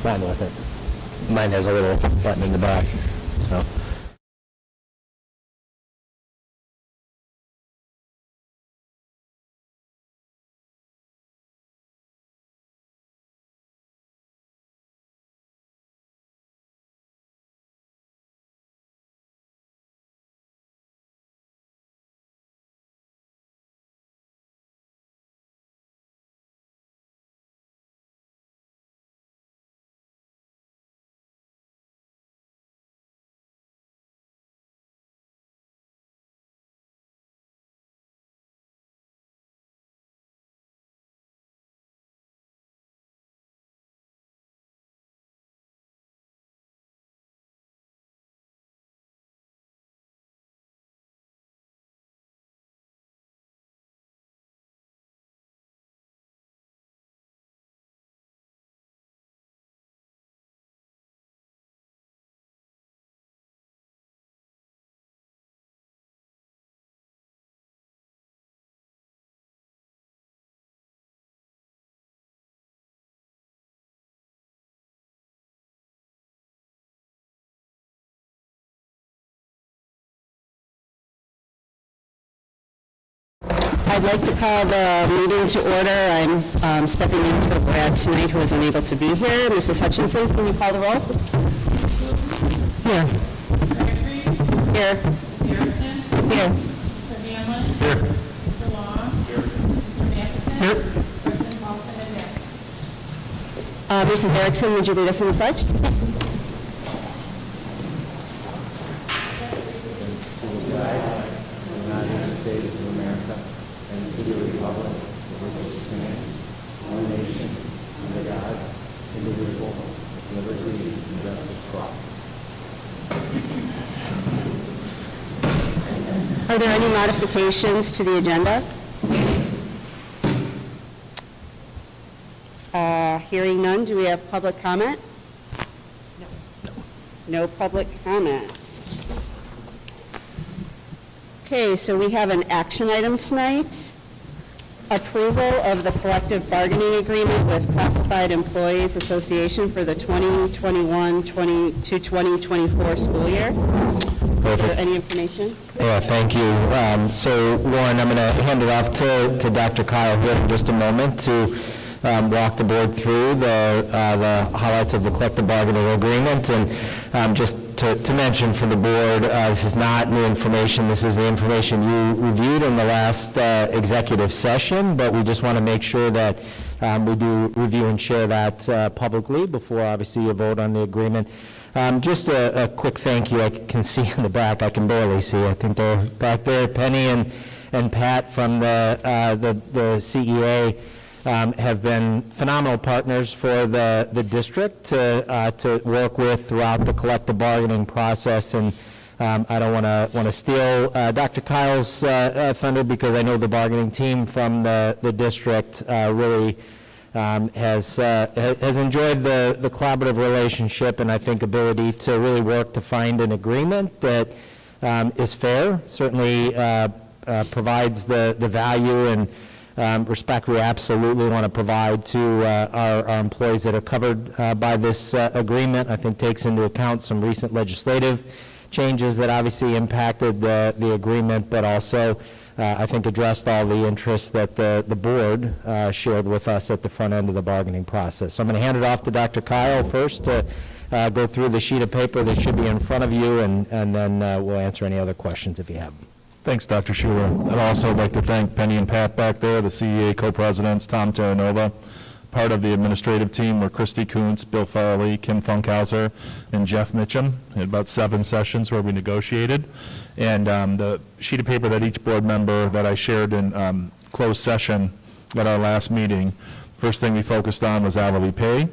Mine wasn't. Mine has a little button in the back. So. I'd like to call the meeting to order. I'm stepping in for Brad tonight, who is unable to be here. Mrs. Hutchinson, can you call the roll? Here. Here. Harrison? Here. Mr. Hamlin? Here. Mr. Long? Here. Mr. Matheson? Here. President Paulson and Matt. Mrs. Erickson, would you lead us in the pledge? Are there any modifications to the agenda? Hearing none, do we have public comment? No. No public comments. Okay, so we have an action item tonight. Approval of the collective bargaining agreement with Classified Employees Association for the 2021 to 2024 school year. Is there any information? Yeah, thank you. So, Warren, I'm going to hand it off to Dr. Kyle here in just a moment to walk the board through the highlights of the collective bargaining agreement. And just to mention for the board, this is not new information. This is the information you reviewed in the last executive session, but we just want to make sure that we do review and share that publicly before, obviously, you vote on the agreement. Just a quick thank you. I can see in the back. I can barely see. I think they're back there. Penny and Pat from the CEA have been phenomenal partners for the district to work with throughout the collective bargaining process. And I don't want to steal Dr. Kyle's thunder, because I know the bargaining team from the district really has enjoyed the collaborative relationship, and I think ability to really work to find an agreement that is fair, certainly provides the value and respect we absolutely want to provide to our employees that are covered by this agreement. I think takes into account some recent legislative changes that obviously impacted the agreement, but also I think addressed all the interests that the board shared with us at the front end of the bargaining process. So I'm going to hand it off to Dr. Kyle first to go through the sheet of paper that should be in front of you, and then we'll answer any other questions if you have them. Thanks, Dr. Schuler. I'd also like to thank Penny and Pat back there, the CEA co-presidents, Tom Terranova. Part of the administrative team were Christy Kuntz, Bill Farley, Kim Funkhauser, and Jeff Mitchum. We had about 7 sessions where we negotiated. And the sheet of paper that each board member that I shared in closed session at our last meeting, first thing we focused on was hourly pay.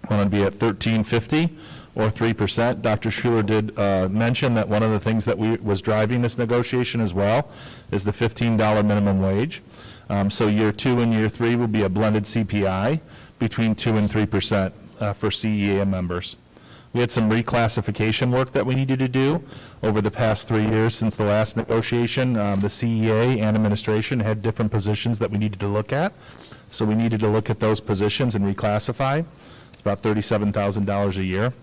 Wanted to be at $13.50 or 3%. Dr. Schuler did mention that one of the things that was driving this negotiation as well is the $15 minimum wage. So year 2 and year 3 will be a blended CPI between 2 and 3% for CEA members. We had some reclassification work that we needed to do over the past 3 years since the last negotiation. The CEA and administration had different positions that we needed to look at. So we needed to look at those positions and reclassify. about $37,000 a year.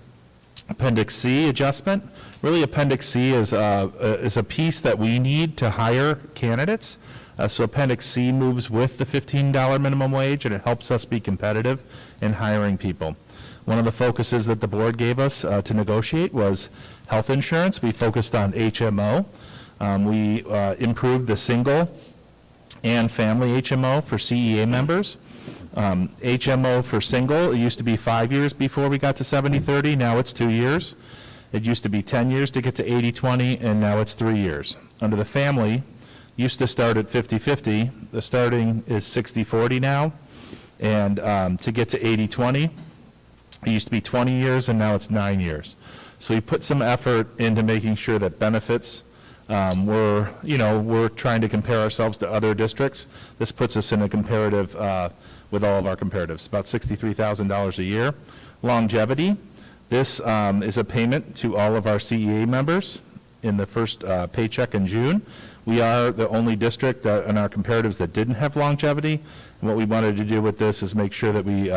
Appendix C adjustment, really Appendix C is a piece that we need to hire candidates. So Appendix C moves with the $15 minimum wage, and it helps us be competitive in hiring people. One of the focuses that the board gave us to negotiate was health insurance. We focused on HMO. We improved the single and family HMO for CEA members. HMO for single, it used to be 5 years before we got to 70-30, now it's 2 years. It used to be 10 years to get to 80-20, and now it's 3 years. Under the family, used to start at 50-50, the starting is 60-40 now, and to get to 80-20, it used to be 20 years, and now it's 9 years. So we put some effort into making sure that benefits, we're trying to compare ourselves to other districts. This puts us in a comparative with all of our comparatives, about $63,000 a year. Longevity, this is a payment to all of our CEA members in the first paycheck in June. We are the only district in our comparatives that didn't have longevity. And what we wanted to do with this is make sure that we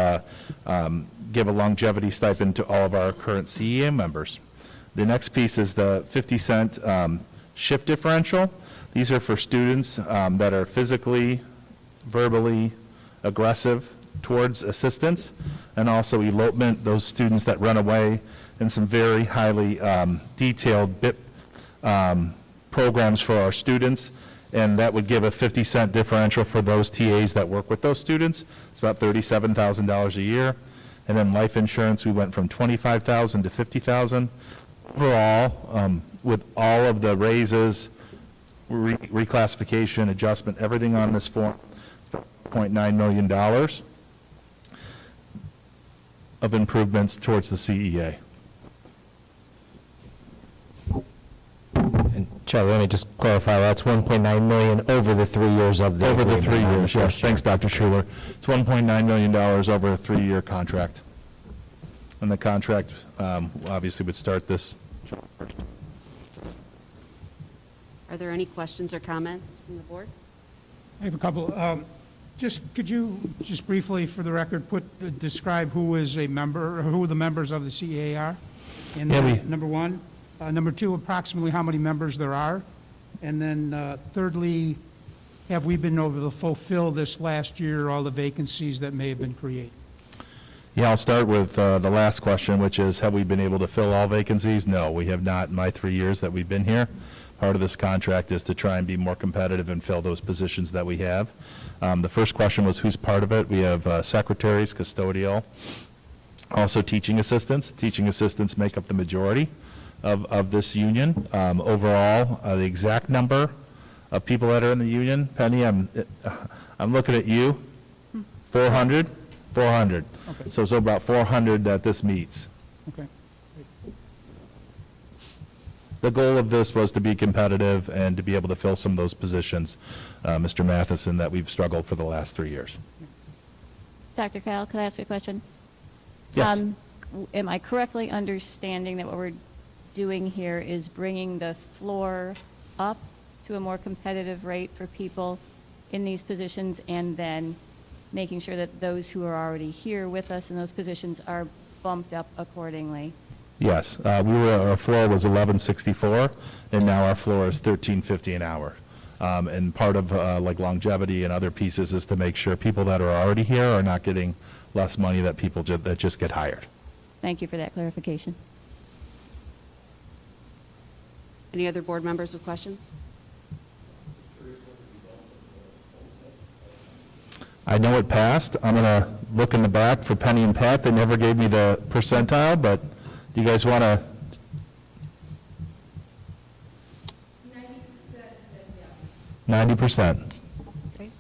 give a longevity stipend to all of our current CEA members. The next piece is the 50-cent shift differential. These are for students that are physically, verbally aggressive towards assistants, and also elopement, those students that run away, and some very highly detailed BIP programs for our students, and that would give a 50-cent differential for those TAs that work with those students. It's about $37,000 a year. And then life insurance, we went from $25,000 to $50,000. Overall, with all of the raises, reclassification, adjustment, everything on this form, $0.9 million of improvements towards the CEA. And Charlie, let me just clarify, that's 1.9 million over the 3 years of the Over the 3 agreement. years, yes. Thanks, Dr. Schuler. It's $1.9 million over a 3-year contract. And the contract obviously would start this. Are there any questions or comments from the board? I have a couple. Could you just briefly, for the record, describe who is a member, or who the members of the CEA are? And number one. Number two, approximately how many members there are. And then thirdly, have we been able to fulfill this last year, all the vacancies that may have been created? Yeah, I'll start with the last question, which is, have we been able to fill all vacancies? No, we have not in my 3 years that we've been here. Part of this contract is to try and be more competitive and fill those positions that we have. The first question was who's part of it. We have secretaries, custodial, also teaching assistants. Teaching assistants make up the majority of this union. Overall, the exact number of people that are in the union, Penny, I'm looking at you, 400? 400. Okay. So about 400 that this meets. Okay. The goal of this was to be competitive and to be able to fill some of those positions, Mr. Matheson, that we've struggled for the last 3 years. Dr. Kyle, could I ask a question? Yes. Am I correctly understanding that what we're doing here is bringing the floor up to a more competitive rate for people in these positions, and then making sure that those who are already here with us in those positions are bumped up accordingly? Yes, our floor was $11.64, and now our floor is $13.50 an hour. And part of like longevity and other pieces is to make sure people that are already here are not getting less money that people that just get hired. Thank you for that clarification. Any other board members with questions? I know it passed. I'm going to look in the back for Penny and Pat. They never gave me the percentile, but do you guys want to? 90% said yes. 90%. Great.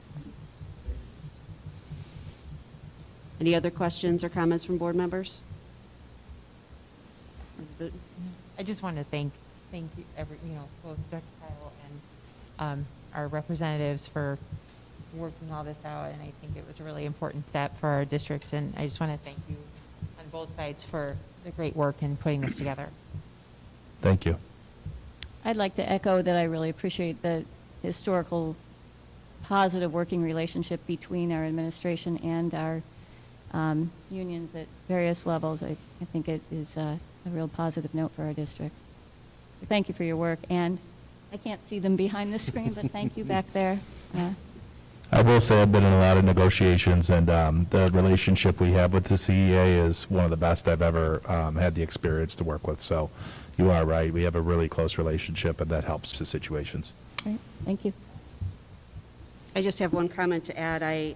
Any other questions or comments from board members? Ms. Wheaton? I just want to thank you, both Dr. Kyle and our representatives for working all this out, and I think it was a really important step for our district, and I just want to thank you on both sides for the great work in putting this together. Thank you. I'd like to echo that I really appreciate the historical positive working relationship between our administration and our unions at various levels. I think it is a real positive note for our district. So thank you for your work, and I can't see them behind the screen, but thank you back there. I will say I've been in a lot of negotiations, and the relationship we have with the CEA is one of the best I've ever had the experience to work with. So you are right. We have a really close relationship, and that helps the situations. Great, thank you. I just have one comment to add. I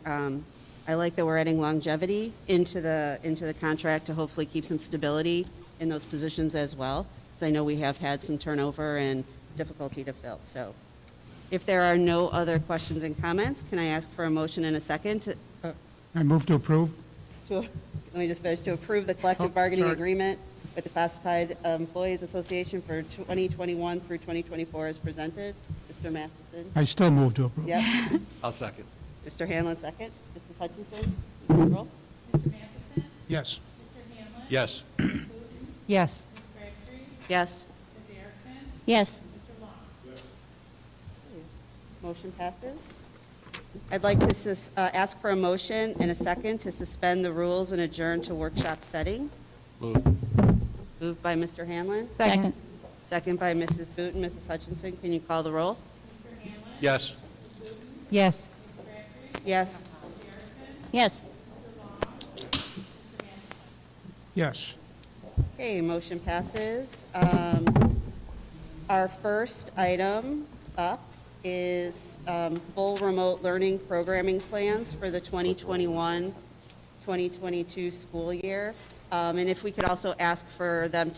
like that we're adding longevity into the contract to hopefully keep some stability in those positions as well, because I know we have had some turnover and difficulty to fill. So if there are no other questions and comments, can I ask for a motion and a second to, I move to approve. let me just finish, to approve the collective bargaining sorry. agreement with the Classified Employees Association for 2021 through 2024 as presented? Mr. Matheson? I still move to approve. Yep. I'll second. Mr. Hanlon, second. Mrs. Hutchinson? Roll. Mr. Matheson? Yes. Mr. Hamlin? Yes. Yes. Ms. Crabtree? Yes. Ms. Erickson? Yes. Mr. Long? Motion passes. I'd like to ask for a motion and a second to suspend the rules and adjourn to workshop setting. Move. Moved by Mr. Hanlon. Second. Second by Mrs. Booten. Mrs. Hutchinson, can you call the roll? Yes. Yes. Yes. Yes. Yes. Okay, motion passes. Our first item up is full remote learning programming plans for the 2021-2022 school year. And if we could also ask for them,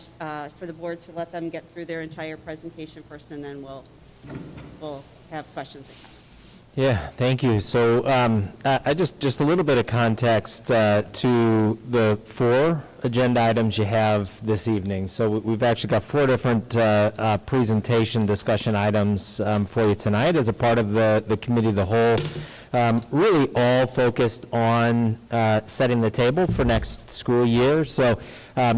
for the board to let them get through their entire presentation first, and then we'll have questions and comments. Yeah, thank you. So I just a little bit of context to the 4 agenda items you have this evening. So we've actually got 4 different presentation discussion items for you tonight as a part of the committee of the whole. Really all focused on setting the table for next school year. So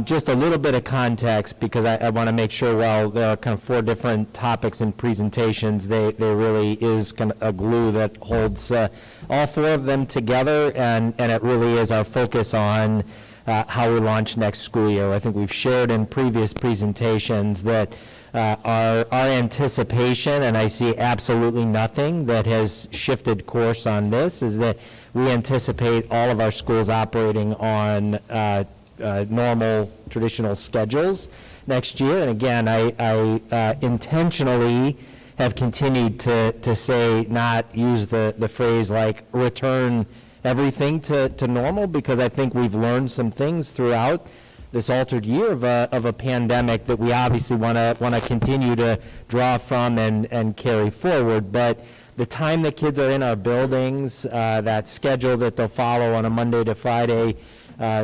just a little bit of context, because I want to make sure while there are kind of 4 different topics and presentations, there really is kind of a glue that holds all 4 of them together, and it really is our focus on how we launch next school year. I think we've shared in previous presentations that our anticipation, and I see absolutely nothing that has shifted course on this, is that we anticipate all of our schools operating on normal, traditional schedules next year. And again, I intentionally have continued to say, not use the phrase like return everything to normal, because I think we've learned some things throughout this altered year of a pandemic that we obviously want to continue to draw from and carry forward. But the time that kids are in our buildings, that schedule that they'll follow on a Monday to Friday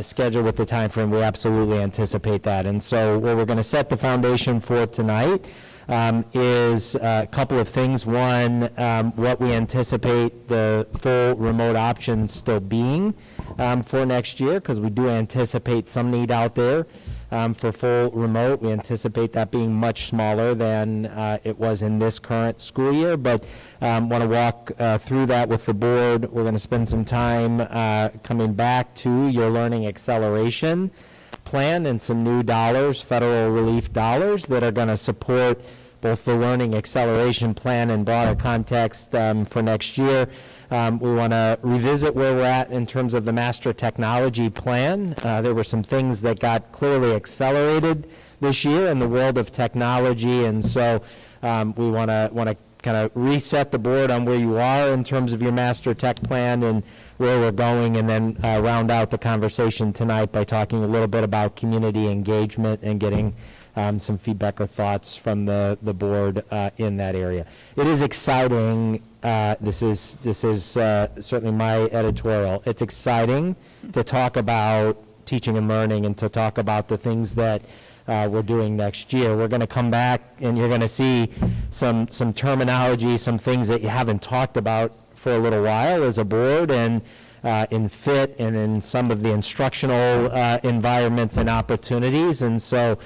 schedule with the time frame, we absolutely anticipate that. And so what we're going to set the foundation for tonight is a couple of things. One, what we anticipate the full remote option still being for next year, because we do anticipate some need out there for full remote. We anticipate that being much smaller than it was in this current school year, but want to walk through that with the board. We're going to spend some time coming back to your learning acceleration plan and some new dollars, federal relief dollars, that are going to support both the learning acceleration plan and broader context for next year. We want to revisit where we're at in terms of the master technology plan. There were some things that got clearly accelerated this year in the world of technology, and so we want to kind of reset the board on where you are in terms of your master tech plan and where we're going, and then round out the conversation tonight by talking a little bit about community engagement and getting some feedback or thoughts from the board in that area. It is exciting. This is certainly my editorial. It's exciting to talk about teaching and learning and to talk about the things that we're doing next year. We're going to come back and you're going to see some terminology, some things that you haven't talked about for a little while as a board, and in FIT and in some of the instructional environments and opportunities. And so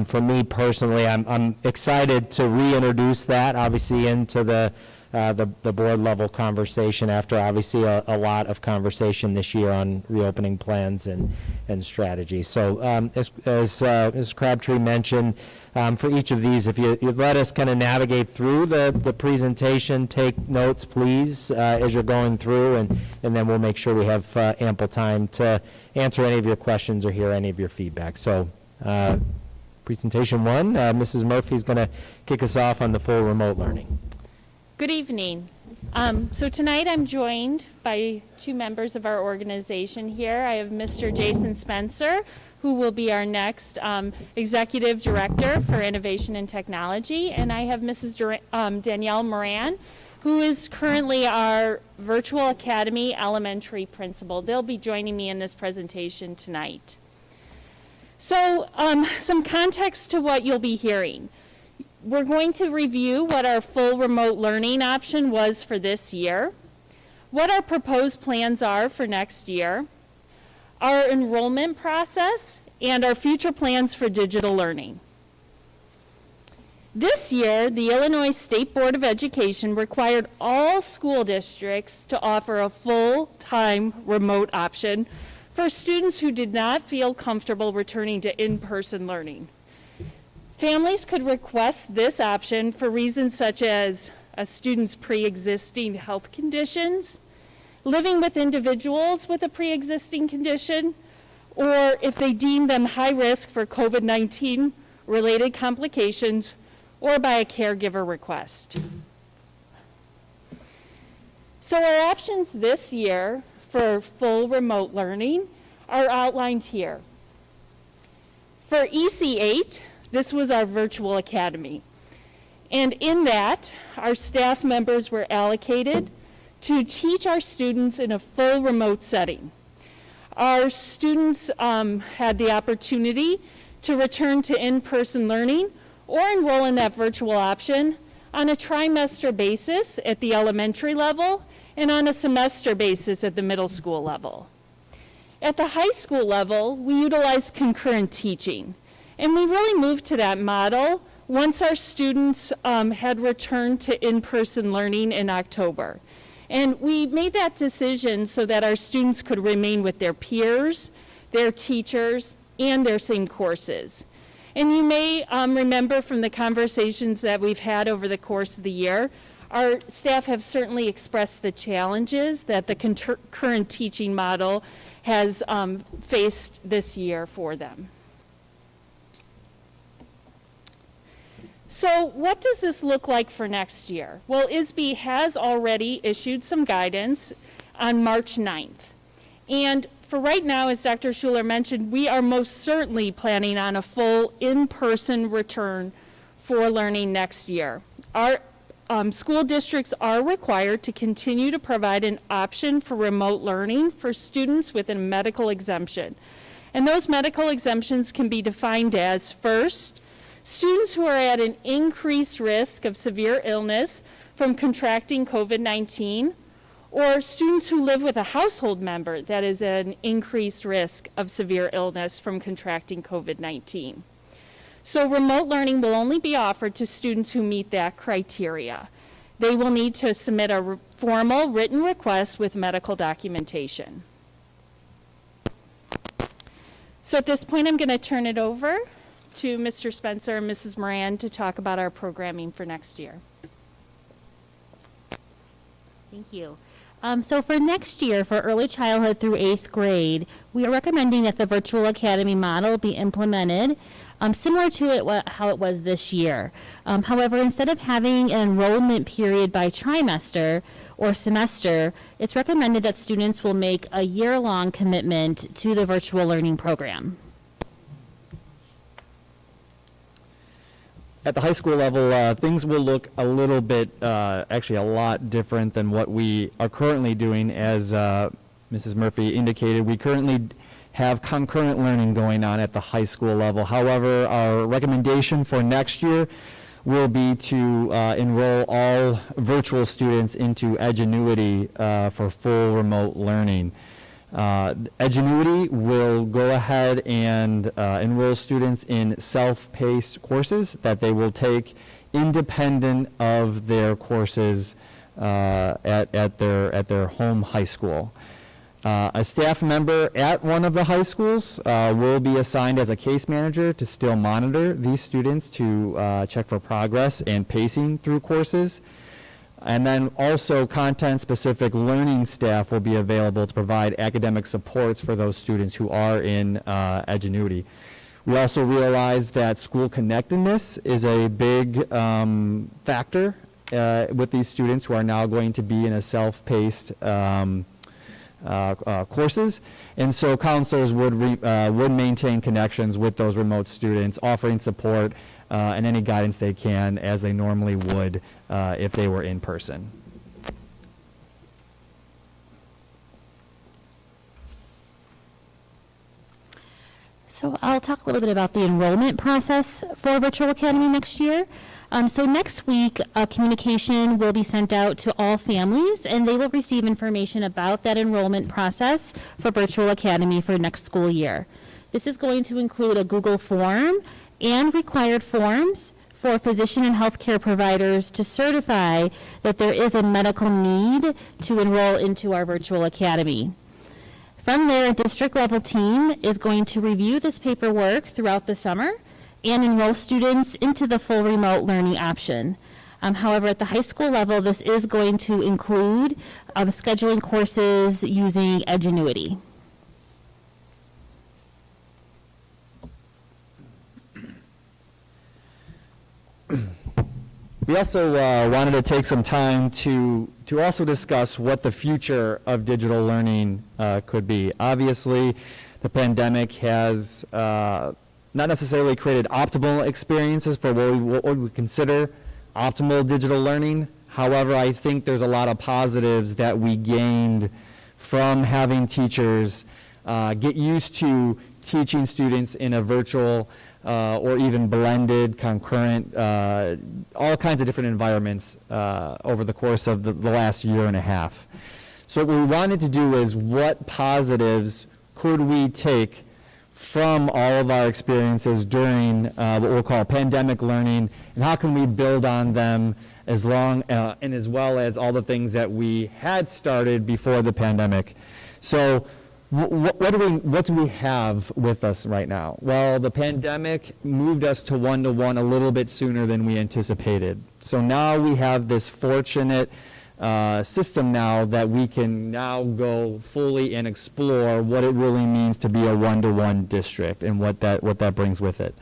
for me personally, I'm excited to reintroduce that, obviously, into the the board level conversation after obviously a lot of conversation this year on reopening plans and strategy. So as Ms. Crabtree mentioned, for each of these, if you let us kind of navigate through the presentation, take notes, please, as you're going through, and then we'll make sure we have ample time to answer any of your questions or hear any of your feedback. So presentation one, Mrs. Murphy is going to kick us off on the full remote learning. Good evening. So tonight I'm joined by two members of our organization here. I have Mr. Jason Spencer, who will be our next Executive Director for Innovation and Technology, and I have Mrs. Danielle Moran, who is currently our Virtual Academy Elementary Principal. They'll be joining me in this presentation tonight. So some context to what you'll be hearing. We're going to review what our full remote learning option was for this year, what our proposed plans are for next year, our enrollment process, and our future plans for digital learning. This year, the Illinois State Board of Education required all school districts to offer a full-time remote option for students who did not feel comfortable returning to in-person learning. Families could request this option for reasons such as a student's pre-existing health conditions, living with individuals with a pre-existing condition, or if they deem them high risk for COVID-19 related complications, or by a caregiver request. So our options this year for full remote learning are outlined here. For EC8, this was our virtual academy. And in that, our staff members were allocated to teach our students in a full remote setting. Our students had the opportunity to return to in-person learning or enroll in that virtual option on a trimester basis at the elementary level and on a semester basis at the middle school level. At the high school level, we utilized concurrent teaching, and we really moved to that model once our students had returned to in-person learning in October. And we made that decision so that our students could remain with their peers, their teachers, and their same courses. And you may remember from the conversations that we've had over the course of the year, our staff have certainly expressed the challenges that the current teaching model has faced this year for them. So what does this look like for next year? Well, ISB has already issued some guidance on March 9th. And for right now, as Dr. Schuler mentioned, we are most certainly planning on a full in-person return for learning next year. Our school districts are required to continue to provide an option for remote learning for students with a medical exemption. And those medical exemptions can be defined as, first, students who are at an increased risk of severe illness from contracting COVID-19, or students who live with a household member that is at an increased risk of severe illness from contracting COVID-19. So remote learning will only be offered to students who meet that criteria. They will need to submit a formal written request with medical documentation. So at this point, I'm going to turn it over to Mr. Spencer and Mrs. Moran to talk about our programming for next year. Thank you. So for next year, for early childhood through 8th grade, we are recommending that the virtual academy model be implemented similar to how it was this year. However, instead of having an enrollment period by trimester or semester, it's recommended that students will make a year-long commitment to the virtual learning program. At the high school level, things will look a little bit, actually a lot different than what we are currently doing. As Mrs. Murphy indicated, we currently have concurrent learning going on at the high school level. However, our recommendation for next year will be to enroll all virtual students into Edgenuity for full remote learning. Edgenuity will go ahead and enroll students in self-paced courses that they will take independent of their courses at their home high school. A staff member at one of the high schools will be assigned as a case manager to still monitor these students to check for progress and pacing through courses. And then also content-specific learning staff will be available to provide academic supports for those students who are in Edgenuity. We also realize that school connectedness is a big factor with these students who are now going to be in a self-paced courses, and so counselors would maintain connections with those remote students, offering support and any guidance they can as they normally would if they were in person. So I'll talk a little bit about the enrollment process for Virtual Academy next year. So next week, a communication will be sent out to all families, and they will receive information about that enrollment process for Virtual Academy for next school year. This is going to include a Google form and required forms for physician and healthcare providers to certify that there is a medical need to enroll into our Virtual Academy. From there, a district-level team is going to review this paperwork throughout the summer and enroll students into the full remote learning option. However, at the high school level, this is going to include scheduling courses using Edgenuity. We also wanted to take some time to also discuss what the future of digital learning could be. Obviously, the pandemic has not necessarily created optimal experiences for what we consider optimal digital learning. However, I think there's a lot of positives that we gained from having teachers get used to teaching students in a virtual or even blended, concurrent, all kinds of different environments over the course of the last year and a half. So what we wanted to do is, what positives could we take from all of our experiences during what we'll call pandemic learning, and how can we build on them as long and as well as all the things that we had started before the pandemic. So what do we have with us right now? Well, the pandemic moved us to one-to-one a little bit sooner than we anticipated. So now we have this fortunate system now that we can now go fully and explore what it really means to be a one-to-one district and what that brings with it.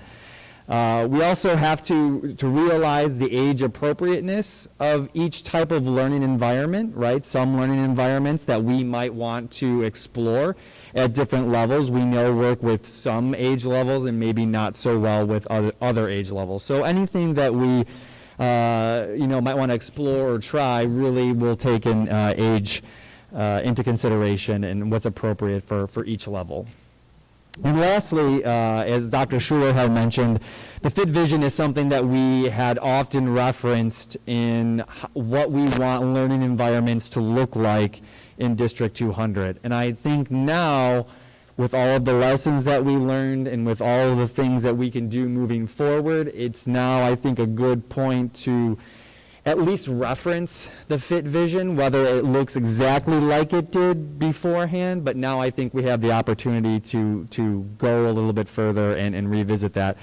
We also have to realize the age appropriateness of each type of learning environment, right? Some learning environments that we might want to explore at different levels, we know work with some age levels and maybe not so well with other age levels. So anything that we might want to explore or try really will take an age into consideration and what's appropriate for each level. And lastly, as Dr. Schuler had mentioned, the fit vision is something that we had often referenced in what we want learning environments to look like in District 200. And I think now, with all of the lessons that we learned and with all of the things that we can do moving forward, it's now, I think, a good point to at least reference the fit vision, whether it looks exactly like it did beforehand, but now I think we have the opportunity to go a little bit further and revisit that.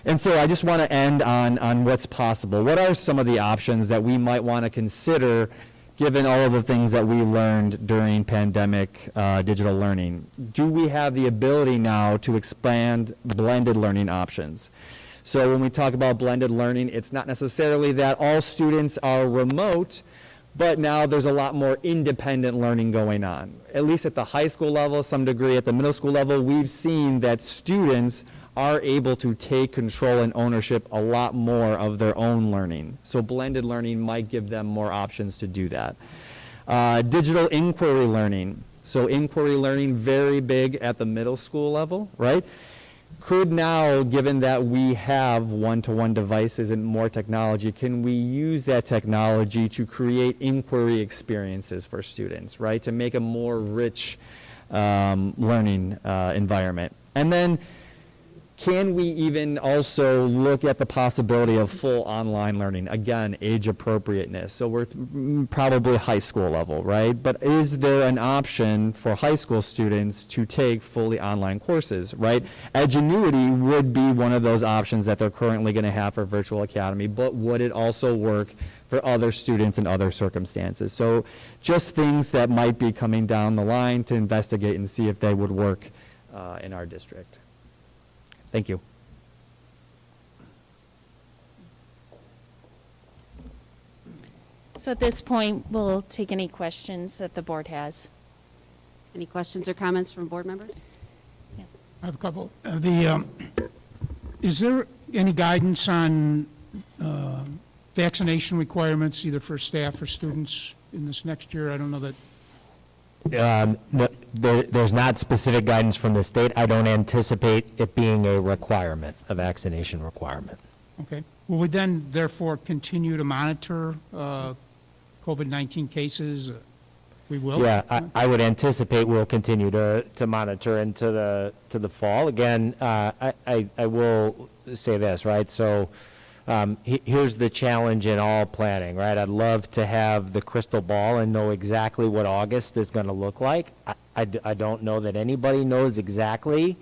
And so I just want to end on what's possible. What are some of the options that we might want to consider given all of the things that we learned during pandemic digital learning? Do we have the ability now to expand blended learning options? So when we talk about blended learning, it's not necessarily that all students are remote, but now there's a lot more independent learning going on. At least at the high school level, some degree at the middle school level, we've seen that students are able to take control and ownership a lot more of their own learning. So blended learning might give them more options to do that. Digital inquiry learning. So inquiry learning, very big at the middle school level, right? Could now, given that we have one-to-one devices and more technology, can we use that technology to create inquiry experiences for students, right? To make a more rich learning environment. And then Can we even also look at the possibility of full online learning? Again, age appropriateness. So we're probably high school level, right? But is there an option for high school students to take fully online courses, right? Edgenuity would be one of those options that they're currently going to have for Virtual Academy, but would it also work for other students in other circumstances? So just things that might be coming down the line to investigate and see if they would work in our district. Thank you. So at this point, we'll take any questions that the board has. Any questions or comments from board members? I have a couple. Is there any guidance on vaccination requirements, either for staff or students in this next year? I don't know that. No, there's not specific guidance from the state. I don't anticipate it being a requirement, a vaccination requirement. Okay. Will we then therefore continue to monitor COVID-19 cases? We will? Yeah, I would anticipate we'll continue to monitor into the fall. Again, I will say this, right? So here's the challenge in all planning, right? I'd love to have the crystal ball and know exactly what August is going to look like. I don't know that anybody knows exactly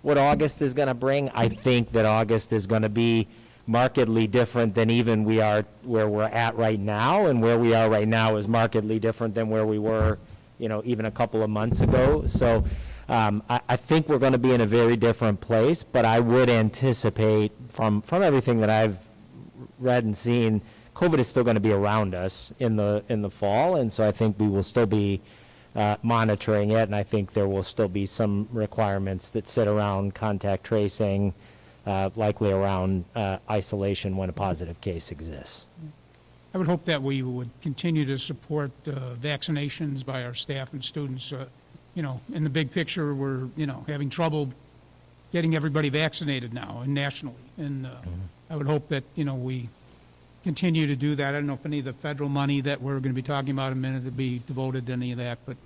what August is going to bring. I think that August is going to be markedly different than even we are where we're at right now, and where we are right now is markedly different than where we were, even a couple of months ago. So I think we're going to be in a very different place, but I would anticipate from everything that I've read and seen, COVID is still going to be around us in the fall, and so I think we will still be monitoring it, and I think there will still be some requirements that sit around contact tracing, likely around isolation when a positive case exists. I would hope that we would continue to support vaccinations by our staff and students. In the big picture, we're, having trouble getting everybody vaccinated now and nationally. And I would hope that, we continue to do that. I don't know if any of the federal money that we're going to be talking about in a minute will be devoted to any of that, but,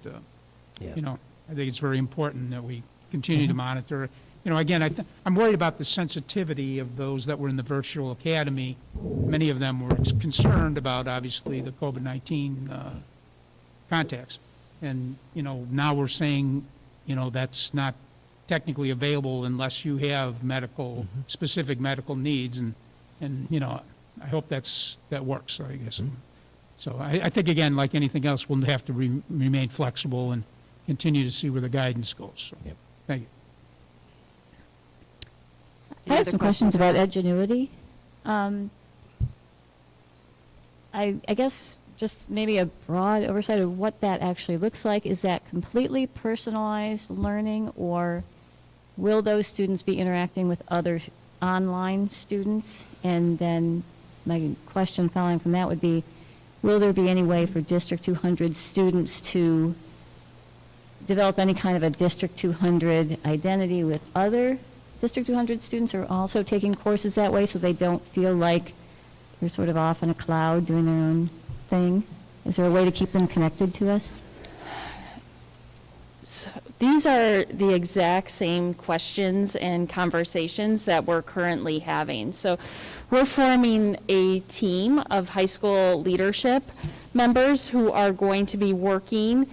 Yeah. I think it's very important that we continue to monitor. Again, I'm worried about the sensitivity of those that were in the virtual academy. Many of them were concerned about, obviously, the COVID-19 contacts. And, now we're saying, that's not technically available unless you have specific medical needs. And I hope that works, I guess. So I think, again, like anything else, we'll have to remain flexible and continue to see where the guidance goes. So, Yep. Thank you. I have some questions about Edgenuity. I guess just maybe a broad oversight of what that actually looks like. Is that completely personalized learning, or will those students be interacting with other online students? And then my question following from that would be, will there be any way for District 200 students to develop any kind of a District 200 identity with other District 200 students are also taking courses that way, so they don't feel like they're sort of off in a cloud doing their own thing? Is there a way to keep them connected to us? So these are the exact same questions and conversations that we're currently having. So we're forming a team of high school leadership members who are going to be working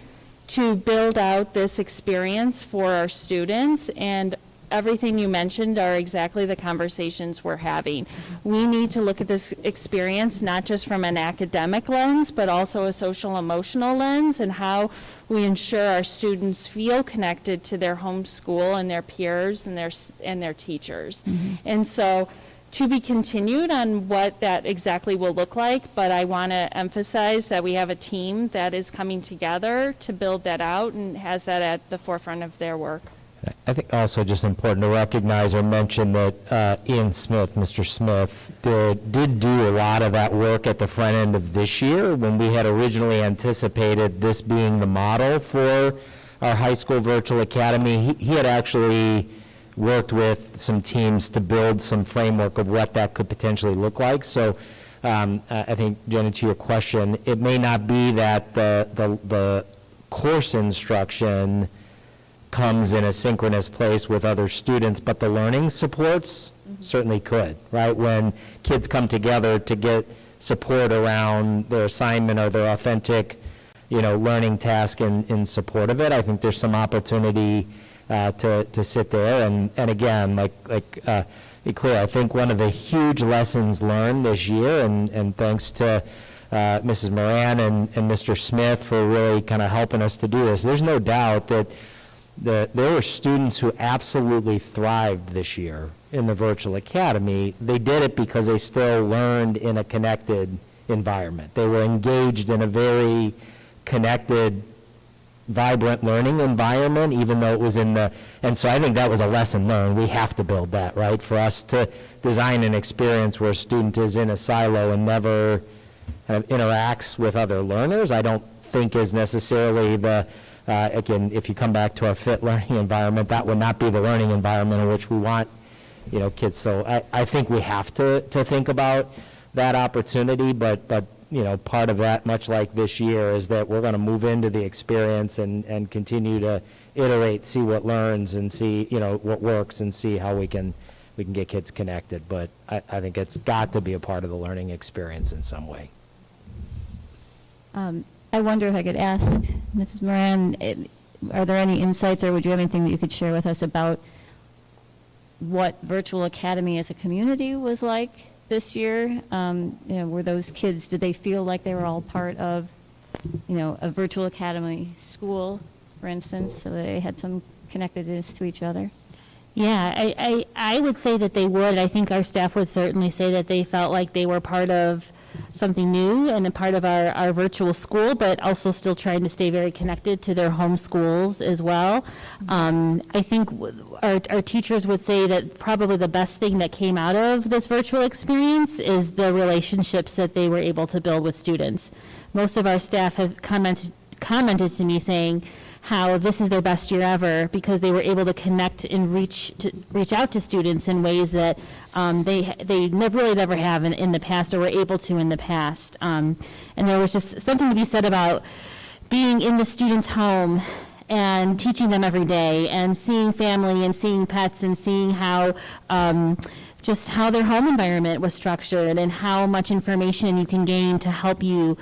to build out this experience for our students, and everything you mentioned are exactly the conversations we're having. We need to look at this experience not just from an academic lens, but also a social emotional lens, and how we ensure our students feel connected to their home school and their peers and their teachers. And so to be continued on what that exactly will look like, but I want to emphasize that we have a team that is coming together to build that out and has that at the forefront of their work. I think also just important to recognize or mention that Ian Smith, Mr. Smith, did do a lot of that work at the front end of this year when we had originally anticipated this being the model for our high school virtual academy. He had actually worked with some teams to build some framework of what that could potentially look like. So I think, Jenny, to your question, it may not be that the course instruction comes in a synchronous place with other students, but the learning supports certainly could, right? When kids come together to get support around their assignment or their authentic, learning task in support of it, I think there's some opportunity to sit there. And again, be clear, I think one of the huge lessons learned this year, and thanks to Mrs. Moran and Mr. Smith for really kind of helping us to do this, there's no doubt that there were students who absolutely thrived this year in the virtual academy. They did it because they still learned in a connected environment. They were engaged in a very connected, vibrant learning environment, even though it was and so I think that was a lesson learned. We have to build that, right? For us to design an experience where a student is in a silo and never kind of interacts with other learners, I don't think is necessarily again, if you come back to our fit learning environment, that would not be the learning environment in which we want, kids. So I think we have to think about that opportunity, but part of that, much like this year, is that we're going to move into the experience and continue to iterate, see what learns, and see, what works, and see how we can get kids connected. But I think it's got to be a part of the learning experience in some way. I wonder if I could ask Mrs. Moran, are there any insights, or would you have anything that you could share with us about what Virtual Academy as a community was like this year? Were those kids, did they feel like they were all part of, a Virtual Academy school, for instance, so they had some connectedness to each other? Yeah, I would say that they would. I think our staff would certainly say that they felt like they were part of something new and a part of our virtual school, but also still trying to stay very connected to their home schools as well. I think our teachers would say that probably the best thing that came out of this virtual experience is the relationships that they were able to build with students. Most of our staff have commented to me saying how this is their best year ever because they were able to connect and reach out to students in ways that they never have in the past, or were able to in the past. And there was just something to be said about being in the student's home and teaching them every day and seeing family and seeing pets and seeing how just how their home environment was structured and how much information you can gain to help you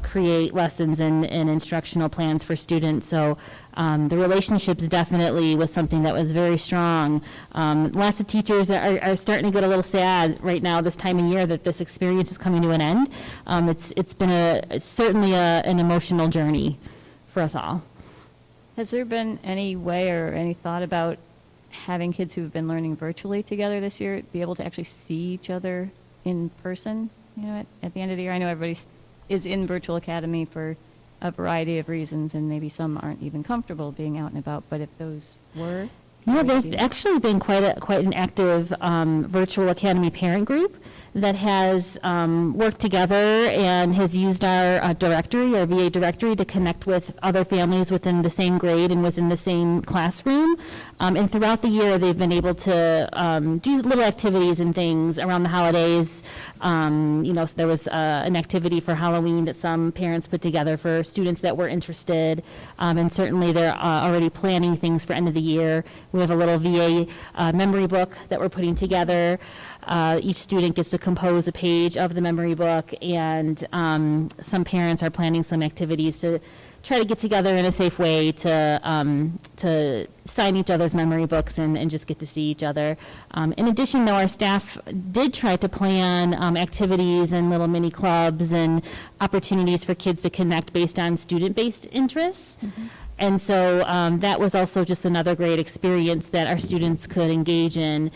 create lessons and instructional plans for students. So the relationships definitely was something that was very strong. Lots of teachers are starting to get a little sad right now this time of year that this experience is coming to an end. It's been certainly an emotional journey for us all. Has there been any way or any thought about having kids who've been learning virtually together this year be able to actually see each other in person, at the end of the year? I know everybody is in Virtual Academy for a variety of reasons, and maybe some aren't even comfortable being out and about, but if those were... Yeah, there's actually been quite an active Virtual Academy parent group that has worked together and has used our directory, our VA directory, to connect with other families within the same grade and within the same classroom. And throughout the year, they've been able to do little activities and things around the holidays. So there was an activity for Halloween that some parents put together for students that were interested. And certainly they're already planning things for end of the year. We have a little VA memory book that we're putting together. Each student gets to compose a page of the memory book, and some parents are planning some activities to try to get together in a safe way to sign each other's memory books and just get to see each other. In addition, though, our staff did try to plan activities and little mini clubs and opportunities for kids to connect based on student-based interests. Mm-hmm. And so that was also just another great experience that our students could engage in,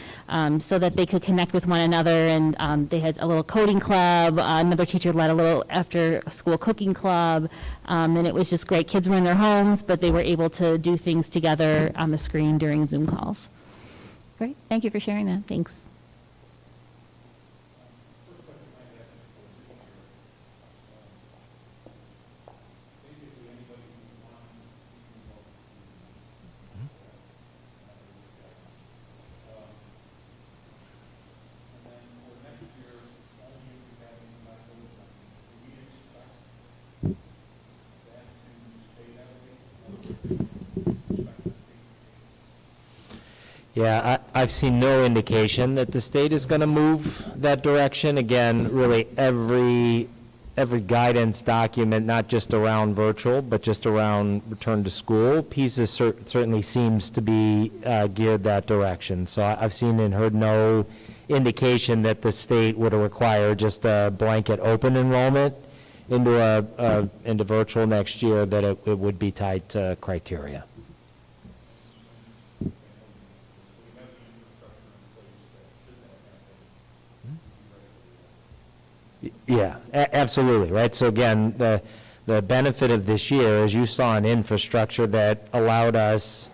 so that they could connect with one another. And they had a little coding club. Another teacher led a little after-school cooking club. And it was just great. Kids were in their homes, but they were able to do things together on the screen during Zoom calls. Great. Thank you for sharing that. Thanks. Yeah, I've seen no indication that the state is going to move that direction. Again, really every guidance document, not just around virtual, but just around return to school, pieces certainly seems to be geared that direction. So I've seen and heard no indication that the state would require just a blanket open enrollment into virtual next year, that it would be tied to criteria. Yeah, absolutely, right? So again, the benefit of this year is you saw an infrastructure that allowed us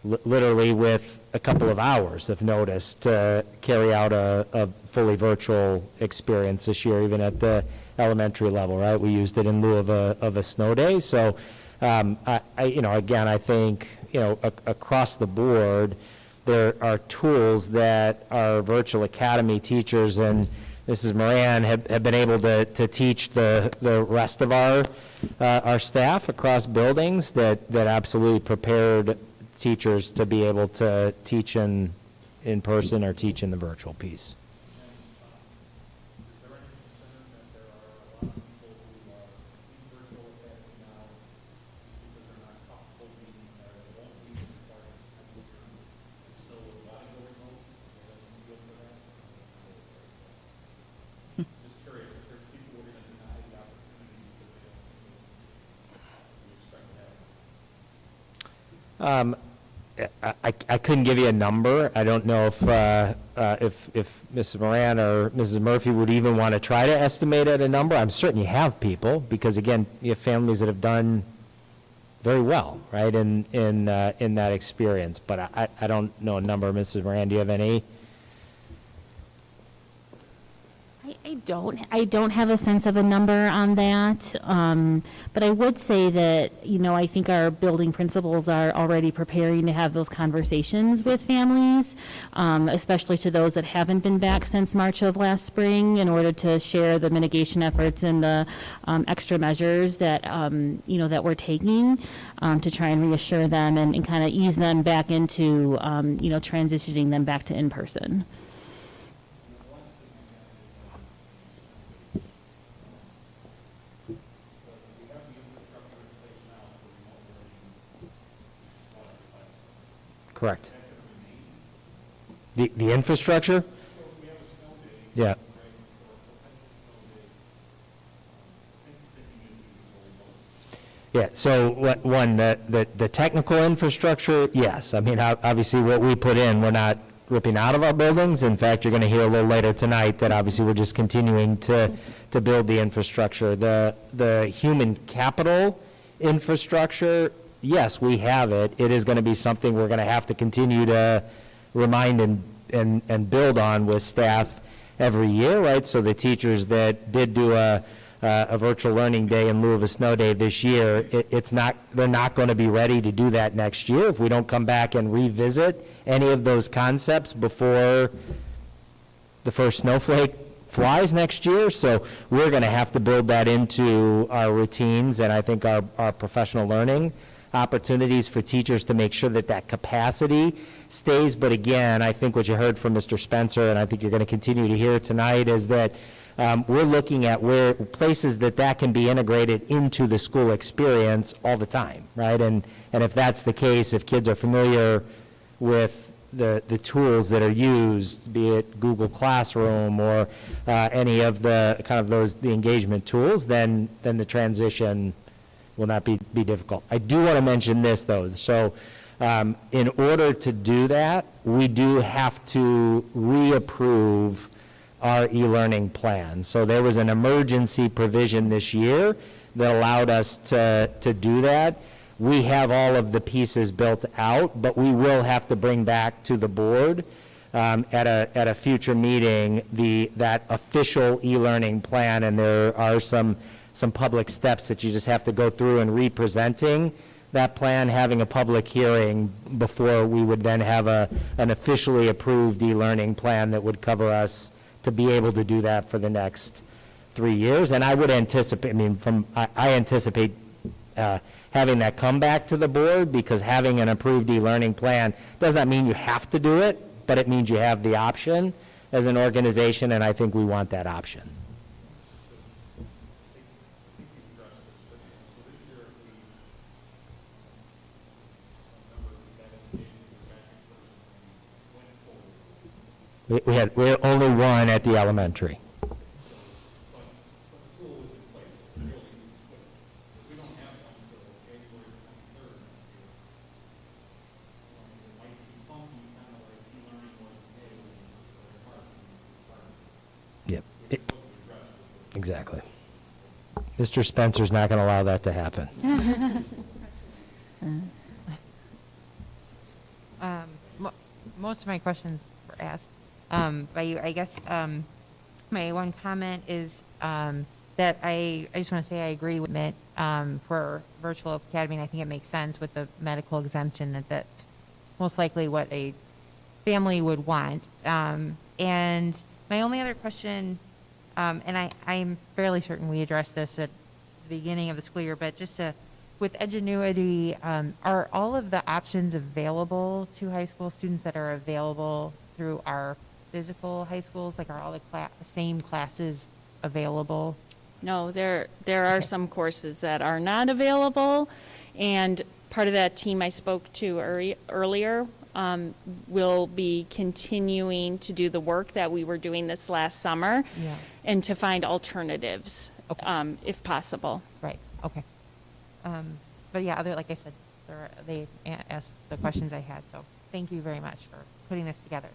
literally with a couple of hours of notice to carry out a fully virtual experience this year, even at the elementary level, right? We used it in lieu of a snow day. So, again, I think, across the board, there are tools that our virtual academy teachers and Mrs. Moran have been able to teach the rest of our staff across buildings that absolutely prepared teachers to be able to teach in person or teach in the virtual piece. I couldn't give you a number. I don't know if Mrs. Moran or Mrs. Murphy would even want to try to estimate at a number. I'm certain you have people, because again, you have families that have done very well, right, in that experience. But I don't know a number. Mrs. Moran, do you have any? I don't have a sense of a number on that, but I would say that, I think our building principals are already preparing to have those conversations with families, especially to those that haven't been back since March of last spring, in order to share the mitigation efforts and the extra measures that, that we're taking to try and reassure them and kind of ease them back into, transitioning them back to in-person. Correct. The infrastructure? Yeah. Yeah, so the technical infrastructure, yes. I mean, obviously what we put in, we're not ripping out of our buildings. In fact, you're going to hear a little later tonight that obviously we're just continuing to build the infrastructure. The human capital infrastructure, yes, we have it. It is going to be something we're going to have to continue to remind and build on with staff every year, right? So the teachers that did do a virtual learning day in lieu of a snow day this year, they're not going to be ready to do that next year if we don't come back and revisit any of those concepts before the first snowflake flies next year. So we're going to have to build that into our routines, and I think our professional learning opportunities for teachers to make sure that capacity stays. But again, I think what you heard from Mr. Spencer, and I think you're going to continue to hear tonight, is that we're looking at where places that can be integrated into the school experience all the time, right? And if that's the case, if kids are familiar with the tools that are used, be it Google Classroom or any of the the engagement tools, then the transition will not be difficult. I do want to mention this, though. So in order to do that, we do have to reapprove our e-learning plan. So there was an emergency provision this year that allowed us to do that. We have all of the pieces built out, but we will have to bring back to the board at a future meeting that official e-learning plan, and there are some public steps that you just have to go through in representing that plan, having a public hearing before we would then have an officially approved e-learning plan that would cover us to be able to do that for the next 3 years. And I would anticipate, I anticipate having that come back to the board, because having an approved e-learning plan does not mean you have to do it, but it means you have the option as an organization, and I think we want that option. We had only one at the elementary. Yep. Exactly. Mr. Spencer's not going to allow that to happen. Most of my questions were asked by you. I guess my one comment is that I just want to say I agree with Mitt for virtual academy, and I think it makes sense with the medical exemption that that's most likely what a family would want. And my only other question, and I'm fairly certain we addressed this at the beginning of the school year, but just with Edgenuity, are all of the options available to high school students that are available through our physical high schools? Like, are all the same classes available? No, there are some courses that are not available, and part of that team I spoke to earlier will be continuing to do the work that we were doing this last summer, and to find alternatives, if possible. Right, okay. But yeah, like I said, they asked the questions I had, so thank you very much for putting this together.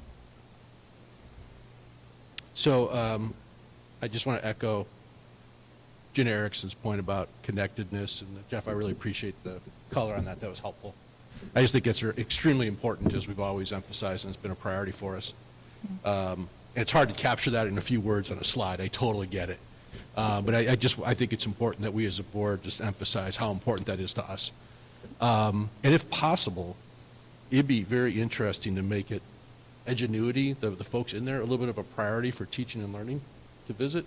So I just want to echo Jen Erickson's point about connectedness, and Jeff, I really appreciate the color on that. That was helpful. I just think it's extremely important, as we've always emphasized, and it's been a priority for us. And it's hard to capture that in a few words on a slide. I totally get it. But I think it's important that we as a board just emphasize how important that is to us. And if possible, it'd be very interesting to make it Edgenuity, the folks in there, a little bit of a priority for teaching and learning to visit.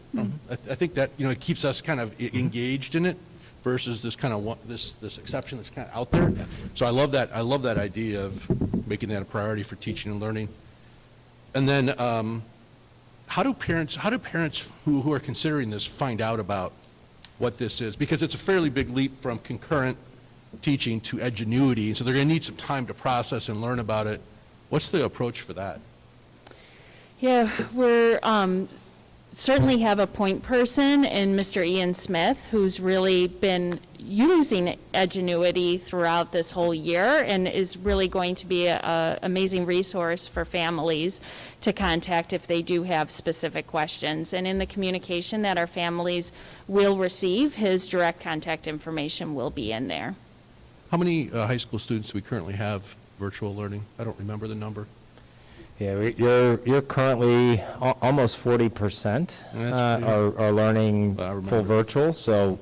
I think that, it keeps us kind of engaged in it versus this kind of this exception that's kind of out there. So I love that idea of making that a priority for teaching and learning. And then how do parents who are considering this find out about what this is? Because it's a fairly big leap from concurrent teaching to Edgenuity, and so they're going to need some time to process and learn about it. What's the approach for that? Yeah, we're certainly have a point person in Mr. Ian Smith, who's really been using Edgenuity throughout this whole year and is really going to be an amazing resource for families to contact if they do have specific questions. And in the communication that our families will receive, his direct contact information will be in there. How many high school students do we currently have virtual learning? I don't remember the number. Yeah, you're currently almost 40% are learning full virtual. So,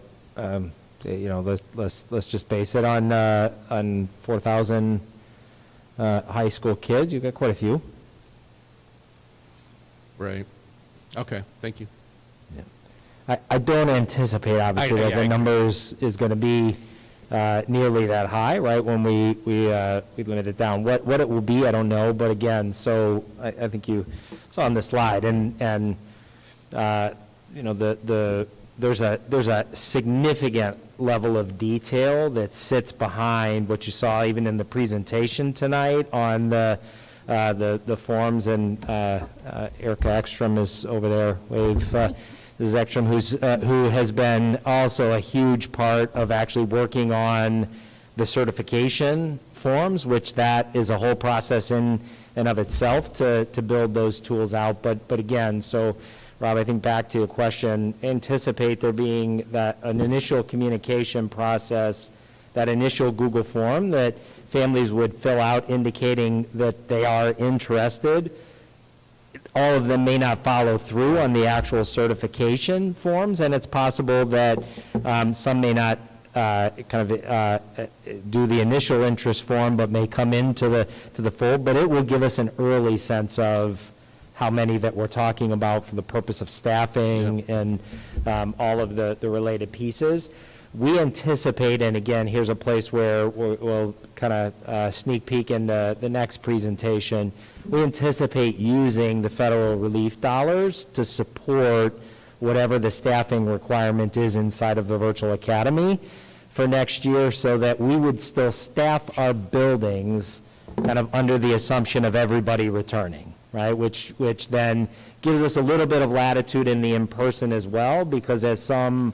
let's just base it on 4,000 high school kids. You've got quite a few. Right. Okay. Thank you. Yeah. I don't anticipate, obviously, that the numbers is going to be nearly that high, right, when we limit it down. What it will be, I don't know, but again, so I think you saw on the slide, and there's a significant level of detail that sits behind what you saw even in the presentation tonight on the forms, and Erica Ekstrom is over there. This is Ekstrom, who has been also a huge part of actually working on the certification forms, which that is a whole process in and of itself to build those tools out. But again, so Rob, I think back to your question, anticipate there being an initial communication process, that initial Google form that families would fill out indicating that they are interested. All of them may not follow through on the actual certification forms, and it's possible that some may not do the initial interest form, but may come into the fold. But it will give us an early sense of how many that we're talking about for the purpose of staffing and all of the related pieces. We anticipate, and again, here's a place where we'll kind of sneak peek into the next presentation. We anticipate using the federal relief dollars to support whatever the staffing requirement is inside of the virtual academy for next year, so that we would still staff our buildings kind of under the assumption of everybody returning, right? Which then gives us a little bit of latitude in the in-person as well, because as some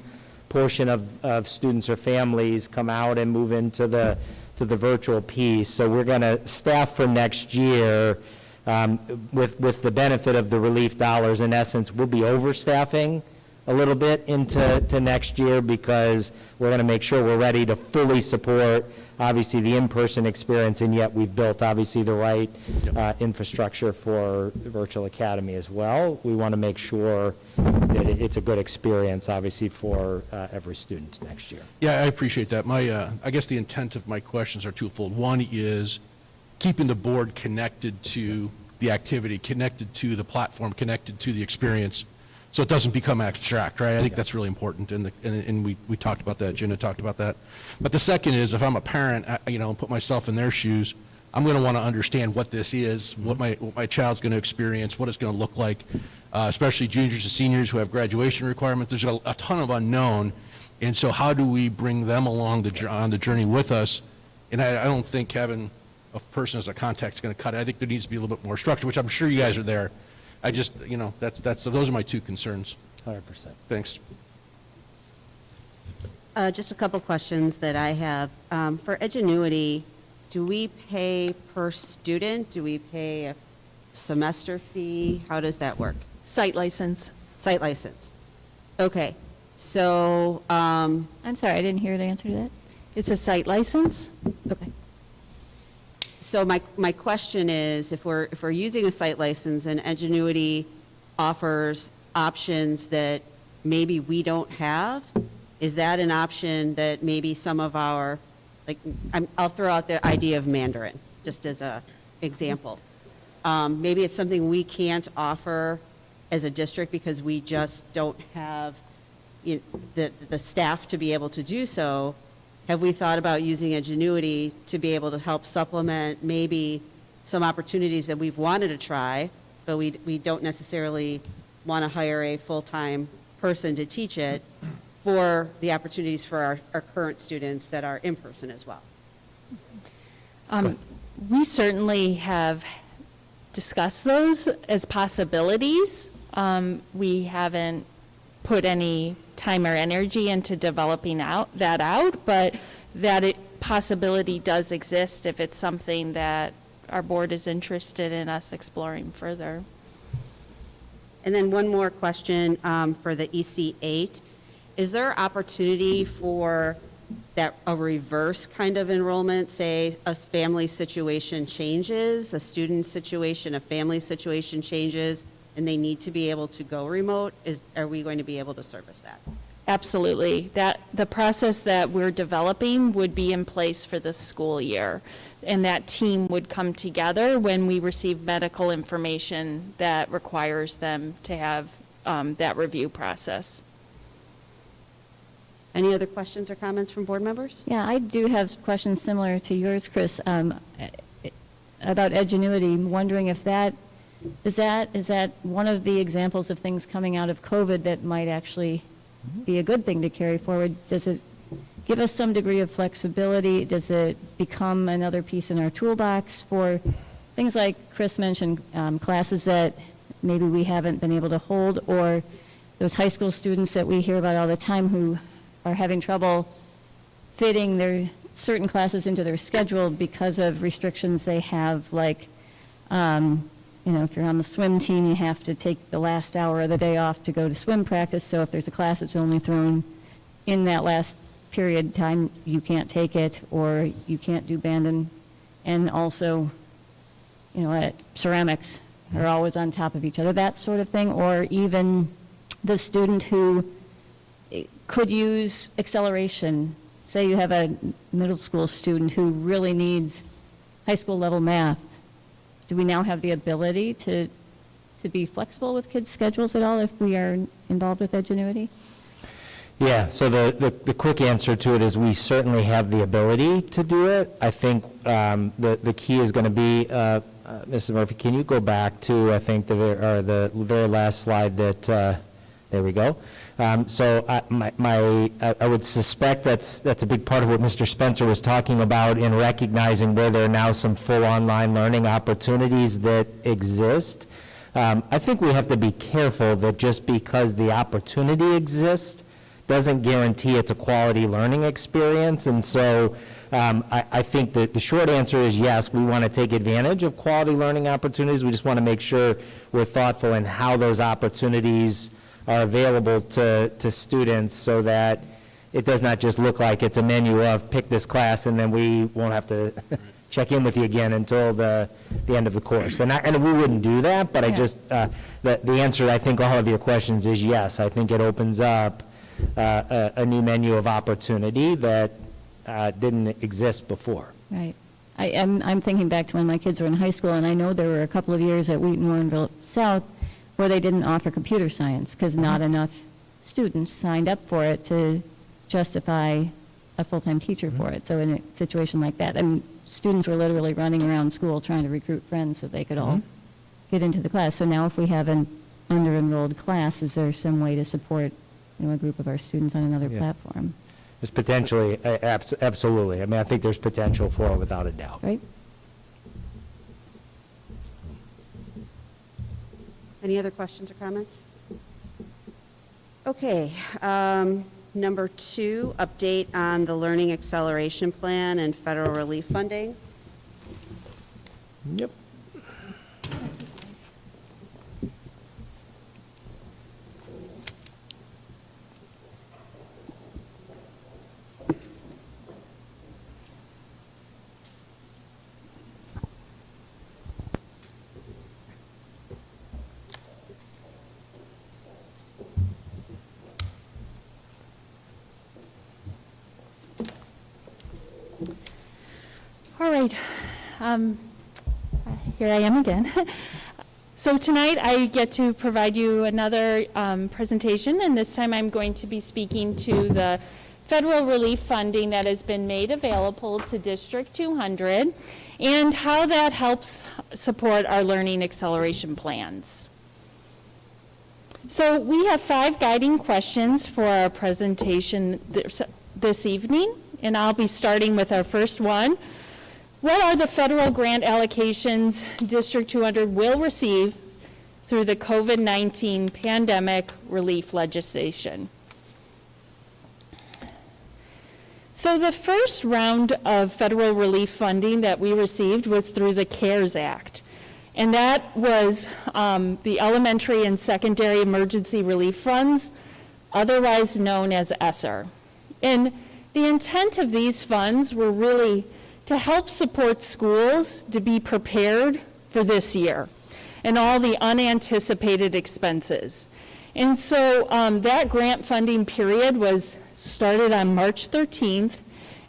portion of students or families come out and move into the virtual piece. So we're going to staff for next year with the benefit of the relief dollars. In essence, we'll be overstaffing a little bit into next year, because we're going to make sure we're ready to fully support, obviously, the in-person experience, and yet we've built, obviously, the right infrastructure for the virtual academy as well. We want to make sure that it's a good experience, obviously, for every student next year. Yeah, I appreciate that. I guess the intent of my questions are twofold. One is keeping the board connected to the activity, connected to the platform, connected to the experience, so it doesn't become abstract, right? I think that's really important, and we talked about that, Jenna talked about that. But the second is, if I'm a parent, put myself in their shoes, I'm going to want to understand what this is, what my child's going to experience, what it's going to look like, especially juniors and seniors who have graduation requirements. There's a ton of unknown, and so how do we bring them along on the journey with us? And I don't think having a person as a contact is going to cut it. I think there needs to be a little bit more structure, which I'm sure you guys are there. I just, those are my two concerns. 100%. Thanks. Just a couple questions that I have. For Edgenuity, do we pay per student? Do we pay a semester fee? How does that work? Site license. Site license. Okay. So, I'm sorry, I didn't hear the answer to that. It's a site license? Okay. so my question is, if we're using a site license and Edgenuity offers options that maybe we don't have, is that an option that maybe some of our, I'll throw out the idea of Mandarin, just as a example. Maybe it's something we can't offer as a district because we just don't have the staff to be able to do so. Have we thought about using Edgenuity to be able to help supplement maybe some opportunities that we've wanted to try, but we don't necessarily want to hire a full-time person to teach it, for the opportunities for our current students that are in person as well? We certainly have discussed those as possibilities. We haven't put any time or energy into developing that out, but that possibility does exist if it's something that our board is interested in us exploring further. And then one more question for the EC8. Is there opportunity for a reverse kind of enrollment, say a family situation changes, a student situation, a family situation changes, and they need to be able to go remote? Are we going to be able to service that? Absolutely. The process that we're developing would be in place for this school year. And that team would come together when we receive medical information that requires them to have that review process. Any other questions or comments from board members? Yeah, I do have questions similar to yours, Chris, about Edgenuity. Wondering if is that one of the examples of things coming out of COVID that might actually be a good thing to carry forward? Does it give us some degree of flexibility? Does it become another piece in our toolbox for things like Chris mentioned, classes that maybe we haven't been able to hold, or those high school students that we hear about all the time who are having trouble fitting their certain classes into their schedule because of restrictions they have, like, if you're on the swim team, you have to take the last hour of the day off to go to swim practice, so if there's a class that's only thrown in that last period time, you can't take it, or you can't do band and also, ceramics are always on top of each other, that sort of thing, or even the student who could use acceleration. Say you have a middle school student who really needs high school level math. Do we now have the ability to be flexible with kids' schedules at all if we are involved with Edgenuity? Yeah, so the quick answer to it is we certainly have the ability to do it. I think the key is going to be, Mrs. Murphy, can you go back to, I think, the very last slide that, there we go. So I would suspect that's a big part of what Mr. Spencer was talking about in recognizing where there are now some full online learning opportunities that exist. I think we have to be careful that just because the opportunity exists doesn't guarantee it's a quality learning experience. And so I think that the short answer is yes, we want to take advantage of quality learning opportunities. We just want to make sure we're thoughtful in how those opportunities are available to students so that it does not just look like it's a menu of pick this class and then we won't have to check in with you again until the end of the course. And we wouldn't do that, but I just, the answer to I think all of your questions is yes. I think it opens up a new menu of opportunity that didn't exist before. Right. I'm thinking back to when my kids were in high school, and I know there were a couple of years at Wheaton, Warrenville South where they didn't offer computer science because not enough students signed up for it to justify a full-time teacher for it. So in a situation like that, and students were literally running around school trying to recruit friends so they could all get into the class. So now if we have an under-enrolled class, is there some way to support a group of our students on another platform? There's potentially, absolutely. I mean, I think there's potential for it without a doubt. Right? Any other questions or comments? Okay. Number 2, update on the Learning Acceleration Plan and federal relief funding. Yep. All right, here I am again. So tonight I get to provide you another presentation, and this time I'm going to be speaking to the federal relief funding that has been made available to District 200 and how that helps support our learning acceleration plans. So we have 5 guiding questions for our presentation this evening, and I'll be starting with our first one. What are the federal grant allocations District 200 will receive through the COVID-19 pandemic relief legislation? So the first round of federal relief funding that we received was through the CARES Act. And that was the Elementary and Secondary Emergency Relief Funds, otherwise known as ESSER. And the intent of these funds were really to help support schools to be prepared for this year and all the unanticipated expenses. And so that grant funding period was started on March 13th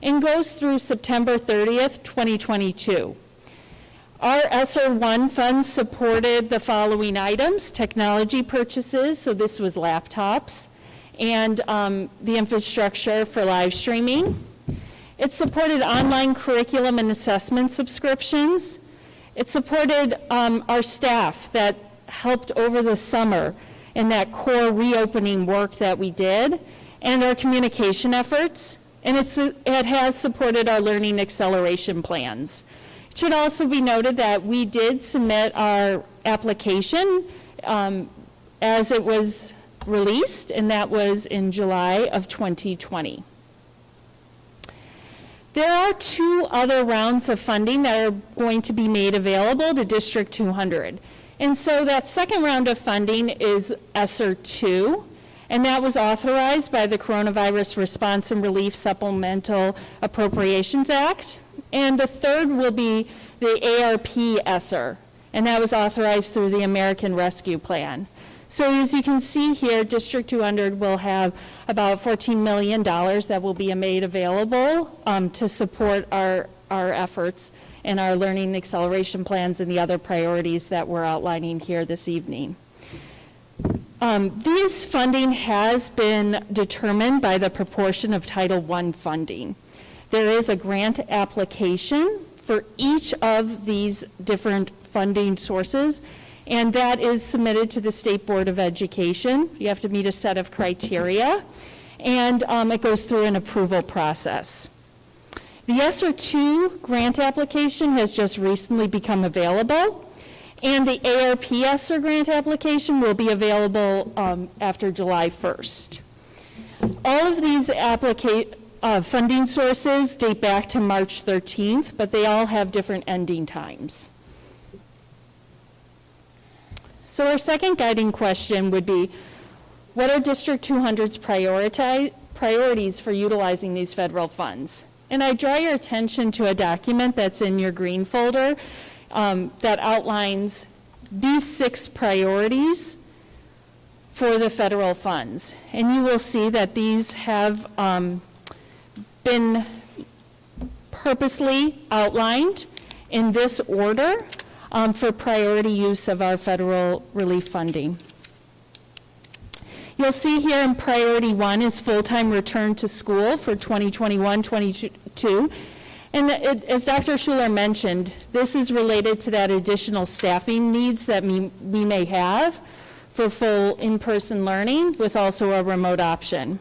and goes through September 30th, 2022. Our ESSER 1 funds supported the following items: technology purchases, so this was laptops, and the infrastructure for live streaming. It supported online curriculum and assessment subscriptions. It supported our staff that helped over the summer in that core reopening work that we did, and our communication efforts. And it has supported our learning acceleration plans. It should also be noted that we did submit our application as it was released, and that was in July of 2020. There are 2 other rounds of funding that are going to be made available to District 200. And so that second round of funding is ESSER 2, and that was authorized by the Coronavirus Response and Relief Supplemental Appropriations Act. And the third will be the ARP ESSER, and that was authorized through the American Rescue Plan. So as you can see here, District 200 will have about $14 million that will be made available to support our efforts and our learning acceleration plans and the other priorities that we're outlining here this evening. This funding has been determined by the proportion of Title I funding. There is a grant application for each of these different funding sources, and that is submitted to the State Board of Education. You have to meet a set of criteria, and it goes through an approval process. The ESSER II grant application has just recently become available, and the ARP ESSER grant application will be available after July 1st. All of these funding sources date back to March 13th, but they all have different ending times. So our second guiding question would be, what are District 200's priorities for utilizing these federal funds? And I draw your attention to a document that's in your green folder that outlines these 6 priorities for the federal funds. And you will see that these have been purposely outlined in this order for priority use of our federal relief funding. You'll see here in priority 1 is full-time return to school for 2021-22. And as Dr. Schuler mentioned, this is related to that additional staffing needs that we may have for full in-person learning with also a remote option.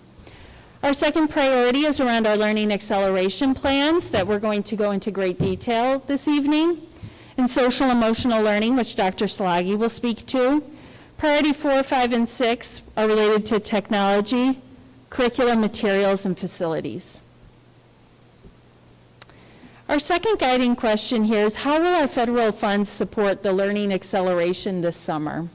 Our second priority is around our learning acceleration plans that we're going to go into great detail this evening. And social emotional learning, which Dr. Slaggy will speak to. Priority 4, 5, and 6 are related to technology, curriculum materials, and facilities. Our second guiding question here is, how will our federal funds support the learning acceleration this summer?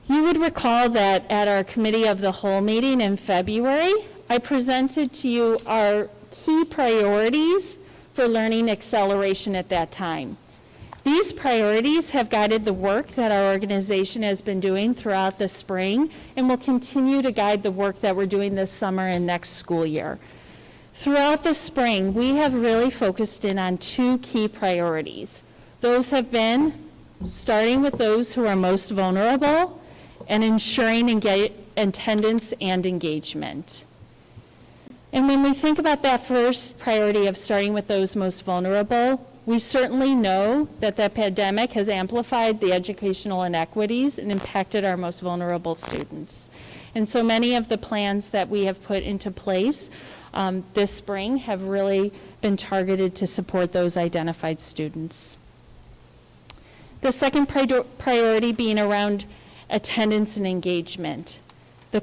You would recall that at our Committee of the Whole meeting in February, I presented to you our key priorities for learning acceleration at that time. These priorities have guided the work that our organization has been doing throughout the spring and will continue to guide the work that we're doing this summer and next school year. Throughout the spring, we have really focused in on 2 key priorities. Those have been starting with those who are most vulnerable and ensuring attendance and engagement. And when we think about that first priority of starting with those most vulnerable, we certainly know that the pandemic has amplified the educational inequities and impacted our most vulnerable students. And so many of the plans that we have put into place this spring have really been targeted to support those identified students. The second priority being around attendance and engagement. The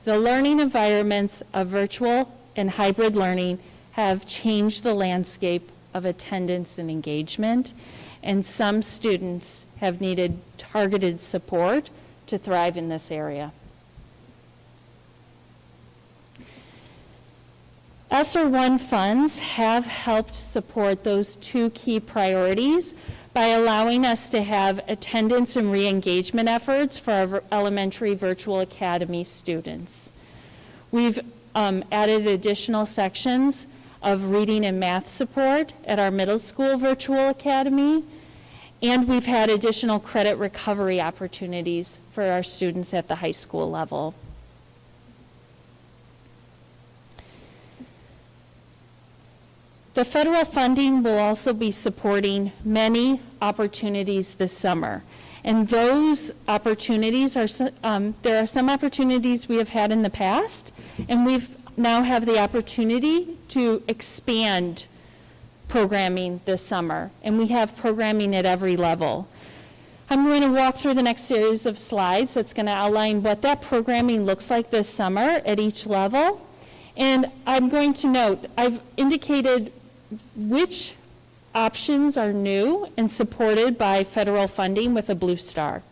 learning environments of virtual and hybrid learning have changed the landscape of attendance and engagement, and some students have needed targeted support to thrive in this area. ESSER I funds have helped support those 2 key priorities by allowing us to have attendance and re-engagement efforts for our elementary virtual academy students. We've added additional sections of reading and math support at our middle school virtual academy, and we've had additional credit recovery opportunities for our students at the high school level. The federal funding will also be supporting many opportunities this summer. And those opportunities are, there are some opportunities we have had in the past, and we've now have the opportunity to expand programming this summer. And we have programming at every level. I'm going to walk through the next series of slides that's going to outline what that programming looks like this summer at each level. And I'm going to note, I've indicated which options are new and supported by federal funding with a blue star.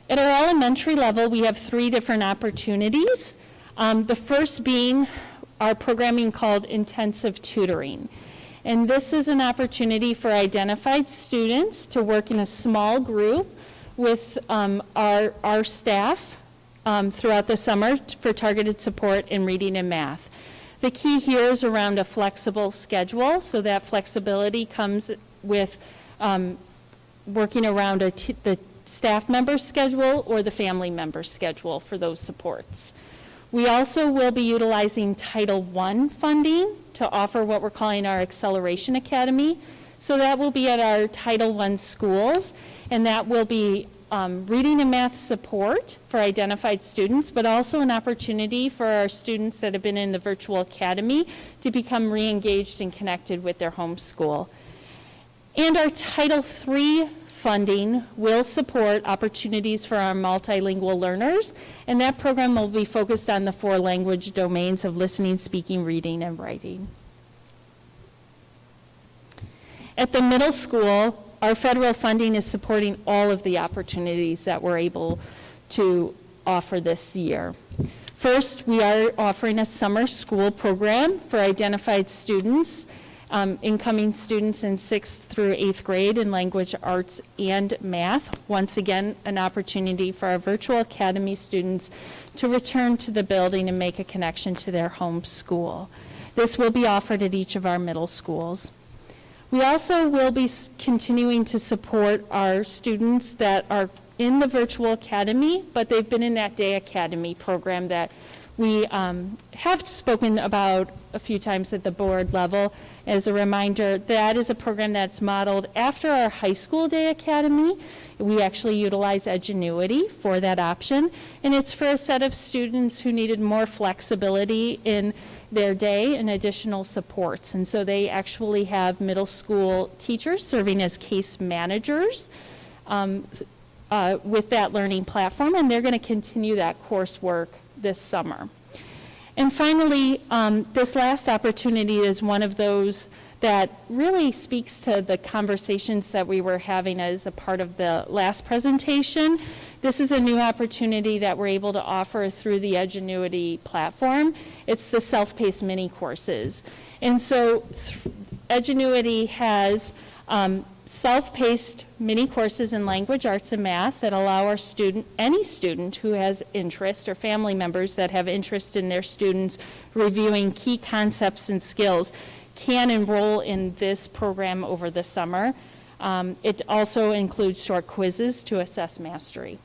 At our elementary level, we have 3 different opportunities. The first being our programming called intensive tutoring. And this is an opportunity for identified students to work in a small group with our staff throughout the summer for targeted support in reading and math. The key here is around a flexible schedule, so that flexibility comes with working around the staff member's schedule or the family member's schedule for those supports. We also will be utilizing Title I funding to offer what we're calling our Acceleration Academy. So that will be at our Title I schools, and that will be reading and math support for identified students, but also an opportunity for our students that have been in the virtual academy to become re-engaged and connected with their home school. And our Title III funding will support opportunities for our multilingual learners, and that program will be focused on the 4 language domains of listening, speaking, reading, and writing. At the middle school, our federal funding is supporting all of the opportunities that we're able to offer this year. First, we are offering a summer school program for identified students, incoming students in 6th through 8th grade in language, arts, and math. Once again, an opportunity for our virtual academy students to return to the building and make a connection to their home school. This will be offered at each of our middle schools. We also will be continuing to support our students that are in the virtual academy, but they've been in that day academy program that we have spoken about a few times at the board level. As a reminder, that is a program that's modeled after our high school day academy. We actually utilize Edgenuity for that option, and it's for a set of students who needed more flexibility in their day and additional supports. And so they actually have middle school teachers serving as case managers with that learning platform, and they're going to continue that coursework this summer. And finally, this last opportunity is one of those that really speaks to the conversations that we were having as a part of the last presentation. This is a new opportunity that we're able to offer through the Edgenuity platform. It's the self-paced mini courses. And so Edgenuity has self-paced mini courses in language, arts, and math that allow our student, any student who has interest, or family members that have interest in their students reviewing key concepts and skills, can enroll in this program over the summer. It also includes short quizzes to assess mastery.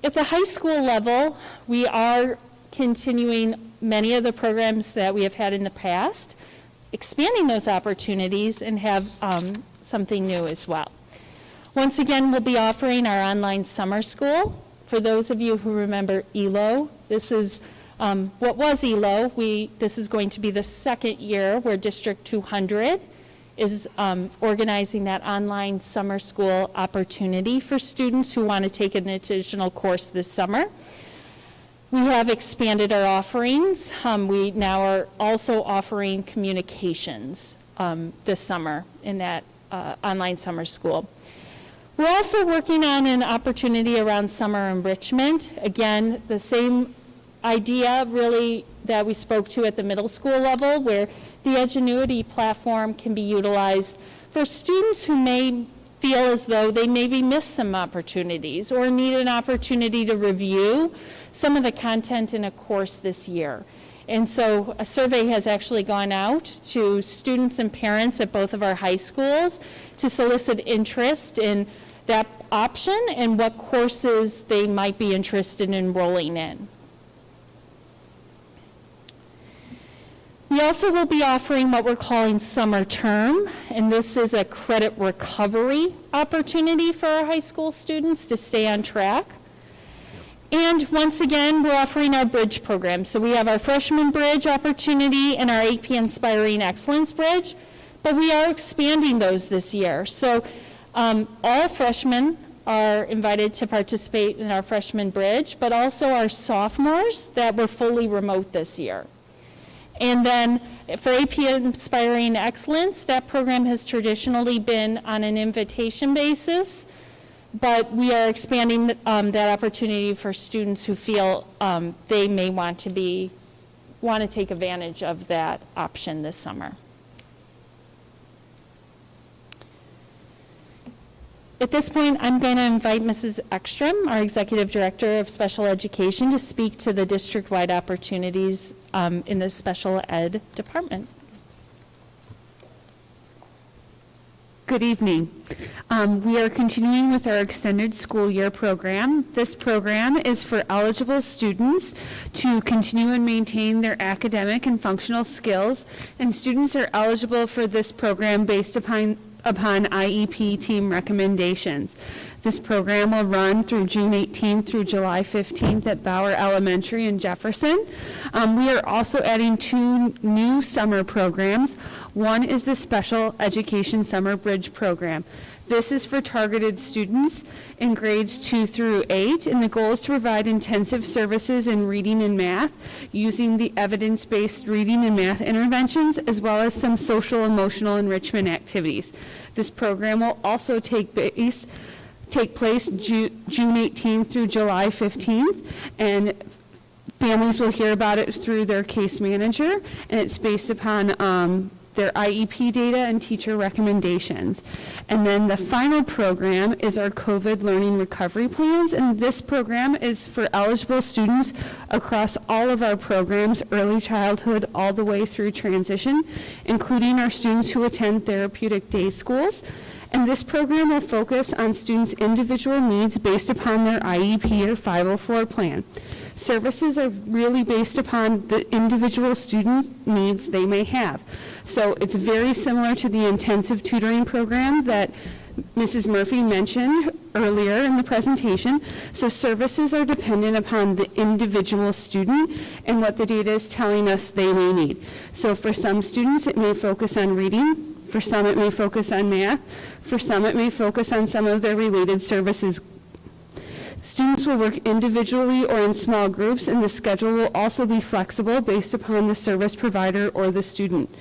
At the high school level, we are continuing many of the programs that we have had in the past, expanding those opportunities, and have something new as well. Once again, we'll be offering our online summer school. For those of you who remember ELO, this is what was ELO. This is going to be the second year where District 200 is organizing that online summer school opportunity for students who want to take an additional course this summer. We have expanded our offerings. We now are also offering communications this summer in that online summer school. We're also working on an opportunity around summer enrichment. Again, the same idea really that we spoke to at the middle school level, where the Edgenuity platform can be utilized for students who may feel as though they maybe missed some opportunities or need an opportunity to review some of the content in a course this year. And so a survey has actually gone out to students and parents at both of our high schools to solicit interest in that option and what courses they might be interested in enrolling in. We also will be offering what we're calling summer term, and this is a credit recovery opportunity for our high school students to stay on track. And once again, we're offering our bridge program. So we have our freshman bridge opportunity and our AP Inspiring Excellence bridge, but we are expanding those this year. So all freshmen are invited to participate in our freshman bridge, but also our sophomores that were fully remote this year. And then for AP Inspiring Excellence, that program has traditionally been on an invitation basis, but we are expanding that opportunity for students who feel they may want to take advantage of that option this summer. At this point, I'm going to invite Mrs. Ekstrom, our Executive Director of Special Education, to speak to the district-wide opportunities in the special ed department. Good evening. We are continuing with our extended school year program. This program is for eligible students to continue and maintain their academic and functional skills, and students are eligible for this program based upon IEP team recommendations. This program will run through June 18th through July 15th at Bauer Elementary in Jefferson. We are also adding 2 new summer programs. One is the Special Education Summer Bridge Program. This is for targeted students in grades 2 through 8, and the goal is to provide intensive services in reading and math using the evidence-based reading and math interventions, as well as some social emotional enrichment activities. This program will also take place June 18th through July 15th, and families will hear about it through their case manager, and it's based upon their IEP data and teacher recommendations. And then the final program is our COVID Learning Recovery Plans, and this program is for eligible students across all of our programs, early childhood all the way through transition, including our students who attend therapeutic day schools. And this program will focus on students' individual needs based upon their IEP or 504 plan. Services are really based upon the individual students' needs they may have. So it's very similar to the intensive tutoring program that Mrs. Murphy mentioned earlier in the presentation. So services are dependent upon the individual student and what the data is telling us they may need. So for some students, it may focus on reading. For some, it may focus on math. For some, it may focus on some of their related services. Students will work individually or in small groups, and the schedule will also be flexible based upon the service provider or the student.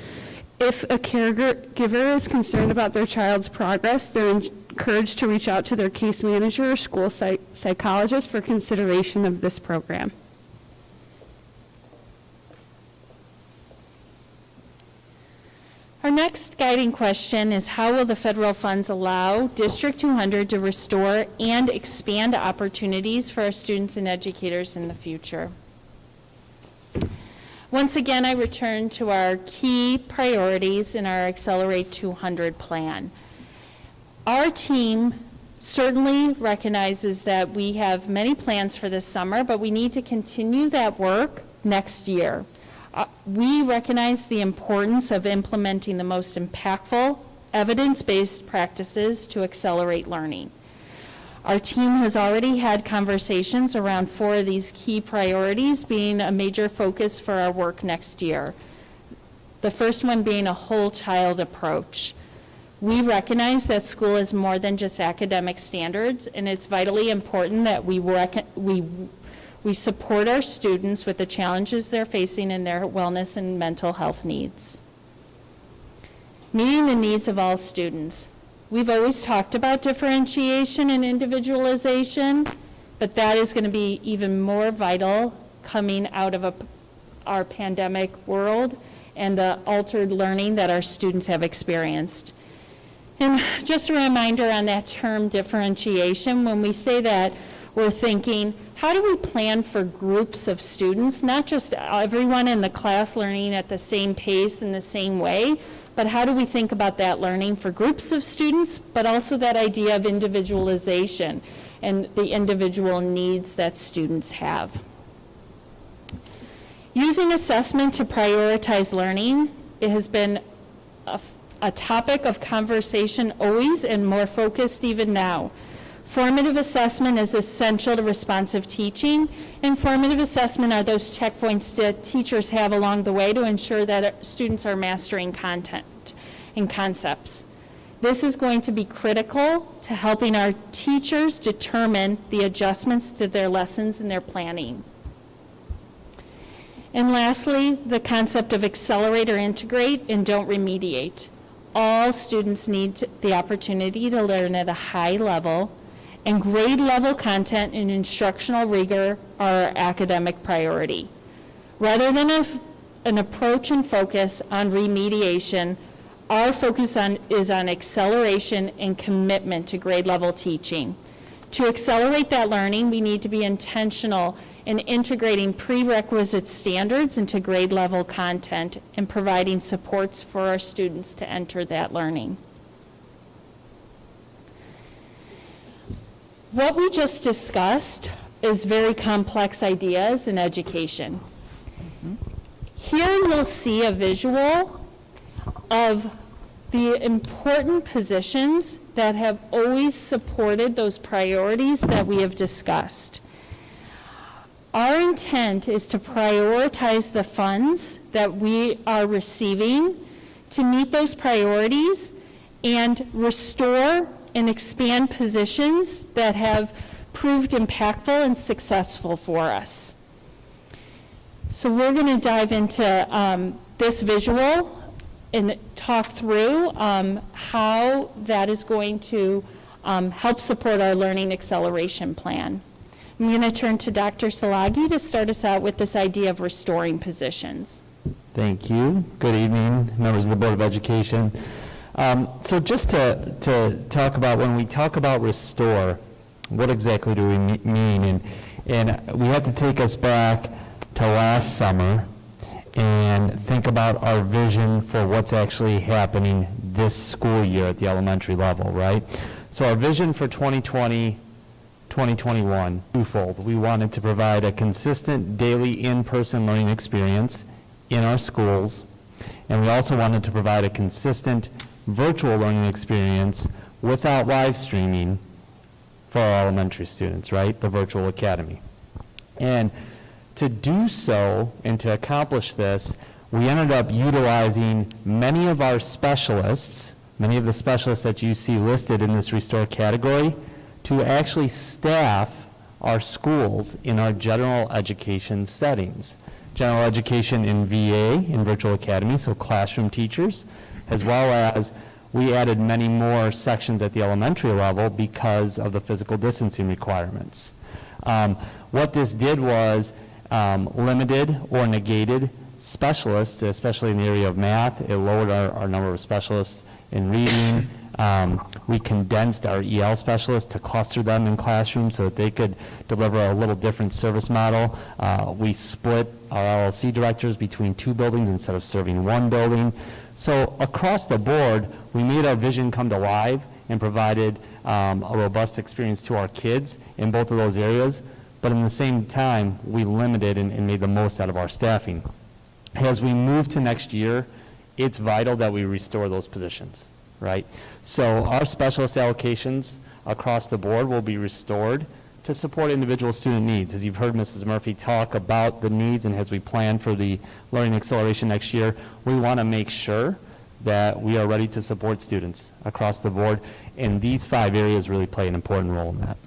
If a caregiver is concerned about their child's progress, they're encouraged to reach out to their case manager or school psychologist for consideration of this program. Our next guiding question is, how will the federal funds allow District 200 to restore and expand opportunities for our students and educators in the future? Once again, I return to our key priorities in our Accelerate 200 plan. Our team certainly recognizes that we have many plans for this summer, but we need to continue that work next year. We recognize the importance of implementing the most impactful, evidence-based practices to accelerate learning. Our team has already had conversations around 4 of these key priorities being a major focus for our work next year. The first one being a whole child approach. We recognize that school is more than just academic standards, and it's vitally important that we support our students with the challenges they're facing in their wellness and mental health needs. Meeting the needs of all students. We've always talked about differentiation and individualization, but that is going to be even more vital coming out of our pandemic world and the altered learning that our students have experienced. And just a reminder on that term differentiation, when we say that, we're thinking, how do we plan for groups of students, not just everyone in the class learning at the same pace in the same way, but how do we think about that learning for groups of students, but also that idea of individualization and the individual needs that students have. Using assessment to prioritize learning, it has been a topic of conversation always and more focused even now. Formative assessment is essential to responsive teaching, and formative assessment are those checkpoints that teachers have along the way to ensure that students are mastering content and concepts. This is going to be critical to helping our teachers determine the adjustments to their lessons and their planning. And lastly, the concept of accelerate or integrate and don't remediate. All students need the opportunity to learn at a high level, and grade level content and instructional rigor are our academic priority. Rather than an approach and focus on remediation, our focus is on acceleration and commitment to grade level teaching. To accelerate that learning, we need to be intentional in integrating prerequisite standards into grade level content and providing supports for our students to enter that learning. What we just discussed is very complex ideas in education. Here you'll see a visual of the important positions that have always supported those priorities that we have discussed. Our intent is to prioritize the funds that we are receiving to meet those priorities and restore and expand positions that have proved impactful and successful for us. So we're going to dive into this visual and talk through how that is going to help support our learning acceleration plan. I'm going to turn to Dr. Salagi to start us out with this idea of restoring positions. Thank you. Good evening, members of the Board of Education. So just to talk about, when we talk about restore, what exactly do we mean? And we have to take us back to last summer and think about our vision for what's actually happening this school year at the elementary level, right? So our vision for 2020, 2021, twofold. We wanted to provide a consistent daily in-person learning experience in our schools, and we also wanted to provide a consistent virtual learning experience without live streaming for our elementary students, right? The virtual academy. And to do so and to accomplish this, we ended up utilizing many of our specialists, many of the specialists that you see listed in this restore category, to actually staff our schools in our general education settings. General education in VA, in virtual academy, so classroom teachers, as well as we added many more sections at the elementary level because of the physical distancing requirements. What this did was limited or negated specialists, especially in the area of math. It lowered our number of specialists in reading. We condensed our EL specialists to cluster them in classrooms so that they could deliver a little different service model. We split our LLC directors between 2 buildings instead of serving 1 building. So across the board, we made our vision come to life and provided a robust experience to our kids in both of those areas. But in the same time, we limited and made the most out of our staffing. As we move to next year, it's vital that we restore those positions, right? So our specialist allocations across the board will be restored to support individual student needs. As you've heard Mrs. Murphy talk about the needs, and as we plan for the learning acceleration next year, we want to make sure that we are ready to support students across the board, and these 5 areas really play an important role in that.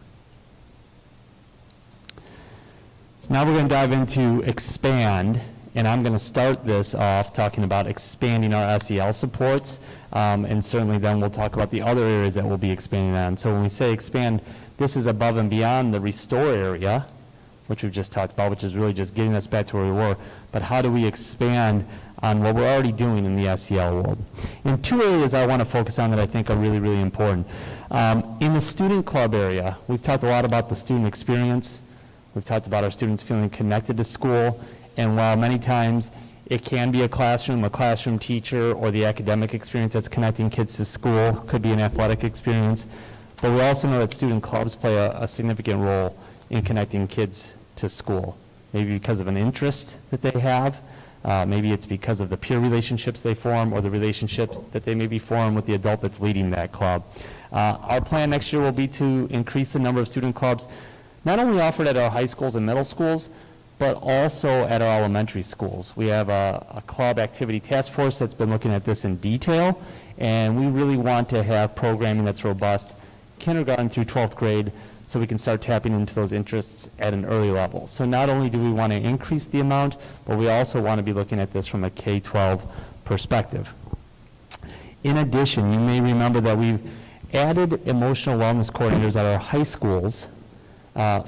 Now we're going to dive into expand, and I'm going to start this off talking about expanding our SEL supports, and certainly then we'll talk about the other areas that we'll be expanding on. So when we say expand, this is above and beyond the restore area, which we've just talked about, which is really just getting us back to where we were, but how do we expand on what we're already doing in the SEL world? And 2 areas I want to focus on that I think are really, really important. In the student club area, we've talked a lot about the student experience. We've talked about our students feeling connected to school, and while many times it can be a classroom teacher, or the academic experience that's connecting kids to school, could be an athletic experience, but we also know that student clubs play a significant role in connecting kids to school, maybe because of an interest that they have, maybe it's because of the peer relationships they form, or the relationship that they maybe form with the adult that's leading that club. Our plan next year will be to increase the number of student clubs, not only offered at our high schools and middle schools, but also at our elementary schools. We have a club activity task force that's been looking at this in detail, and we really want to have programming that's robust, kindergarten through 12th grade, so we can start tapping into those interests at an early level. So not only do we want to increase the amount, but we also want to be looking at this from a K-12 perspective. In addition, you may remember that we've added emotional wellness coordinators at our high schools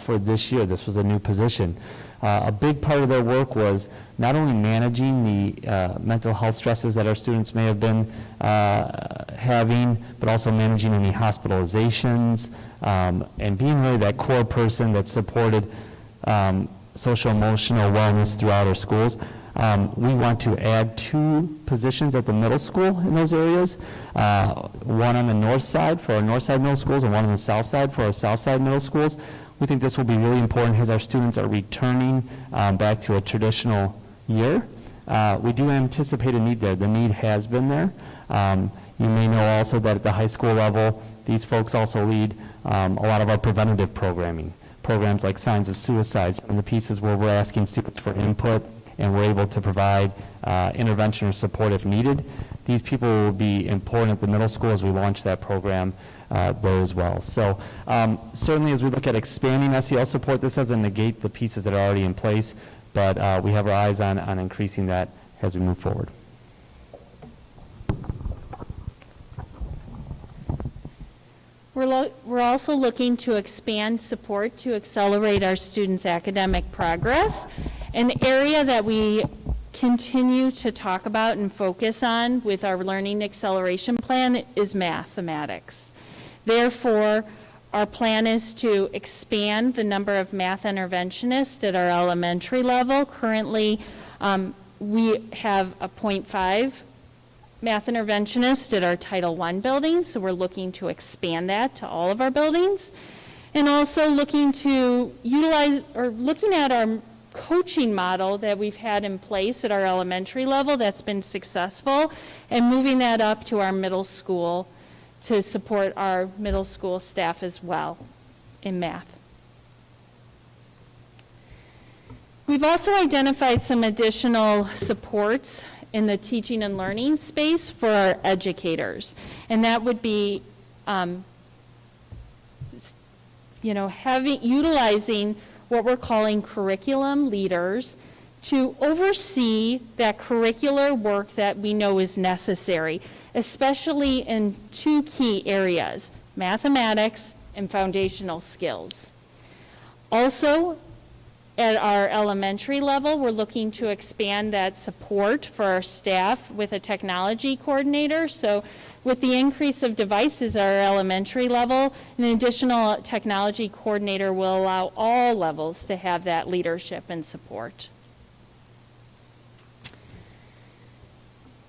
for this year. This was a new position. A big part of their work was not only managing the mental health stresses that our students may have been having, but also managing any hospitalizations, and being really that core person that supported social emotional wellness throughout our schools. We want to add 2 positions at the middle school in those areas, one on the north side for our north side middle schools and one on the south side for our south side middle schools. We think this will be really important as our students are returning back to a traditional year. We do anticipate a need there. The need has been there. You may know also that at the high school level, these folks also lead a lot of our preventative programming, programs like signs of suicides, and the pieces where we're asking students for input and we're able to provide intervention or support if needed. These people will be important at the middle school as we launch that program there as well. So certainly as we look at expanding SEL support, this doesn't negate the pieces that are already in place, but we have our eyes on increasing that as we move forward. We're also looking to expand support to accelerate our students' academic progress. An area that we continue to talk about and focus on with our Learning Acceleration Plan is mathematics. Therefore, our plan is to expand the number of math interventionists at our elementary level. Currently, we have a 0.5 math interventionist at our Title I building, so we're looking to expand that to all of our buildings. And also looking to utilize, or looking at our coaching model that we've had in place at our elementary level that's been successful, and moving that up to our middle school to support our middle school staff as well in math. We've also identified some additional supports in the teaching and learning space for our educators. And that would be, utilizing what we're calling curriculum leaders to oversee that curricular work that we know is necessary, especially in 2 key areas, mathematics and foundational skills. Also, at our elementary level, we're looking to expand that support for our staff with a technology coordinator. So with the increase of devices at our elementary level, an additional technology coordinator will allow all levels to have that leadership and support.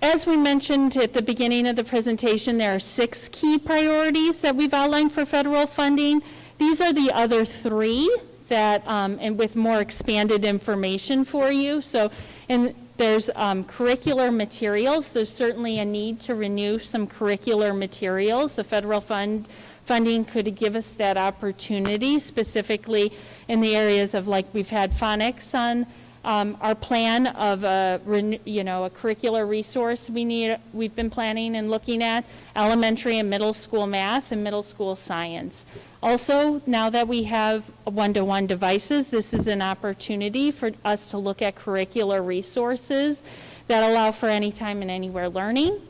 As we mentioned at the beginning of the presentation, there are 6 key priorities that we've outlined for federal funding. These are the other 3 that, and with more expanded information for you. So, and there's curricular materials. There's certainly a need to renew some curricular materials. The federal funding could give us that opportunity, specifically in the areas of, like, we've had phonics on our plan of a curricular resource we've been planning and looking at, elementary and middle school math and middle school science. Also, now that we have one-to-one devices, this is an opportunity for us to look at curricular resources that allow for anytime and anywhere learning.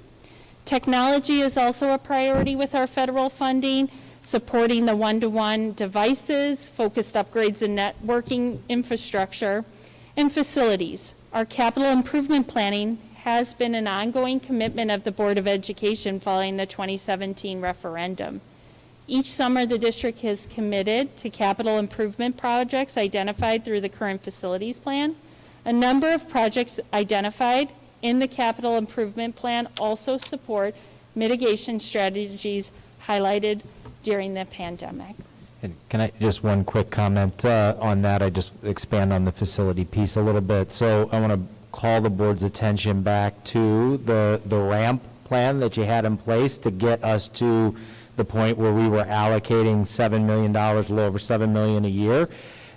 Technology is also a priority with our federal funding, supporting the one-to-one devices, focused upgrades in networking infrastructure, and facilities. Our capital improvement planning has been an ongoing commitment of the Board of Education following the 2017 referendum. Each summer, the district has committed to capital improvement projects identified through the current facilities plan. A number of projects identified in the capital improvement plan also support mitigation strategies highlighted during the pandemic. And can I, just one quick comment on that? I just expand on the facility piece a little bit. So I want to call the board's attention back to the ramp plan that you had in place to get us to the point where we were allocating $7 million, a little over $7 million a year.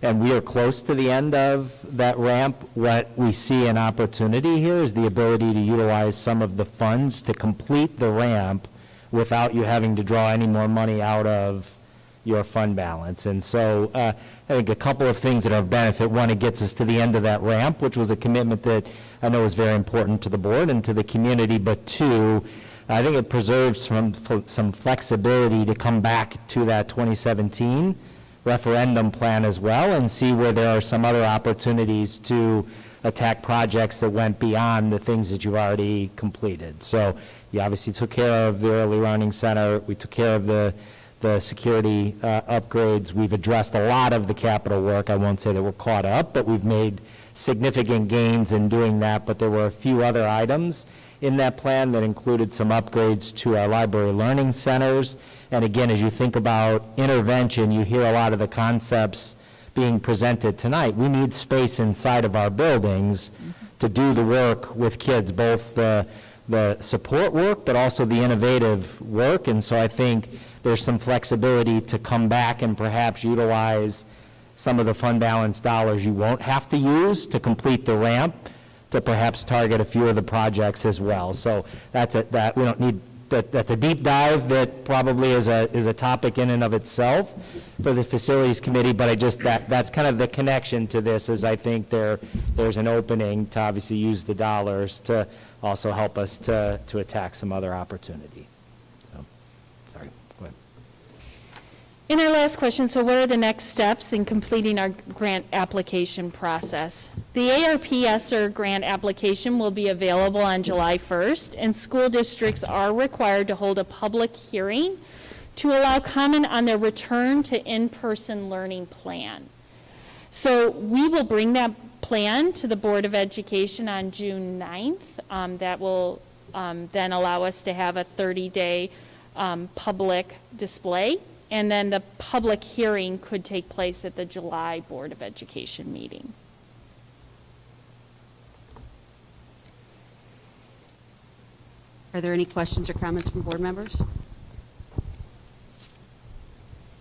And we are close to the end of that ramp. What we see an opportunity here is the ability to utilize some of the funds to complete the ramp without you having to draw any more money out of your fund balance. And so I think a couple of things that are of benefit. One, it gets us to the end of that ramp, which was a commitment that I know is very important to the board and to the community. But 2, I think it preserves some flexibility to come back to that 2017 referendum plan as well and see where there are some other opportunities to attack projects that went beyond the things that you've already completed. So you obviously took care of the Early Learning Center. We took care of the security upgrades. We've addressed a lot of the capital work. I won't say that we're caught up, but we've made significant gains in doing that, but there were a few other items in that plan that included some upgrades to our library learning centers. And again, as you think about intervention, you hear a lot of the concepts being presented tonight. We need space inside of our buildings to do the work with kids, both the support work, but also the innovative work. And so I think there's some flexibility to come back and perhaps utilize some of the fund balance dollars you won't have to use to complete the ramp, to perhaps target a few of the projects as well. So that's we don't need, that's a deep dive that probably is a topic in and of itself for the facilities committee, but that's kind of the connection to this, is I think there's an opening to obviously use the dollars to also help us to attack some other opportunity. So, sorry, go ahead. In our last question, so what are the next steps in completing our grant application process? The ARP ESSER grant application will be available on July 1st, and school districts are required to hold a public hearing to allow comment on their return to in-person learning plan. So we will bring that plan to the Board of Education on June 9th. That will then allow us to have a 30-day public display. And then the public hearing could take place at the July Board of Education meeting. Are there any questions or comments from board members?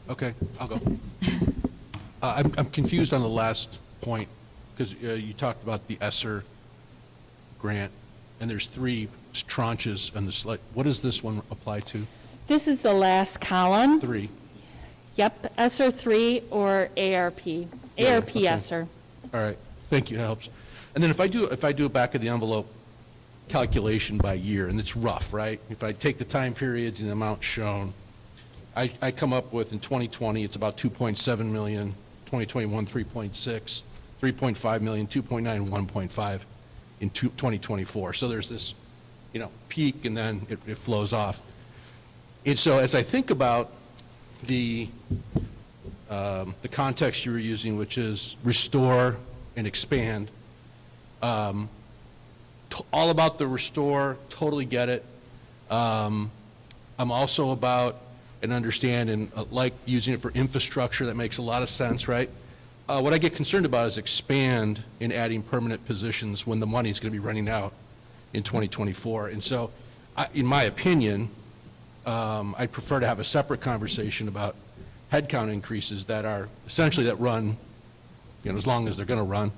Okay, I'll go. I'm confused on the last point, because you talked about the ESSER grant, and there's 3 tranches on the slide. What does this one apply to? This is the last column. 3. Yep, ESSER 3 or ARP. ARP okay. ESSER. All right, thank you, that helps. And then if I do a back of the envelope calculation by year, and it's rough, right? If I take the time periods and the amount shown, I come up with, in 2020, it's about 2.7 million, 2021, 3.6, 3.5 million, 2.9, and 1.5 in 2024. So there's this, peak, and then it flows off. And so as I think about the context you were using, which is restore and expand, all about the restore, totally get it. I'm also about and understand and like using it for infrastructure. That makes a lot of sense, right? What I get concerned about is expand in adding permanent positions when the money's going to be running out in 2024. And so, in my opinion, I'd prefer to have a separate conversation about headcount increases that are essentially that run, as long as they're going to run.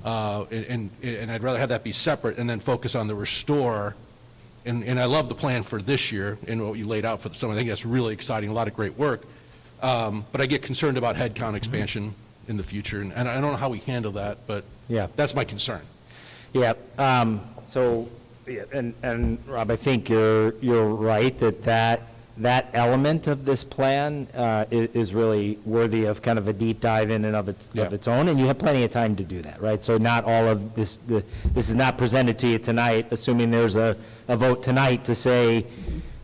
And I'd rather have that be separate and then focus on the restore. And I love the plan for this year and what you laid out for the summer. I think that's really exciting, a lot of great work. But I get concerned about headcount expansion in the future, and I don't know how we handle that, but Yeah. that's my concern. Yeah, and Rob, I think you're right that element of this plan is really worthy of kind of a deep dive in and of its own, and you have plenty of time to do that, right? So not all of this, this is not presented to you tonight, assuming there's a vote tonight to say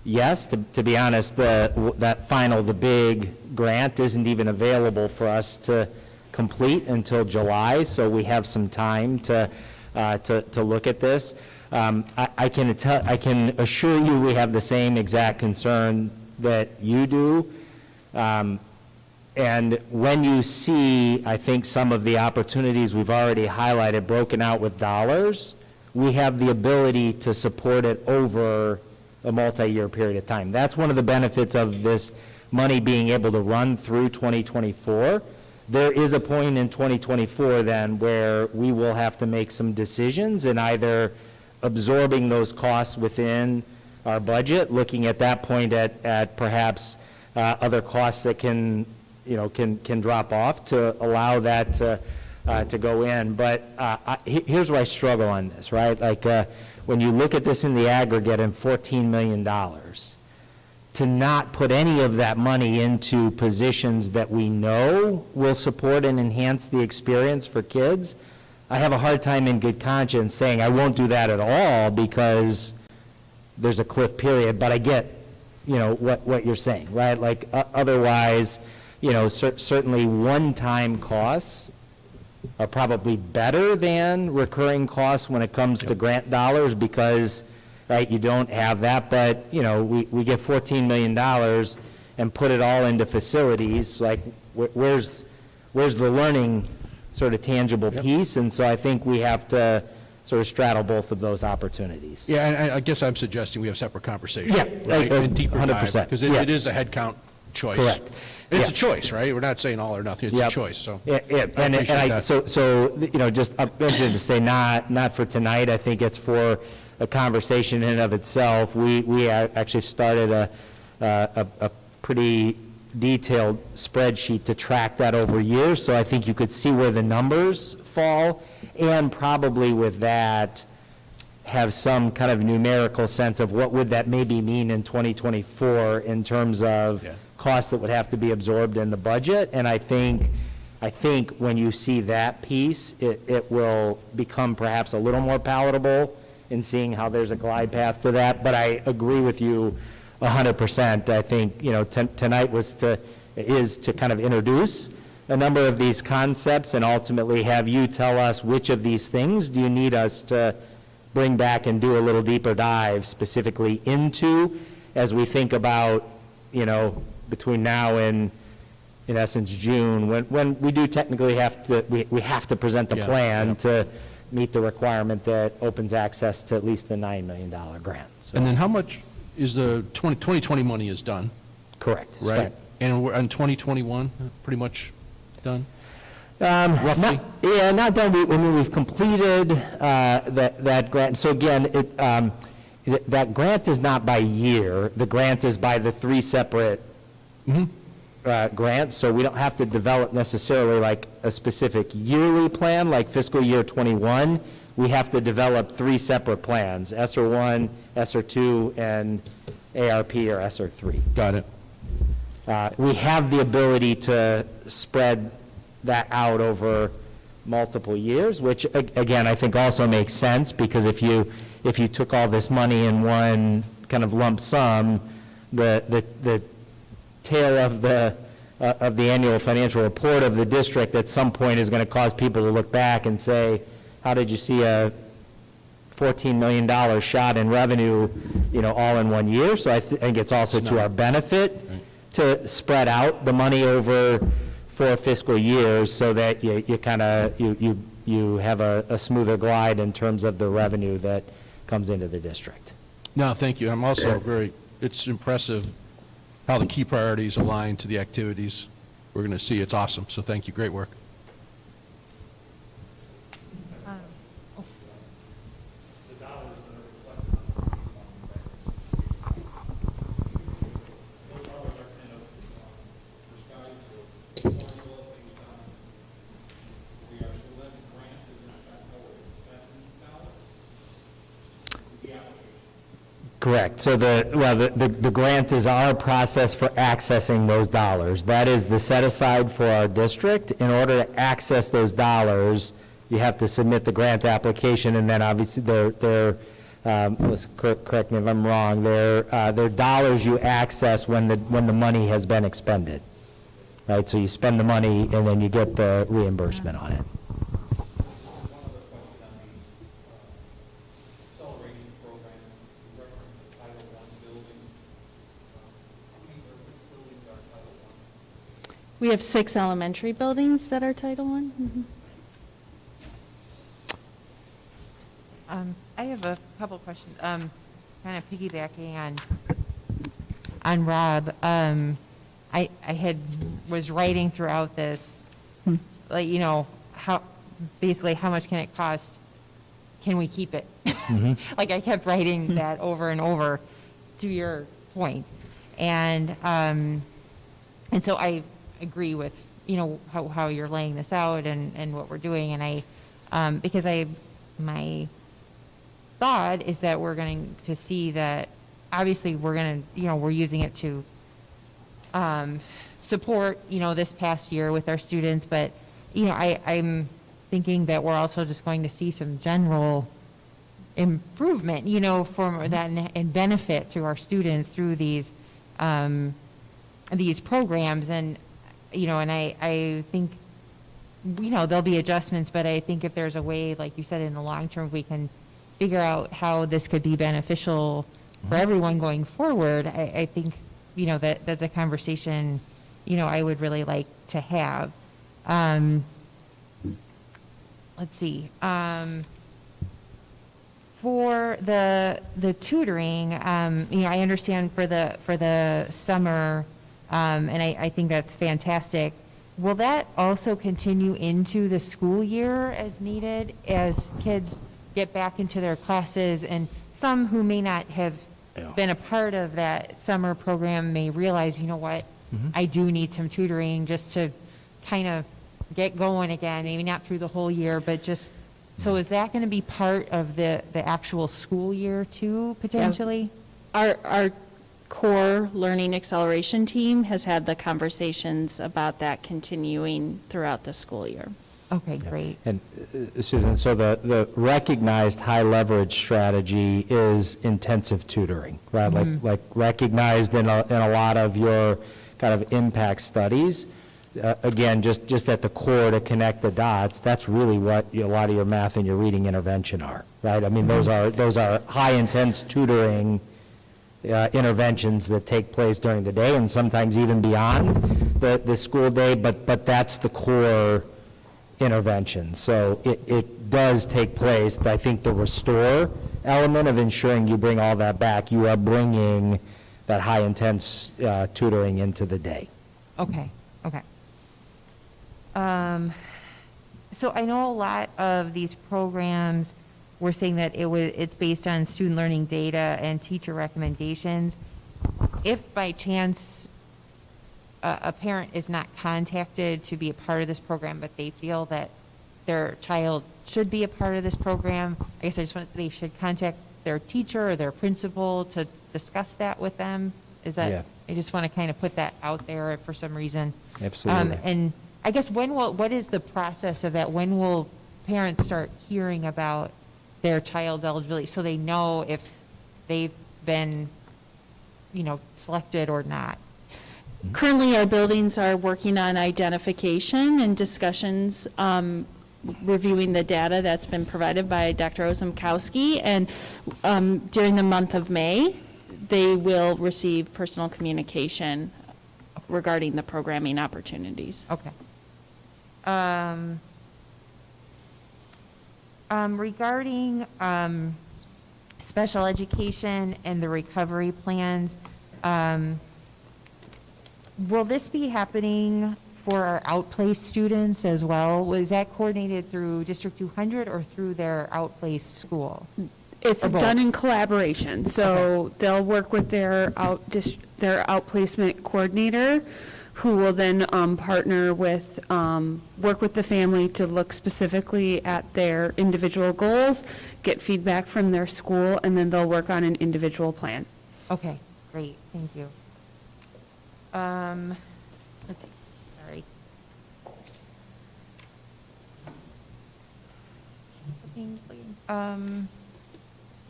yes. To be honest, the big grant isn't even available for us to complete until July, so we have some time to look at this. I can assure you we have the same exact concern that you do. And when you see, I think, some of the opportunities we've already highlighted broken out with dollars, we have the ability to support it over a multi-year period of time. That's one of the benefits of this money being able to run through 2024. There is a point in 2024 then where we will have to make some decisions in either absorbing those costs within our budget, looking at that point at perhaps other costs that can drop off to allow that to go in. But here's where I struggle on this, right? Like when you look at this in the aggregate and $14 million, to not put any of that money into positions that we know will support and enhance the experience for kids, I have a hard time in good conscience saying I won't do that at all because there's a cliff period, but I get, what you're saying, right? Like otherwise, certainly one-time costs are probably better than recurring costs when it comes to grant dollars because, right, you don't have that, but, you know, we get $14 million and put it all into facilities, like, where's the learning sort of tangible piece? And so I think we have to sort of straddle both of those opportunities. Yeah, and I guess I'm suggesting we have separate conversations. Yeah, Right, and deeper 100%, dive, because yeah. it is a headcount choice. Correct. And it's Yeah. a choice, right? We're not saying all or nothing, it's a Yep. choice, so. Yeah, and appreciate I, that. so, you know, just, I mentioned to say not for tonight, I think it's for a conversation in and of itself. We actually started a pretty detailed spreadsheet to track that over years, so I think you could see where the numbers fall, and probably with that, have some kind of numerical sense of what would that maybe mean in 2024 in terms of Yeah. costs that would have to be absorbed in the budget. And I think when you see that piece, it will become perhaps a little more palatable in seeing how there's a glide path to that. But I agree with you 100%. I think, you know, tonight is to kind of introduce a number of these concepts and ultimately have you tell us which of these things do you need us to bring back and do a little deeper dive specifically into as we think about, you know, between now and, in essence, June, when we do technically have to, we have to present the Yeah, plan yeah. to meet the requirement that opens access to at least the $9 million grant. So, And then how much is the 2020 money is done, correct. right? Spent. And we're on 2021, pretty much done? Roughly? Not done. We've completed that grant. So again, that grant is not by year. The grant is by the three separate grants. So we don't have to develop necessarily like a specific yearly plan, like fiscal year '21. We have to develop three separate plans, ESSER 1, ESSER 2, and ARP or ESSER 3. Got it. We have the ability to spread that out over multiple years, which, again, I think also makes sense, because if you took all this money in one kind of lump sum, the tail of the annual financial report of the district at some point is going to cause people to look back and say, how did you see a $14 million shot in revenue, you know, all in 1 year? So I think it's also to our benefit to spread out the money over 4 fiscal years so that you kind of, you have a smoother glide in terms of the revenue that comes into the district. No, thank you. I'm also it's impressive how the key priorities align to the activities we're going to see. It's awesome, so thank you. Great work. Correct. So the grant is our process for accessing those dollars. That is the set aside for our district. In order to access those dollars, you have to submit the grant application, and then obviously correct me if I'm wrong, they're dollars you access when the money has been expended. Right? So you spend the money and then you get the reimbursement on it. We have 6 elementary buildings that are Title I. I have a couple questions. Kind of piggybacking on Rob. I was writing throughout this, like, you know, how much can it cost? Can we keep it? Like, I kept writing that over and over, to your point. And so I agree with, you know, how you're laying this out and what we're doing. And because my thought is that we're going to see that, obviously, we're going to, you know, we're using it to support, you know, this past year with our students. But, you know, I'm thinking that we're also just going to see some general improvement, you know, for that and benefit to our students through these programs. And, you know, and I think there'll be adjustments, but I think if there's a way, like you said, in the long term, we can figure out how this could be beneficial for everyone going forward, I think, that's a conversation, I would really like to have. Let's see. For the tutoring, I understand for the summer, and I think that's fantastic. Will that also continue into the school year as needed, as kids get back into their classes, and some who may not have been a part of that summer program may realize, you know what, I do need some tutoring just to kind of get going again, maybe not through the whole year, but just, so is that going to be part of the actual school year too, potentially? Our core learning acceleration team has had the conversations about that continuing throughout the school year. Okay, great. And Susan, so the recognized high leverage strategy is intensive tutoring, right? Like recognized in a lot of your kind of impact studies. Again, just at the core to connect the dots, that's really what a lot of your math and your reading intervention are, right? I mean, those are high intense tutoring interventions that take place during the day and sometimes even beyond the school day, but that's the core intervention. So it does take place. I think the restore element of ensuring you bring all that back, you are bringing that high intense tutoring into the day. Okay. So I know a lot of these programs were saying that it's based on student learning data and teacher recommendations. If by chance a parent is not contacted to be a part of this program, but they feel that their child should be a part of this program, I guess they should contact their teacher or their principal to discuss that with them. Is that? Yeah. I just want to kind of put that out there for some reason. Absolutely. And I guess what is the process of that? When will parents start hearing about their child's eligibility so they know if they've been, selected or not? Currently, our buildings are working on identification and discussions, reviewing the data that's been provided by Dr. Ozumkowski, and during the month of May, they will receive personal communication regarding the programming opportunities. Okay. Regarding special education and the recovery plans, will this be happening for our outplaced students as well? Was that coordinated through District 200 or through their outplaced school? It's done in collaboration, so they'll work with their outplacement coordinator, who will then partner with, work with the family to look specifically at their individual goals, get feedback from their school, and then they'll work on an individual plan. Okay, great, thank you. Let's see, sorry.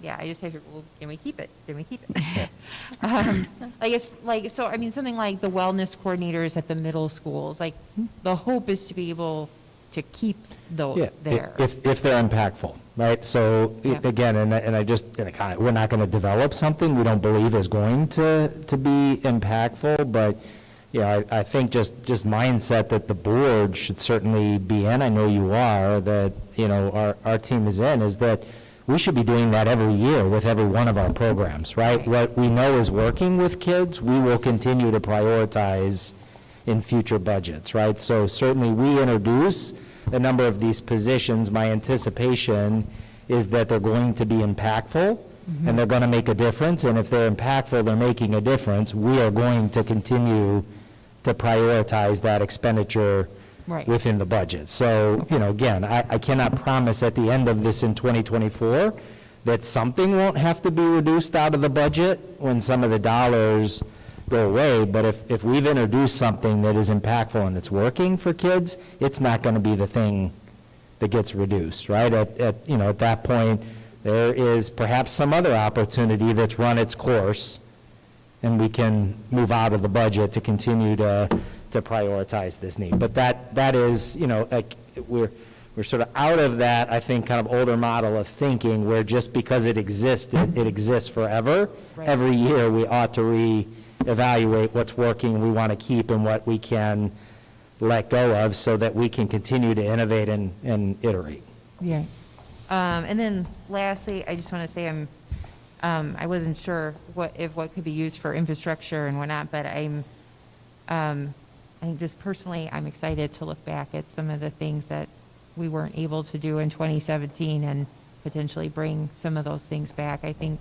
Yeah, I just have to, well, can we keep it? I guess, something like the wellness coordinators at the middle schools, the hope is to be able to keep those there. If they're impactful, right? So again, and I just, we're not going to develop something we don't believe is going to be impactful, but I think just mindset that the board should certainly be in. I know you are, that our team is in, is that we should be doing that every year with every one of our programs, right? What we know is working with kids, we will continue to prioritize in future budgets, right? So certainly we introduce a number of these positions. My anticipation is that they're going to be impactful and they're going to make a difference. And if they're impactful, they're making a difference, we are going to continue to prioritize that expenditure within the budget. So, again, I cannot promise at the end of this in 2024 that something won't have to be reduced out of the budget when some of the dollars go away, but if we've introduced something that is impactful and it's working for kids, it's not going to be the thing that gets reduced, right? At that point, there is perhaps some other opportunity that's run its course, and we can move out of the budget to continue to to prioritize this need. But that is, like, we're sort of out of that, I think, kind of older model of thinking where just because it exists, it exists forever. Right. Every year, we ought to reevaluate what's working, we want to keep, and what we can let go of so that we can continue to innovate and iterate. Yeah. And then lastly, I just want to say I wasn't sure what could be used for infrastructure and whatnot, but I think just personally, I'm excited to look back at some of the things that we weren't able to do in 2017 and potentially bring some of those things back. I think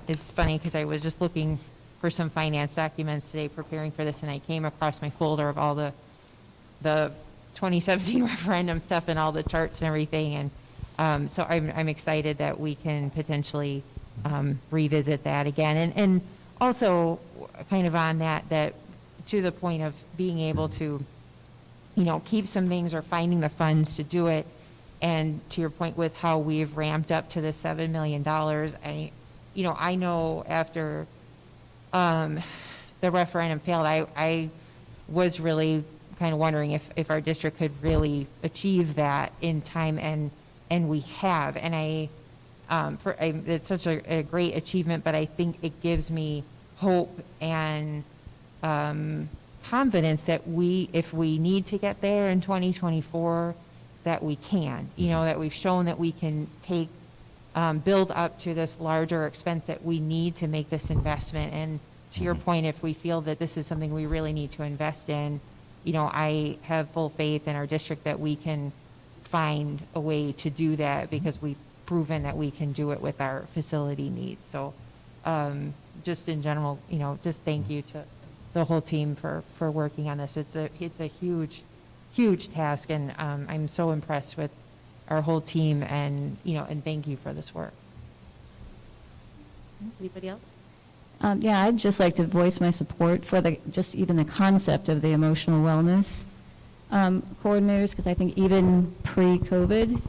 it's funny because I was just looking for some finance documents today preparing for this, and I came across my folder of all the 2017 referendum stuff and all the charts and everything, and so I'm excited that we can potentially revisit that again, and also kind of on that to the point of being able to keep some things or finding the funds to do it. And to your point with how we've ramped up to the $7 million, I know after the referendum failed, I was really kind of wondering if our district could really achieve that in time, and we have. And it's such a great achievement, but I think it gives me hope and confidence that if we need to get there in 2024, that we can, that we've shown that we can build up to this larger expense that we need to make this investment. And to your point, if we feel that this is something we really need to invest in, I have full faith in our district that we can find a way to do that because we've proven that we can do it with our facility needs. So just in general, just thank you to the whole team for working on this. It's a huge task, and I'm so impressed with our whole team, and thank you for this work. Anybody else? Yeah, I'd just like to voice my support for just even the concept of the emotional wellness coordinators, because I think even pre-COVID,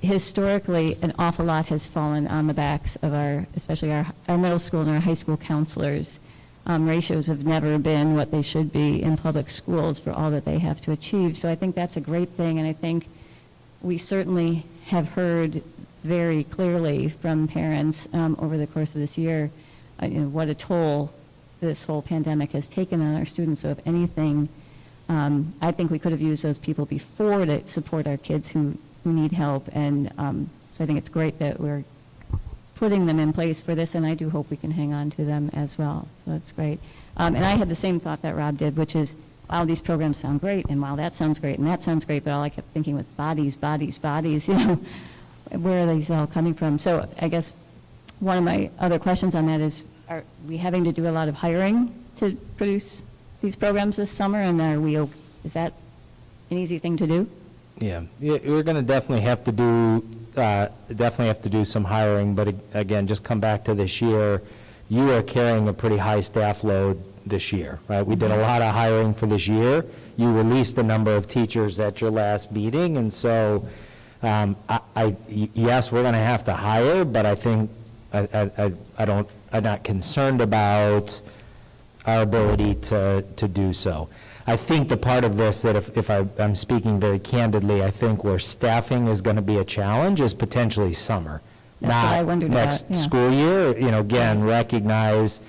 historically, an awful lot has fallen on the backs of especially our middle school and our high school counselors. Ratios have never been what they should be in public schools for all that they have to achieve. So I think that's a great thing, and I think we certainly have heard very clearly from parents over the course of this year what a toll this whole pandemic has taken on our students. So if anything, I think we could have used those people before to support our kids who need help, and so I think it's great that we're putting them in place for this, and I do hope we can hang on to them as well. So that's great. And I had the same thought that Rob did, which is, wow, these programs sound great, and wow, that sounds great, and that sounds great, but all I kept thinking was bodies, where are these all coming from? So I guess one of my other questions on that is, are we having to do a lot of hiring to produce these programs this summer, and is that an easy thing to do? Yeah, we're going to definitely have to do some hiring, but again, just come back to this year. You are carrying a pretty high staff load this year, right? We did a lot of hiring for this year. You released a number of teachers at your last meeting, and so yes, we're going to have to hire, but I think I'm not concerned about our ability to do so. I think the part of this that if I'm speaking very candidly, I think where staffing is going to be a challenge is potentially summer. That's what I wondered about, next yeah. school year. Again, recognize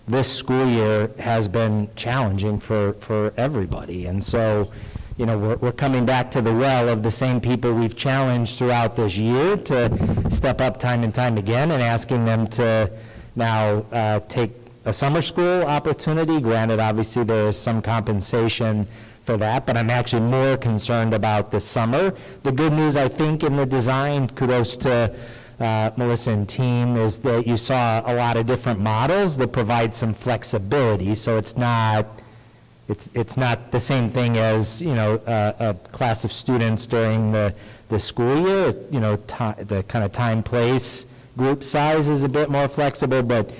this school year has been challenging for everybody. And so, we're coming back to the well of the same people we've challenged throughout this year to step up time and time again, and asking them to now take a summer school opportunity. Granted, obviously, there is some compensation for that, but I'm actually more concerned about the summer. The good news, I think, in the design, kudos to Melissa and team, is that you saw a lot of different models that provide some flexibility, so it's not the same thing as, a class of students during the school year. The kind of time, place, group size is a bit more flexible, but,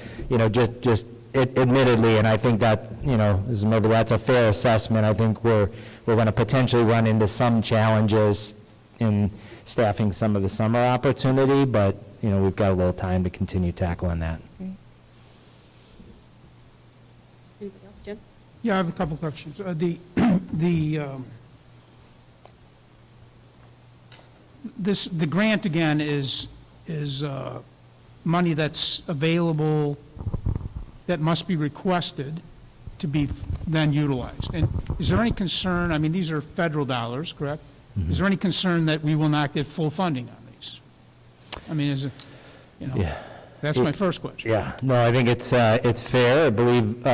admittedly, and I think that, maybe that's a fair assessment. I think we're going to potentially run into some challenges in staffing some of the summer opportunity, but, we've got a little time to continue tackling that. Anybody else, Jim? Yeah, I have a couple questions. The grant, again, is money that's available, that must be requested to be then utilized. And is there any concern, I mean, these are federal dollars, correct? Is there any concern that we will not get full funding on these? I mean, is it, Yeah. that's my first question. Yeah, no, I think it's fair. I believe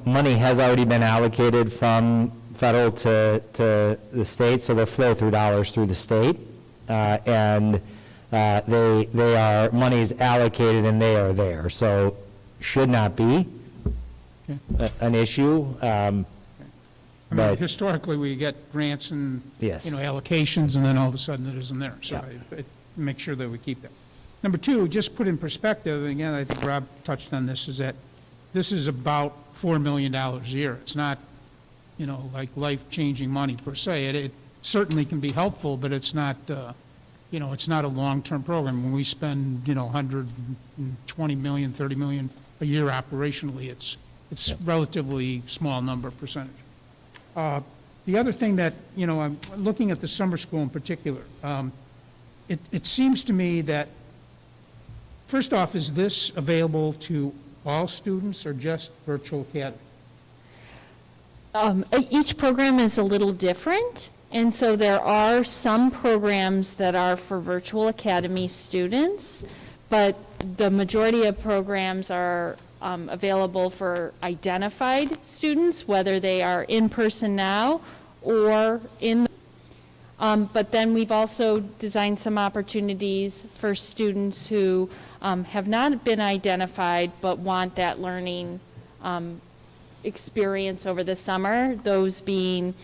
money has already been allocated from federal to the state, so they flow through dollars through the state. And they are, money is allocated and they are there, so should not be an issue. I mean, But- historically, we get grants and, Yes. allocations, and then all of a sudden it isn't there. So I make sure that we keep that. Number two, just put in perspective, and again, I think Rob touched on this, is that this is about $4 million a year. It's not, like life-changing money per se. It certainly can be helpful, but it's not, it's not a long-term program. When we spend, 120 million, 30 million a year operationally, it's relatively small number percentage. The other thing that, I'm looking at the summer school in particular, it seems to me that, first off, is this available to all students or just virtual academy? Each program is a little different, and so there are some programs that are for virtual academy students, but the majority of programs are available for identified students, whether they are in person now or in. But then we've also designed some opportunities for students who have not been identified but want that learning experience over the summer, those being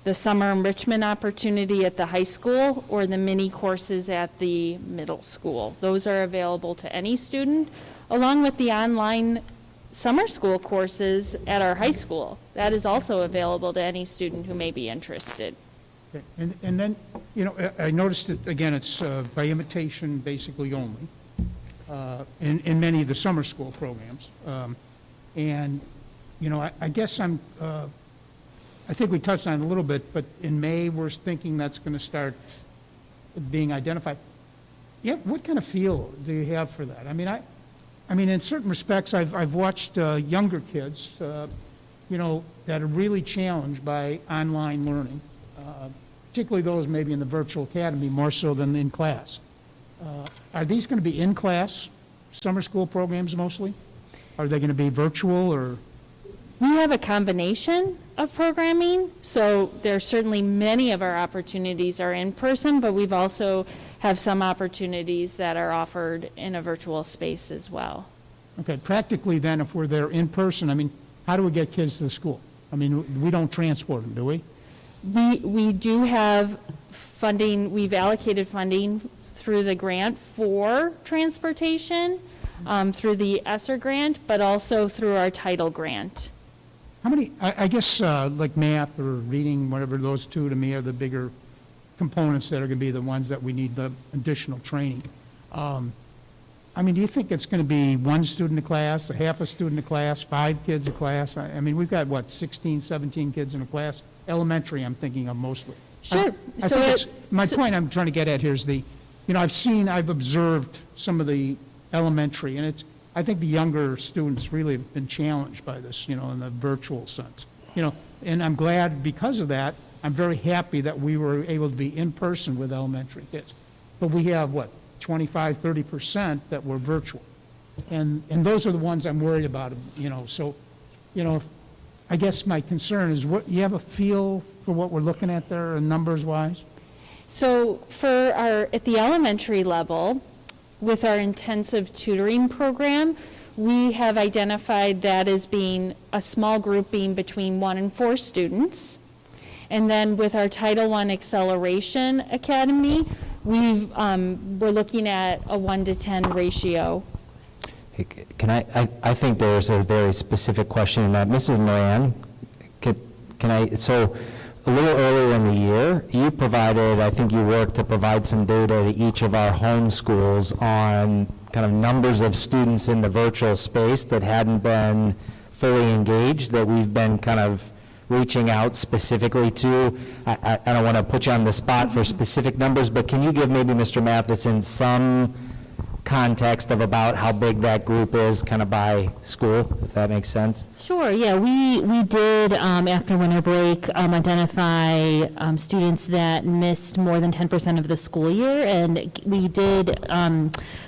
the summer enrichment opportunity at the high school or the mini courses at the middle school. Those are available to any student, along with the online summer school courses at our high school. That is also available to any student who may be interested. Okay. And then, I noticed that, again, it's by invitation basically only in many of the summer school programs. And, I guess I think we touched on it a little bit, but in May, we're thinking that's going to start being identified. Yeah, what kind of feel do you have for that? I mean, in certain respects, I've watched younger kids, that are really challenged by online learning, particularly those maybe in the virtual academy more so than in class. Are these going to be in-class summer school programs mostly? Are they going to be virtual or? We have a combination of programming, so there are certainly many of our opportunities are in person, but we've also have some opportunities that are offered in a virtual space as well. Okay, practically then, if we're there in person, I mean, how do we get kids to the school? I mean, we don't transport them, do we? We do have funding, we've allocated funding through the grant for transportation, through the ESSER grant, but also through our title grant. How many, I guess, like math or reading, whatever, those two to me are the bigger components that are going to be the ones that we need the additional training. I mean, do you think it's going to be one student a class, a half a student a class, 5 kids a class? I mean, we've got, 16, 17 kids in a class? Elementary, I'm thinking of mostly. Sure. My point I'm trying to get at here is I've observed some of the elementary, and I think the younger students really have been challenged by this, in the virtual sense. And I'm glad because of that, I'm very happy that we were able to be in person with elementary kids. But we have, 25, 30% that were virtual. And those are the ones I'm worried about, So, I guess my concern is, you have a feel for what we're looking at there, numbers-wise? So at the elementary level, with our intensive tutoring program, we have identified that as being a small group being between 1 and 4 students. And then with our Title I Acceleration Academy, we're looking at a 1 to 10 ratio. Hey, can I think there's a very specific question in that. Mrs. Moran, so a little earlier in the year, you provided, I think you worked to provide some data to each of our home schools on kind of numbers of students in the virtual space that hadn't been fully engaged that we've been kind of reaching out specifically to? I don't want to put you on the spot for specific numbers, but can you give maybe Mr. Matheson some context of about how big that group is kind of by school, if that makes sense? Sure, yeah, we did, after winter break, identify students that missed more than 10% of the school year, and we did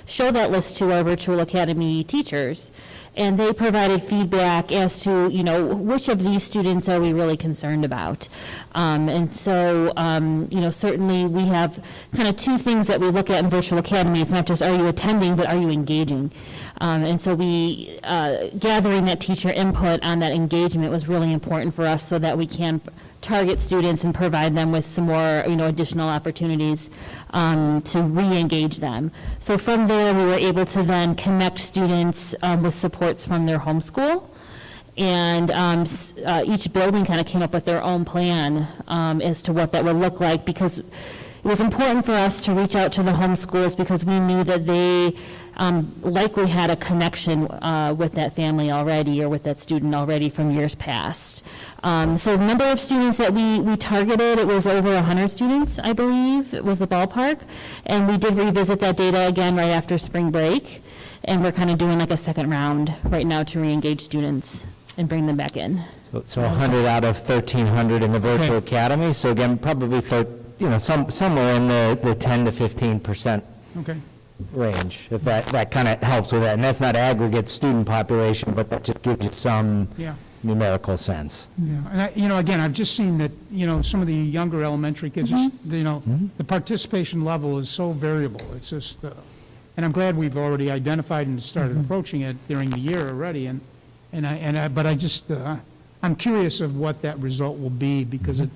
show that list to our virtual academy teachers, and they provided feedback as to, you know, which of these students are we really concerned about. And so, you know, certainly we have kind of two things that we look at in virtual academy. It's not just are you attending, but are you engaging? And so we, gathering that teacher input on that engagement was really important for us so that we can target students and provide them with some more, you know, additional opportunities to re-engage them. So from there, we were able to then connect students with supports from their homeschool. And each building kind of came up with their own plan as to what that would look like, because it was important for us to reach out to the homeschools because we knew that they likely had a connection with that family already or with that student already from years past. So the number of students that we targeted, it was over 100 students, I believe, it was the ballpark. And we did revisit that data again right after spring break. And we're kind of doing like a second round right now to re-engage students and bring them back in. So 100 out of 1,300 in the virtual academy. So again, probably somewhere in the 10 to 15% Okay. range, if that kind of helps with that. And that's not aggregate student population, but that just gives you some Yeah. numerical sense. Yeah, and you know, again, I've just seen that, you know, some of the younger elementary kids, just, you know, the participation level is so variable. It's just, and I'm glad we've already identified and started approaching it during the year already. But I just, I'm curious of what that result will be, because it,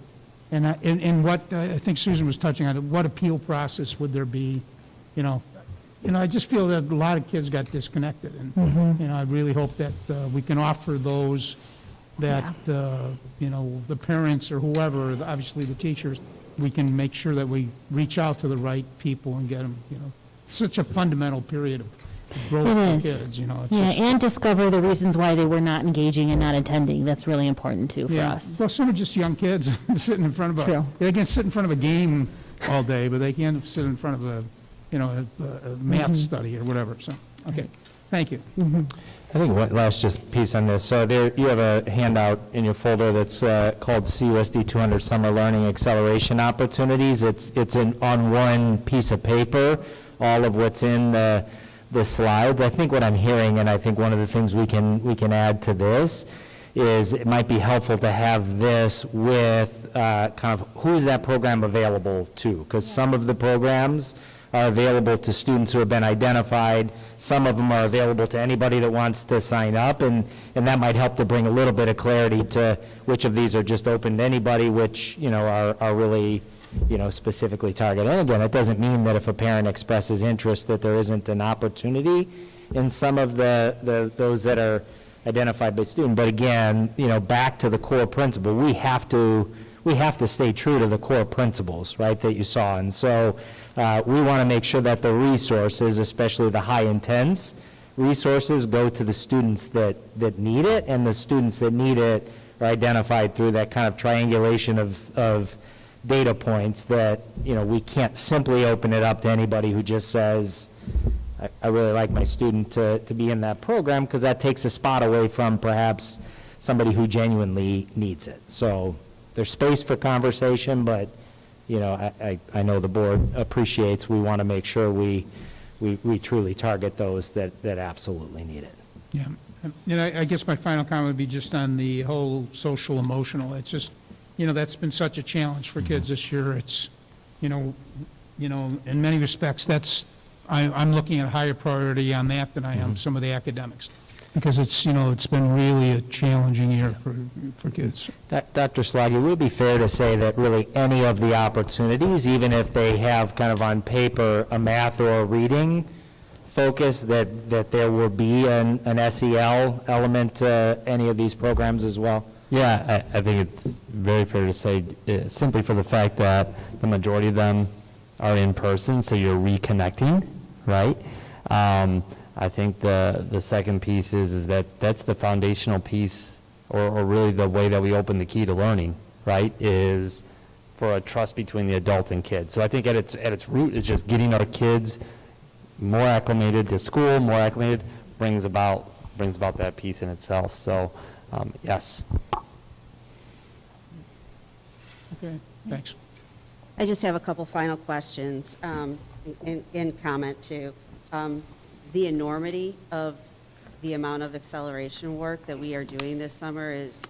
and what I think Susan was touching on, what appeal process would there be? You know, I just feel that a lot of kids got disconnected, and you know, I really hope that we can offer those that you know, the parents or whoever, obviously the teachers, we can make sure that we reach out to the right people and get them. You know, it's such a fundamental period of growth for kids. You know, it's Yeah, just, and discover the reasons why they were not engaging and not attending. That's really important too for us. Well, some are just young kids sitting in front of True. they can sit in front of a game all day, but they can't sit in front of a, you know, a math study or whatever. So, okay, thank you. I think one last just piece on this. So there, you have a handout in your folder that's called CUSD200 Summer Learning Acceleration Opportunities. It's on one piece of paper, all of what's in the slides. I think what I'm hearing, and I think one of the things we can add to this, is it might be helpful to have this with kind of who's that program available to, because some of the programs are available to students who have been identified. Some of them are available to anybody that wants to sign up, and that might help to bring a little bit of clarity to which of these are just open to anybody, which, you know, are really, you know, specifically targeted. And again, it doesn't mean that if a parent expresses interest that there isn't an opportunity in some of those that are identified by student. But again, you know, back to the core principle, we have to stay true to the core principles, right, that you saw. And so we want to make sure that the resources, especially the high intense resources, go to the students that need it, and the students that need it are identified through that kind of triangulation of data points that, you know, we can't simply open it up to anybody who just says, I really like my student to be in that program, because that takes a spot away from perhaps somebody who genuinely needs it. So there's space for conversation, but, you know, I know the board appreciates, we want to make sure we truly target those that absolutely need it. Yeah, and I guess my final comment would be just on the whole social emotional. It's just, you know, that's been such a challenge for kids this year. It's, you know, in many respects, I'm looking at a higher priority on that than I am some of the academics, because it's, you know, it's been really a challenging year for kids. Dr. Slaggy, would it be fair to say that really any of the opportunities, even if they have kind of on paper a math or a reading focus, that there will be an SEL element to any of these programs as well? Yeah, I think it's very fair to say, simply for the fact that the majority of them are in person, so you're reconnecting, right? I think the second piece is that that's the foundational piece, or really the way that we open the key to learning, right, is for a trust between the adult and kids. So I think at its root is just getting our kids more acclimated to school, more acclimated, brings about that piece in itself. So, yes. Okay, thanks. I just have a couple final questions in comment to the enormity of the amount of acceleration work that we are doing this summer is,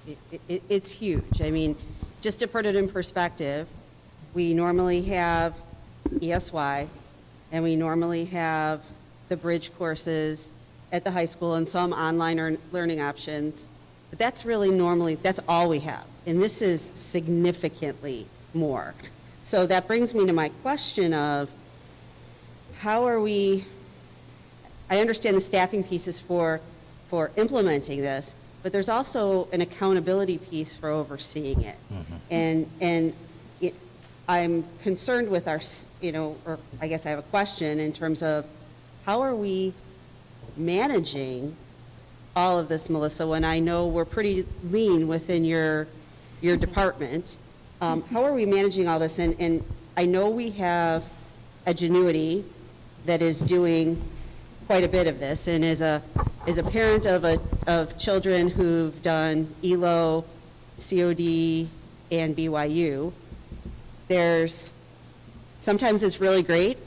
it's huge. I mean, just to put it in perspective, we normally have ESY, and we normally have the bridge courses at the high school and some online learning options, but that's really normally, that's all we have. And this is significantly more. So that brings me to my question of, how are we, I understand the staffing pieces for implementing this, but there's also an accountability piece for overseeing it. And I'm concerned with our, or I guess I have a question in terms of, how are we managing all of this, Melissa, when I know we're pretty lean within your department? How are we managing all this? And I know we have Adjournment that is doing quite a bit of this, and as a parent of children who've done ELO, COD, and BYU, sometimes it's really great,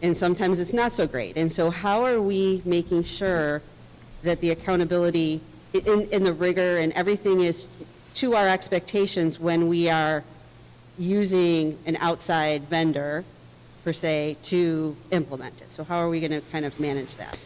and sometimes it's not so great. And so how are we making sure that the accountability in the rigor and everything is to our expectations when we are using an outside vendor, per se, to implement it? So how are we going to kind of manage that?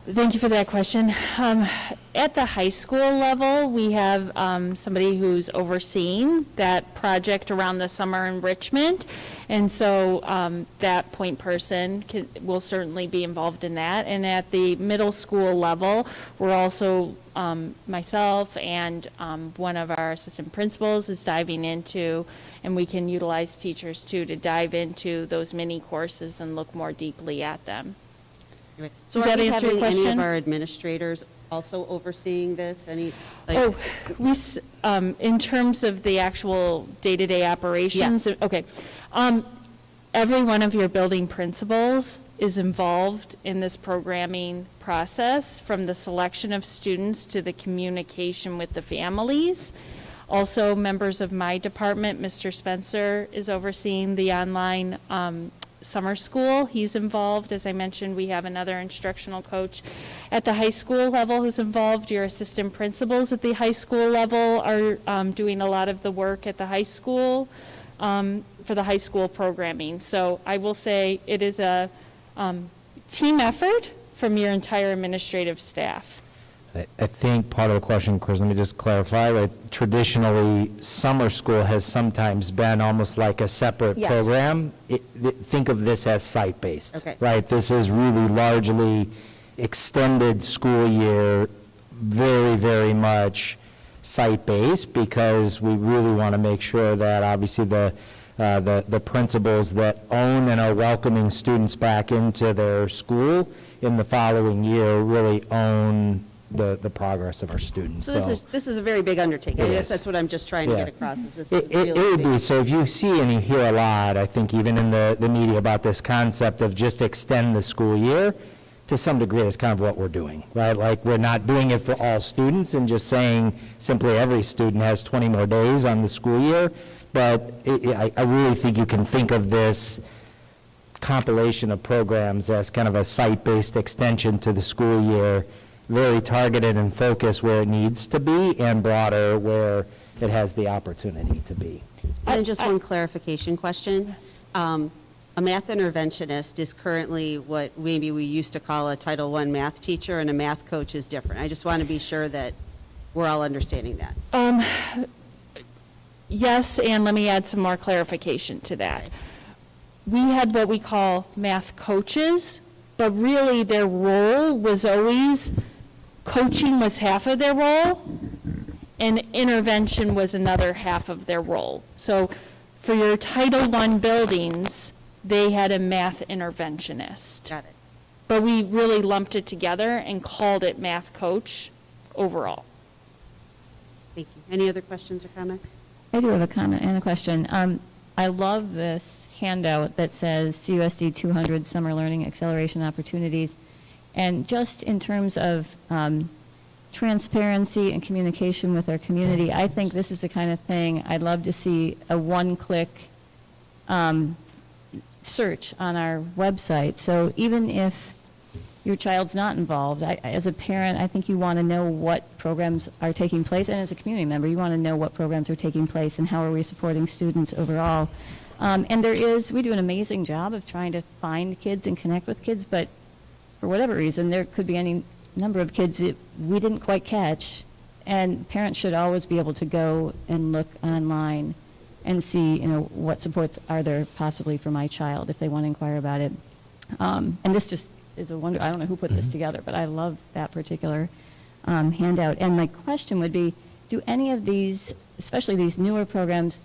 Thank you for that question. At the high school level, we have somebody who's overseeing that project around the summer enrichment, and so that point person will certainly be involved in that. And at the middle school level, we're also, myself and one of our assistant principals is diving into, and we can utilize teachers too to dive into those mini courses and look more deeply at them. So Does are that we answer your having any question? of our administrators also overseeing this? In terms of the actual day-to-day operations? Yes. Okay. Every one of your building principals is involved in this programming process, from the selection of students to the communication with the families. Also, members of my department, Mr. Spencer is overseeing the online summer school. He's involved. As I mentioned, we have another instructional coach at the high school level who's involved. Your assistant principals at the high school level are doing a lot of the work at the high school for the high school programming. So I will say it is a team effort from your entire administrative staff. I think part of the question, Chris, let me just clarify, right? Traditionally, summer school has sometimes been almost like a separate Yes. program. Think of this as site-based. Okay. Right? This is really largely extended school year, very, very much site-based, because we really want to make sure that obviously the principals that own and are welcoming students back into their school in the following year really own the progress of our students. So this is a very big undertaking. I It guess is. that's what I'm just trying to Yeah. get across, is this is It really would big. be, so if you see and you hear a lot, I think even in the media, about this concept of just extend the school year, to some degree, that's kind of what we're doing, right? Like, we're not doing it for all students and just saying simply every student has 20 more days on the school year, but I really think you can think of this compilation of programs as kind of a site-based extension to the school year, very targeted and focused where it needs to be, and broader where it has the opportunity to be. And just one clarification question. A math interventionist is currently what maybe we used to call a Title I math teacher, and a math coach is different. I just want to be sure that we're all understanding that. Yes, and let me add some more clarification to that. We had what we call math coaches, but really their role was always, coaching was half of their role, and intervention was another half of their role. So for your Title I buildings, they had a math interventionist. Got it. but we really lumped it together and called it Math Coach overall. Thank you. Any other questions or comments? I do have a comment and a question. I love this handout that says CUSD200 Summer Learning Acceleration Opportunities. And just in terms of transparency and communication with our community, I think this is the kind of thing I'd love to see a one-click search on our website. So even if your child's not involved, as a parent, I think you want to know what programs are taking place, and as a community member, you want to know what programs are taking place and how are we supporting students overall. And we do an amazing job of trying to find kids and connect with kids, but for whatever reason, there could be any number of kids that we didn't quite catch, and parents should always be able to go and look online and see, what supports are there possibly for my child if they want to inquire about it. And this just is a wonder. I don't know who put this together, but I love that particular handout. And my question would be, do any of these, especially these newer programs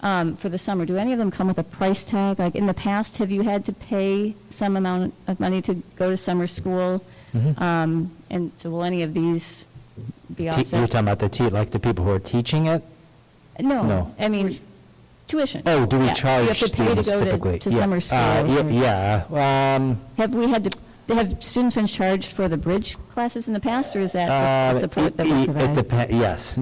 for the summer, do any of them come with a price tag? Like in the past, have you had to pay some amount of money to go to summer school? And so will any of these be offset? You're talking about the people who are teaching it? No. I mean, tuition. Oh, do we Yeah. charge You have to pay students to go typically? to summer school. Yeah. Have students been charged for the bridge classes in the past, or is that just the support that we provide? Yes.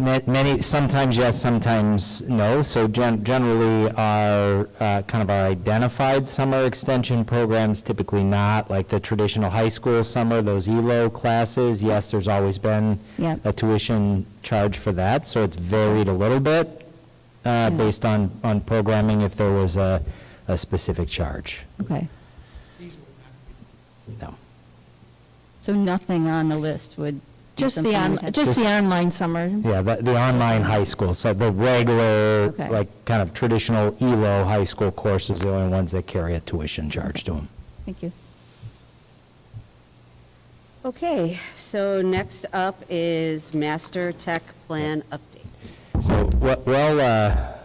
Sometimes yes, sometimes no. So generally our kind of our identified summer extension programs, typically not, like the traditional high school summer, those ELO classes, yes, there's always been Yep. a tuition charge for that. So it's varied a little bit based on programming if there was a specific charge. Okay. No. So nothing on the list would be Just something we'd have to- the online summer. Yeah, the online high school, so the regular, Okay. like, kind of traditional ELO high school courses are the only ones that carry a tuition charge to them. Thank you. Okay, so next up is Master Tech Plan updates. So,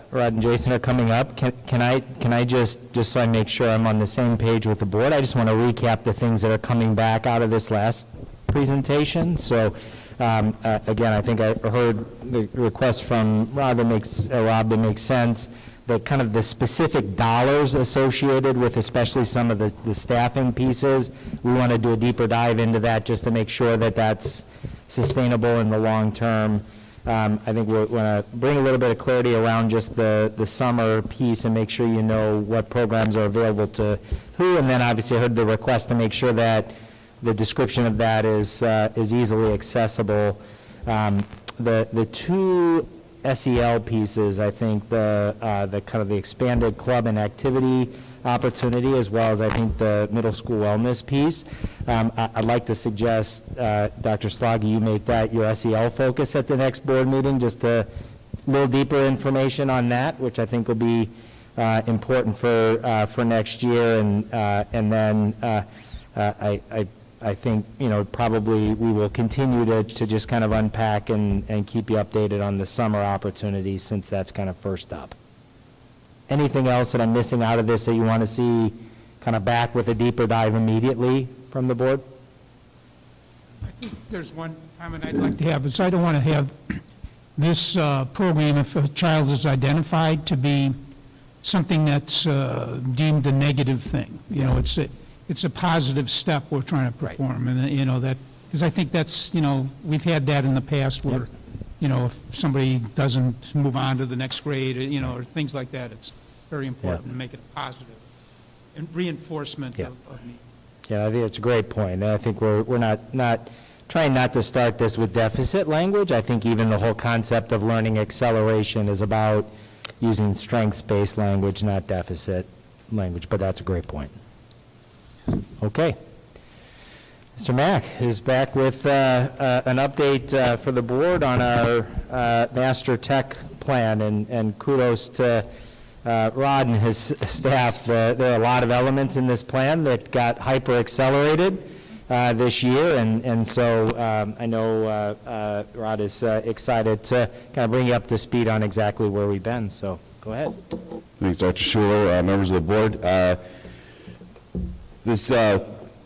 Rod and Jason are coming up. Can I just so I make sure I'm on the same page with the board, I just want to recap the things that are coming back out of this last presentation. So, again, I think I heard the request from Rob that makes sense, that kind of the specific dollars associated with especially some of the staffing pieces. We want to do a deeper dive into that just to make sure that that's sustainable in the long term. I think we want to bring a little bit of clarity around just the summer piece and make sure you know what programs are available to who. And then obviously I heard the request to make sure that the description of that is easily accessible. The two SEL pieces, I think the kind of the expanded club and activity opportunity, as well as I think the middle school wellness piece. I'd like to suggest, Dr. Sloggy, you make that your SEL focus at the next board meeting, just a little deeper information on that, which I think will be important for next year. And then I think, probably we will continue to just kind of unpack and keep you updated on the summer opportunities, since that's kind of first up. Anything else that I'm missing out of this that you want to see kind of back with a deeper dive immediately from the board? I think there's one comment I'd like to have, is I don't want to have this program, if a child is identified, to be something that's deemed a negative thing. It's a positive step we're trying to perform, and, that, because I think that's, we've had that in the past where, if somebody doesn't move on to the next grade, or things like that, it's very important to make it a positive and reinforcement of need. Yeah, I think it's a great point. And I think we're not trying not to start this with deficit language. I think even the whole concept of learning acceleration is about using strengths-based language, not deficit language, but that's a great point. Okay. Mr. Mack is back with an update for the board on our Master Tech Plan, and kudos to Rod and his staff. There are a lot of elements in this plan that got hyper-accelerated this year, and so I know Rod is excited to kind of bring you up to speed on exactly where we've been, so go ahead. Thanks, Dr. Schuler, members of the board. This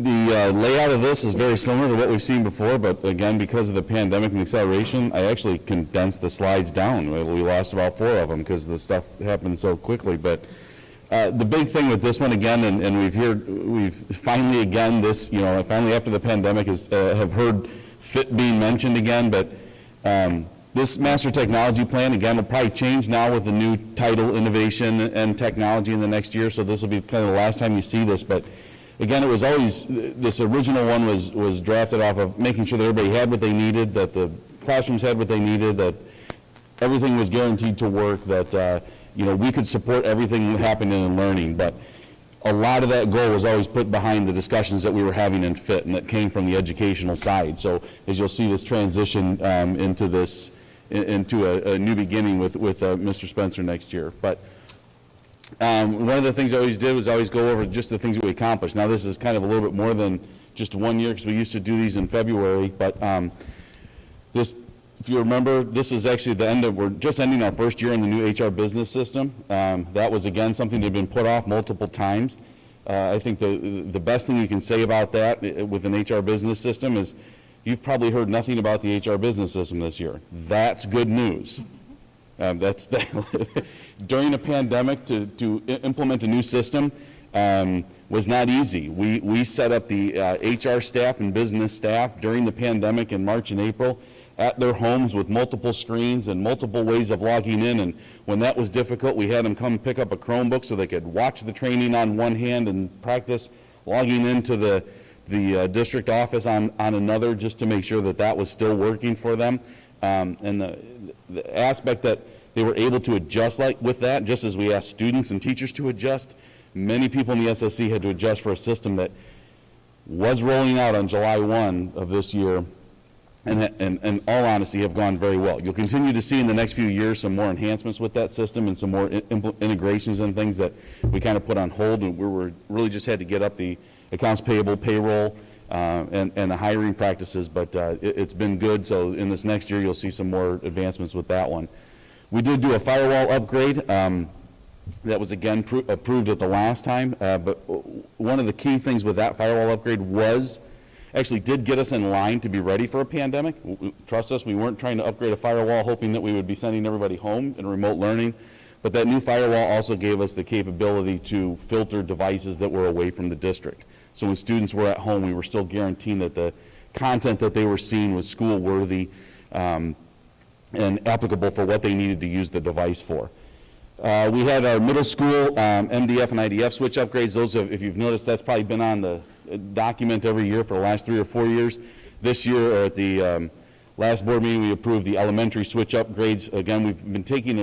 The layout of this is very similar to what we've seen before, but again, because of the pandemic and the acceleration, I actually condensed the slides down. We lost about 4 of them because the stuff happened so quickly. But the big thing with this one again, and we've finally again finally after the pandemic have heard FIT being mentioned again, but this master technology plan again will probably change now with the new title, innovation and technology in the next year. So this will be kind of the last time you see this, but. Again, it was always, this original one was drafted off of making sure that everybody had what they needed, that the classrooms had what they needed, that everything was guaranteed to work, that we could support everything happening in learning. But a lot of that goal was always put behind the discussions that we were having in FIT, and that came from the educational side. So as you'll see this transition into a new beginning with Mr. Spencer next year. But one of the things I always did was always go over just the things that we accomplished. Now this is kind of a little bit more than just 1 year because we used to do these in February, but this, if you remember, this is actually the end of, we're just ending our first year in the new HR business system. That was again something that had been put off multiple times. I think the best thing you can say about that with an HR business system is you've probably heard nothing about the HR business system this year. That's good news. During a pandemic to implement a new system was not easy. We set up the HR staff and business staff during the pandemic in March and April at their homes with multiple screens and multiple ways of logging in, and when that was difficult, we had them come pick up a Chromebook so they could watch the training on one hand and practice logging into the district office on another, just to make sure that that was still working for them. And the aspect that they were able to adjust with that, just as we asked students and teachers to adjust, many people in the SSC had to adjust for a system that was rolling out on July 1 of this year, and in all honesty have gone very well. You'll continue to see in the next few years some more enhancements with that system and some more integrations and things that we kind of put on hold, and we were really just had to get up the accounts payable, payroll, and the hiring practices, but it's been good. So in this next year, you'll see some more advancements with that one. We did do a firewall upgrade that was again approved at the last time, but one of the key things with that firewall upgrade actually did get us in line to be ready for a pandemic. Trust us, we weren't trying to upgrade a firewall hoping that we would be sending everybody home in remote learning, but that new firewall also gave us the capability to filter devices that were away from the district. So when students were at home, we were still guaranteeing that the content that they were seeing was school-worthy and applicable for what they needed to use the device for. We had our middle school MDF and IDF switch upgrades. Those, if you've noticed, that's probably been on the document every year for the last 3 or 4 years. This year, at the last board meeting, we approved the elementary switch upgrades. Again, we've been taking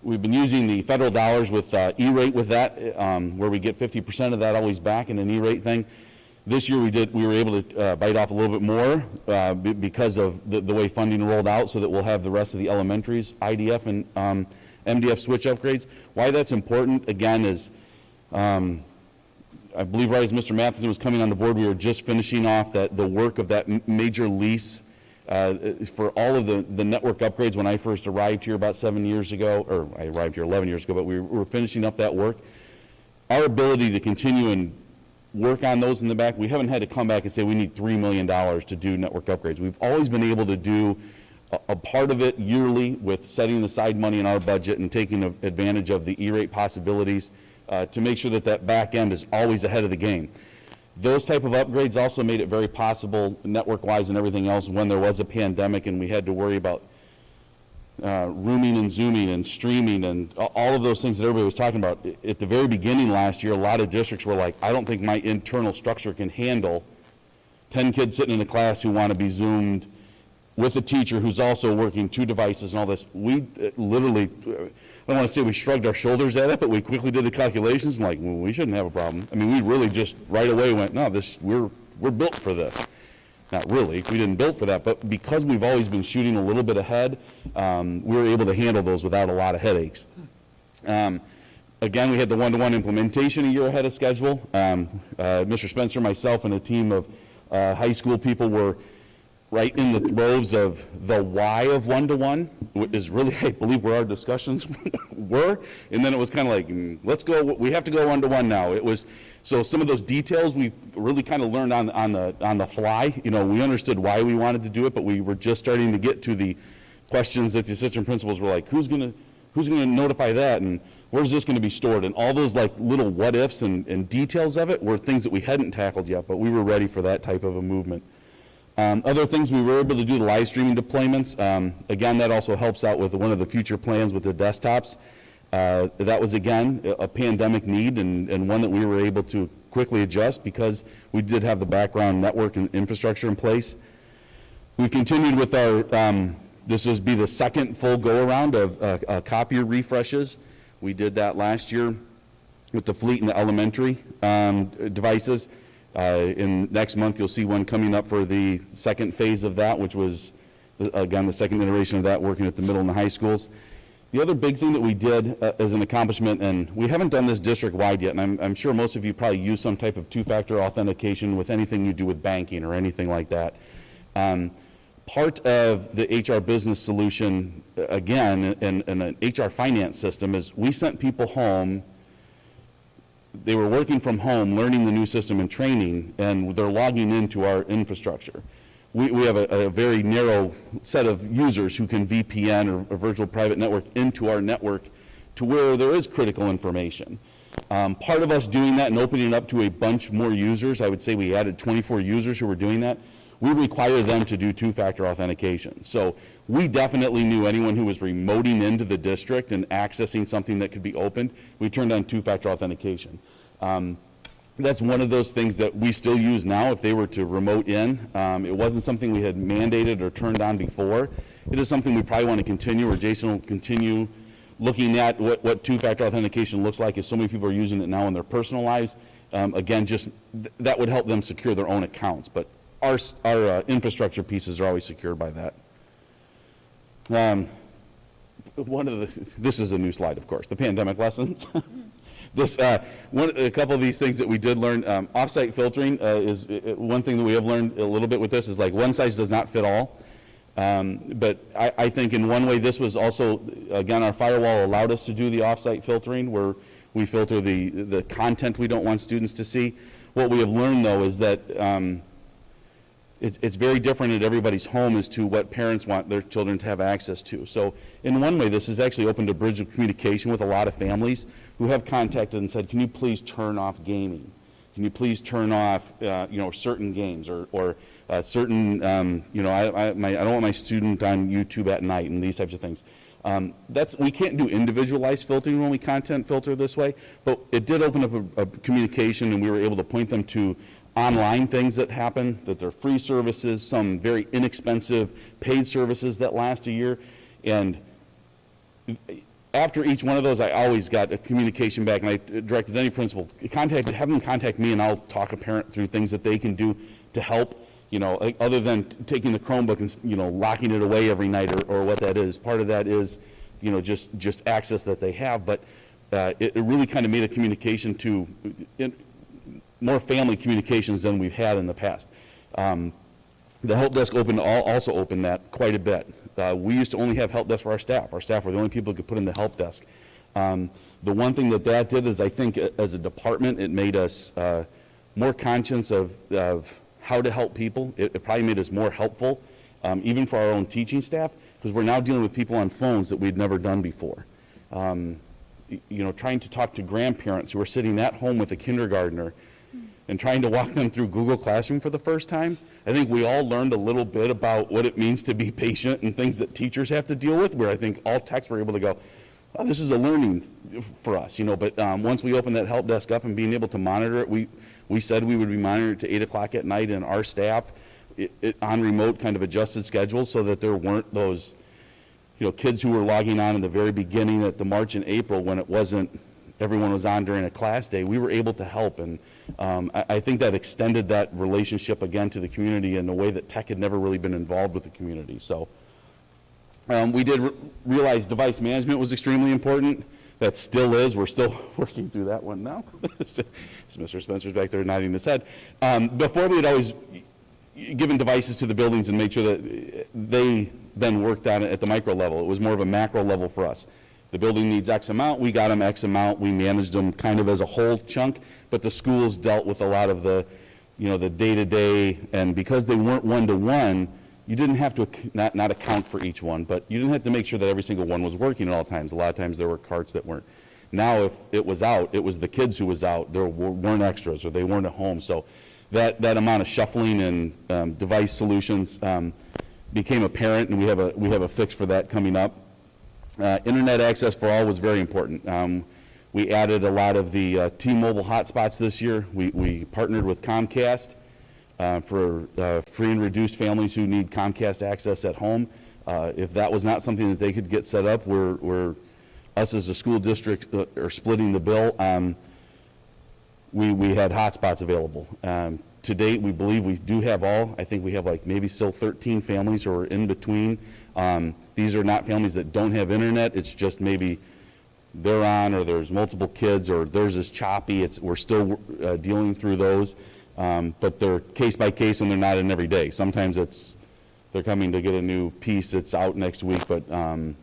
we've been using the federal dollars with E-rate with that, where we get 50% of that always back in an E-rate thing. This year we were able to bite off a little bit more because of the way funding rolled out, so that we'll have the rest of the elementaries, IDF and MDF switch upgrades. Why that's important, again, is I believe right as Mr. Matheson was coming on the board, we were just finishing off the work of that major lease for all of the network upgrades when I first arrived here about 7 years ago, or I arrived here 11 years ago, but we were finishing up that work. Our ability to continue and work on those in the back, we haven't had to come back and say we need $3 million to do network upgrades. We've always been able to do a part of it yearly with setting aside money in our budget and taking advantage of the E-rate possibilities to make sure that that back end is always ahead of the game. Those type of upgrades also made it very possible network-wise and everything else when there was a pandemic and we had to worry about rooming and zooming and streaming and all of those things that everybody was talking about. At the very beginning last year, a lot of districts were like, I don't think my internal structure can handle 10 kids sitting in a class who want to be Zoomed with a teacher who's also working 2 devices and all this. We literally, I don't want to say we shrugged our shoulders at it, but we quickly did the calculations and like, well, we shouldn't have a problem. I mean, we really just right away went, no, we're built for this. Not really, we didn't build for that, but because we've always been shooting a little bit ahead, we were able to handle those without a lot of headaches. Again, we had the one-to-one implementation a year ahead of schedule. Mr. Spencer, myself, and a team of high school people were right in the throes of the why of one-to-one, is really, I believe, where our discussions were. And then it was kind of like, let's go, we have to go one-to-one now. It was, so some of those details we really kind of learned on the fly. You know, we understood why we wanted to do it, but we were just starting to get to the questions that the assistant principals were like, who's gonna notify that, and where's this gonna be stored? And all those like little what ifs and details of it were things that we hadn't tackled yet, but we were ready for that type of a movement. Other things, we were able to do the live streaming deployments. Again, that also helps out with one of the future plans with the desktops. That was, again, a pandemic need and one that we were able to quickly adjust because we did have the background network and infrastructure in place. We continued with our, this would be the second full go-around of copier refreshes. We did that last year with the fleet and the elementary devices. In next month, you'll see one coming up for the second phase of that, which was, again, the second iteration of that, working at the middle and the high schools. The other big thing that we did as an accomplishment, and we haven't done this district-wide yet, and I'm sure most of you probably use some type of two-factor authentication with anything you do with banking or anything like that. Part of the HR business solution, again, in an HR finance system is we sent people home. They were working from home, learning the new system and training, and they're logging into our infrastructure. We have a very narrow set of users who can VPN or a virtual private network into our network to where there is critical information. Part of us doing that and opening it up to a bunch more users, I would say we added 24 users who were doing that, we require them to do two-factor authentication. So we definitely knew anyone who was remoting into the district and accessing something that could be opened, we turned on two-factor authentication. That's one of those things that we still use now if they were to remote in. It wasn't something we had mandated or turned on before. It is something we probably want to continue, or Jason will continue looking at what two-factor authentication looks like, as so many people are using it now in their personal lives. Again, just that would help them secure their own accounts, but our infrastructure pieces are always secured by that. This is a new slide, of course, the pandemic lessons. A couple of these things that we did learn, offsite filtering is one thing that we have learned a little bit with this, is like one size does not fit all. But I think in one way this was also, again, our firewall allowed us to do the offsite filtering where we filter the content we don't want students to see. What we have learned, though, is that it's very different at everybody's home as to what parents want their children to have access to. So in one way, this has actually opened a bridge of communication with a lot of families who have contacted and said, can you please turn off gaming? Can you please turn off, certain games or certain, I don't want my student on YouTube at night and these types of things. We can't do individualized filtering when we content filter this way, but it did open up a communication, and we were able to point them to online things that happen, that they're free services, some very inexpensive paid services that last a year. And after each one of those, I always got a communication back, and I directed any principal, have them contact me, and I'll talk a parent through things that they can do to help, other than taking the Chromebook and, locking it away every night or what that is. Part of that is, just access that they have, but it really kind of made a communication to more family communications than we've had in the past. The help desk also opened that quite a bit. We used to only have help desk for our staff. Our staff were the only people who could put in the help desk. The one thing that did is, I think, as a department, it made us more conscious of how to help people. It probably made us more helpful, even for our own teaching staff, because we're now dealing with people on phones that we'd never done before. Trying to talk to grandparents who are sitting at home with a kindergartner and trying to walk them through Google Classroom for the first time. I think we all learned a little bit about what it means to be patient and things that teachers have to deal with, where I think all techs were able to go, oh, this is a learning for us, but once we opened that help desk up and being able to monitor it, we said we would be monitored to 8 o'clock at night, and our staff on remote kind of adjusted schedules so that there weren't those kids who were logging on in the very beginning at the March and April when it wasn't, everyone was on during a class day. We were able to help, and I think that extended that relationship again to the community in a way that tech had never really been involved with the community. So we did realize device management was extremely important. That still is. We're still working through that one now. Mr. Spencer's back there nodding his head. Before we had always given devices to the buildings and made sure that they then worked on it at the micro level. It was more of a macro level for us. The building needs X amount, we got them X amount, we managed them kind of as a whole chunk, but the schools dealt with a lot of the, the day-to-day, and because they weren't one-to-one, you didn't have to not account for each one, but you didn't have to make sure that every single one was working at all times. A lot of times there were carts that weren't. Now if it was out, it was the kids who was out. There weren't extras, or they weren't at home. So that amount of shuffling and device solutions became apparent, and we have a fix for that coming up. Internet access for all was very important. We added a lot of the T-Mobile hotspots this year. We partnered with Comcast for free and reduced families who need Comcast access at home. If that was not something that they could get set up, us as a school district are splitting the bill. We had hotspots available. To date, we believe we do have all. I think we have like maybe still 13 families who are in between. These are not families that don't have internet. It's just maybe they're on, or there's multiple kids, or theirs is choppy. We're still dealing through those, but they're case by case, and they're not in every day. Sometimes they're coming to get a new piece that's out next week, but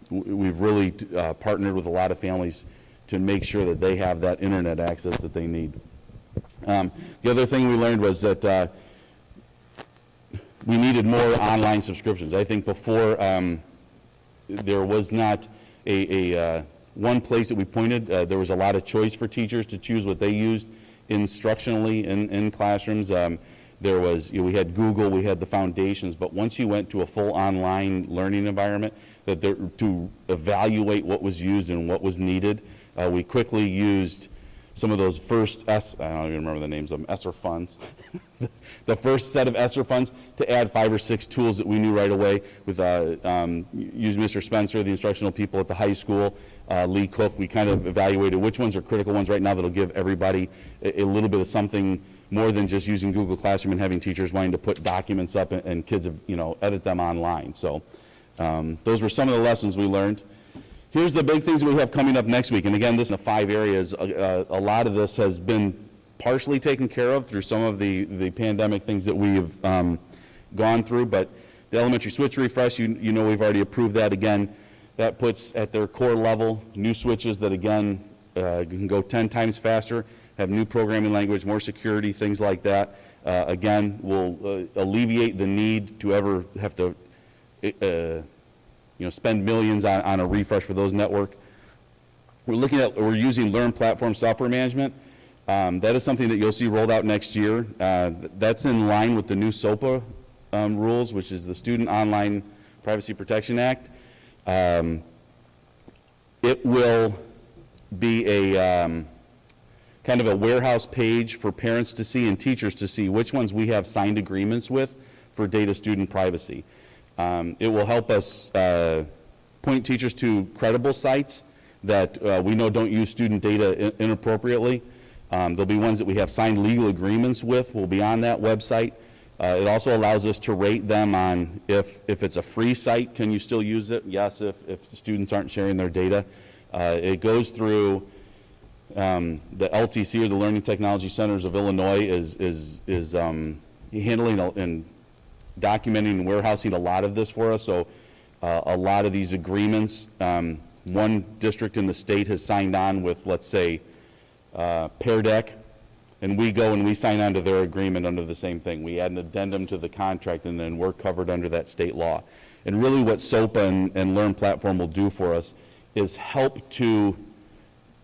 we've really partnered with a lot of families to make sure that they have that internet access that they need. The other thing we learned was that we needed more online subscriptions. I think before there was not a one place that we pointed. There was a lot of choice for teachers to choose what they used instructionally in classrooms. There was, we had Google, we had the foundations, but once you went to a full online learning environment, to evaluate what was used and what was needed, we quickly used some of those first I don't even remember the names of them, ESSER funds, the first set of ESSER funds to add 5 or 6 tools that we knew right away with, use Mr. Spencer, the instructional people at the high school, Lee Cook. We kind of evaluated which ones are critical ones right now that'll give everybody a little bit of something more than just using Google Classroom and having teachers wanting to put documents up and kids, edit them online. So those were some of the lessons we learned. Here's the big things that we have coming up next week. And again, this is the 5 areas. A lot of this has been partially taken care of through some of the pandemic things that we have gone through. But the elementary switch refresh, we've already approved that. Again, that puts at their core level new switches that, again, can go 10 times faster, have new programming language, more security, things like that. Again, will alleviate the need to ever have to spend millions on a refresh for those network. We're using Learn Platform Software Management. That is something that you'll see rolled out next year. That's in line with the new SOPA rules, which is the Student Online Privacy Protection Act. It will be a kind of a warehouse page for parents to see and teachers to see which ones we have signed agreements with for data student privacy. It will help us point teachers to credible sites that we know don't use student data inappropriately. There'll be ones that we have signed legal agreements with, will be on that website. It also allows us to rate them on if it's a free site, can you still use it? Yes, if the students aren't sharing their data. It goes through the LTC, or the Learning Technology Centers of Illinois, is handling and documenting and warehousing a lot of this for us. So a lot of these agreements, one district in the state has signed on with, let's say, Pear Deck, and we go and we sign on to their agreement under the same thing. We add an addendum to the contract, and then we're covered under that state law. And really what SOPA and Learn Platform will do for us is help to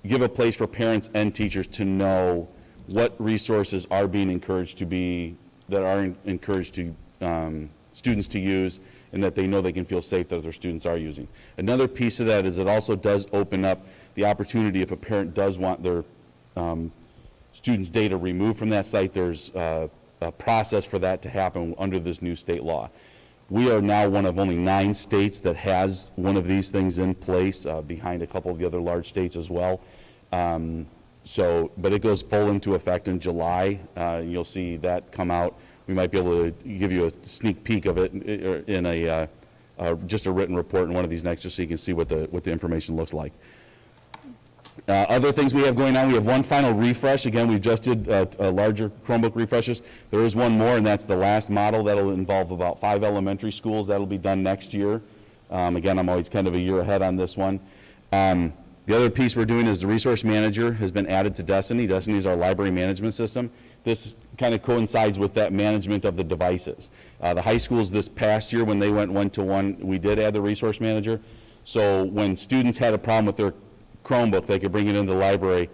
give a place for parents and teachers to know what resources are being encouraged to students to use, and that they know they can feel safe that their students are using. Another piece of that is it also does open up the opportunity if a parent does want their students' data removed from that site. There's a process for that to happen under this new state law. We are now one of only 9 states that has one of these things in place, behind a couple of the other large states as well. But it goes full into effect in July. You'll see that come out. We might be able to give you a sneak peek of it in just a written report in one of these next, just so you can see what the information looks like. Other things we have going on, we have one final refresh. Again, we just did a larger Chromebook refreshes. There is one more, and that's the last model. That'll involve about 5 elementary schools. That'll be done next year. Again, I'm always kind of a year ahead on this one. The other piece we're doing is the Resource Manager has been added to Destiny. Destiny is our library management system. This kind of coincides with that management of the devices. The high schools this past year, when they went one-to-one, we did add the Resource Manager. So when students had a problem with their Chromebook, they could bring it into the library.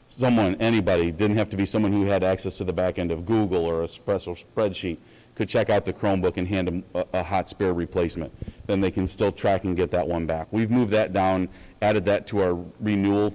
Someone, anybody, didn't have to be someone who had access to the back end of Google or a special spreadsheet, could check out the Chromebook and hand them a hot spare replacement. Then they can still track and get that one back. We've moved that down, added that to our renewal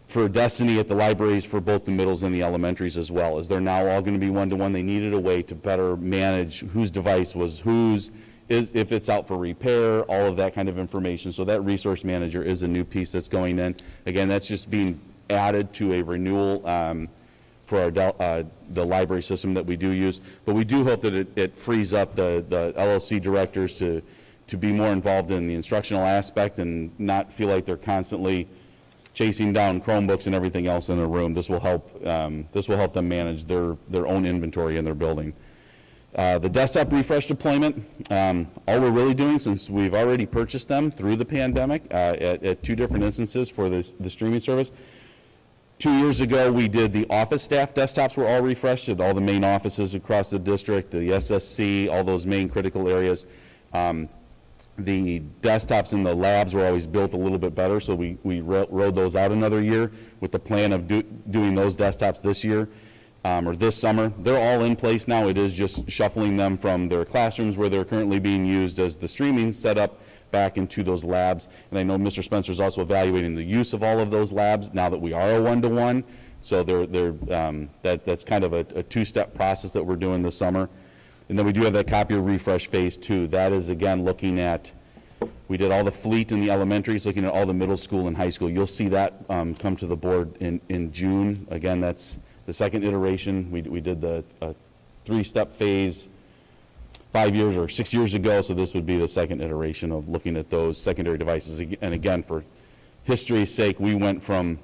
for Destiny at the libraries for both the middles and the elementaries as well, as they're now all going to be one-to-one. They needed a way to better manage whose device was whose, if it's out for repair, all of that kind of information. So that Resource Manager is a new piece that's going in. Again, that's just being added to a renewal for our the library system that we do use. But we do hope that it frees up the LLC directors to be more involved in the instructional aspect and not feel like they're constantly chasing down Chromebooks and everything else in the room. This will help them manage their own inventory in their building. The desktop refresh deployment, all we're really doing, since we've already purchased them through the pandemic at 2 different instances for the streaming service. 2 years ago, we did the office staff desktops were all refreshed at all the main offices across the district, the SSC, all those main critical areas. The desktops in the labs were always built a little bit better, so we rolled those out another year with the plan of doing those desktops this year. Or this summer. They're all in place now. It is just shuffling them from their classrooms where they're currently being used as the streaming setup back into those labs. And I know Mr. Spencer is also evaluating the use of all of those labs now that we are a one-to-one. So that's kind of a 2-step process that we're doing this summer. And then we do have that copier refresh phase 2. That is, again, looking at, we did all the fleet in the elementaries, looking at all the middle school and high school. You'll see that come to the board in June. Again, that's the second iteration. We did the 3-step phase 5 years or 6 years ago, so this would be the second iteration of looking at those secondary devices. And again, for history's sake, we went from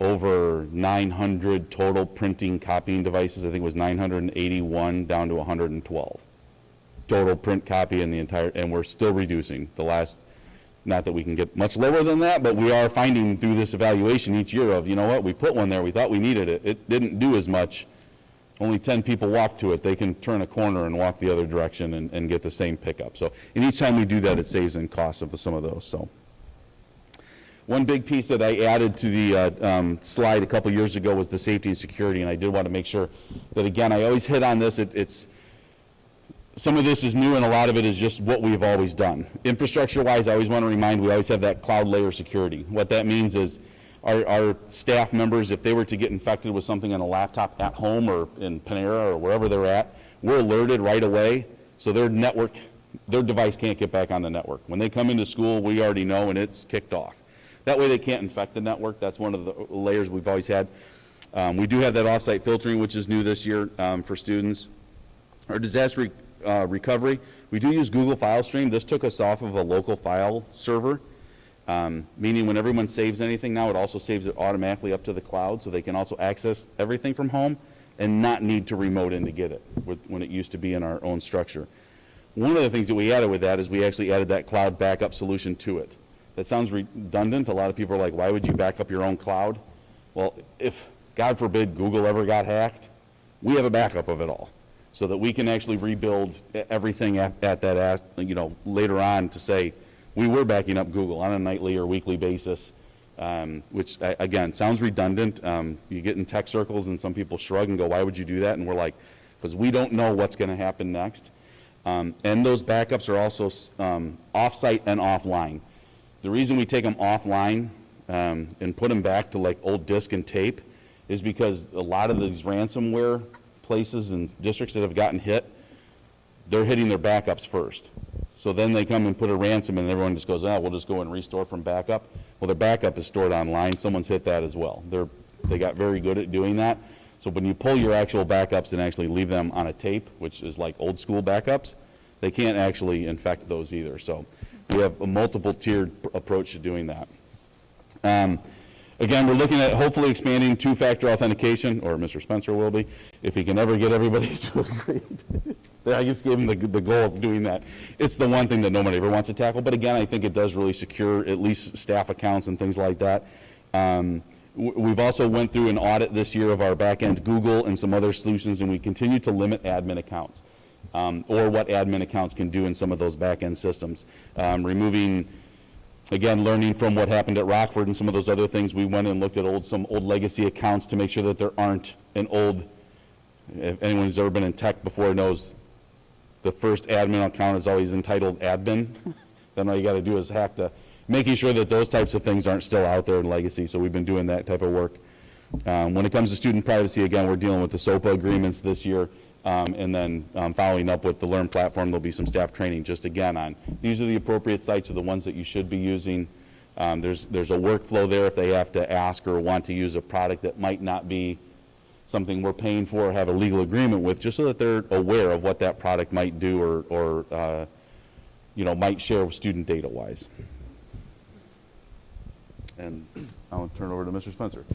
over 900 total printing copying devices. I think it was 981 down to 112 total print copy in the entire, and we're still reducing the last. Not that we can get much lower than that, but we are finding through this evaluation each year of, you know what, we put one there, we thought we needed it. It didn't do as much. Only 10 people walked to it. They can turn a corner and walk the other direction and get the same pickup. So, and each time we do that, it saves in costs of some of those. So, one big piece that I added to the slide a couple years ago was the safety and security, and I did want to make sure that, again, I always hit on this. Some of this is new, and a lot of it is just what we've always done. Infrastructure-wise, I always want to remind, we always have that cloud layer security. What that means is our staff members, if they were to get infected with something on a laptop at home or in Panera or wherever they're at, we're alerted right away, so their device can't get back on the network. When they come into school, we already know, and it's kicked off. That way they can't infect the network. That's one of the layers we've always had. We do have that offsite filtering, which is new this year for students. Our disaster recovery, we do use Google File Stream. This took us off of a local file server, meaning when everyone saves anything now, it also saves it automatically up to the cloud, so they can also access everything from home and not need to remote in to get it when it used to be in our own structure. One of the things that we added with that is we actually added that cloud backup solution to it. That sounds redundant. A lot of people are like, why would you back up your own cloud? Well, if, God forbid, Google ever got hacked, we have a backup of it all, so that we can actually rebuild everything at that, later on to say, we were backing up Google on a nightly or weekly basis, which, again, sounds redundant. You get in tech circles and some people shrug and go, why would you do that? And we're like, because we don't know what's going to happen next. And those backups are also off-site and offline. The reason we take them offline and put them back to like old disk and tape is because a lot of these ransomware places and districts that have gotten hit, they're hitting their backups first. So then they come and put a ransom and everyone just goes, we'll just go and restore from backup. Well, their backup is stored online. Someone's hit that as well. They got very good at doing that. So when you pull your actual backups and actually leave them on a tape, which is like old school backups, they can't actually infect those either. So We have a multiple tiered approach to doing that. Again, we're looking at hopefully expanding two-factor authentication, or Mr. Spencer will be, if he can ever get everybody to agree. I just gave him the goal of doing that. It's the one thing that nobody ever wants to tackle, but again, I think it does really secure at least staff accounts and things like that. We've also went through an audit this year of our back-end Google and some other solutions, and we continue to limit admin accounts, or what admin accounts can do in some of those back-end systems. Removing, again, learning from what happened at Rockford and some of those other things, we went and looked at some old legacy accounts to make sure that there aren't if anyone who's ever been in tech before knows the first admin account is always entitled admin. Then all you got to do is making sure that those types of things aren't still out there in legacy. So we've been doing that type of work. When it comes to student privacy, again, we're dealing with the SOPA agreements this year. And then following up with the Learn platform, there'll be some staff training just again on these are the appropriate sites, are the ones that you should be using. There's a workflow there if they have to ask or want to use a product that might not be something we're paying for or have a legal agreement with, just so that they're aware of what that product might do or might share with student data-wise. And I'll turn it over to Mr. Spencer.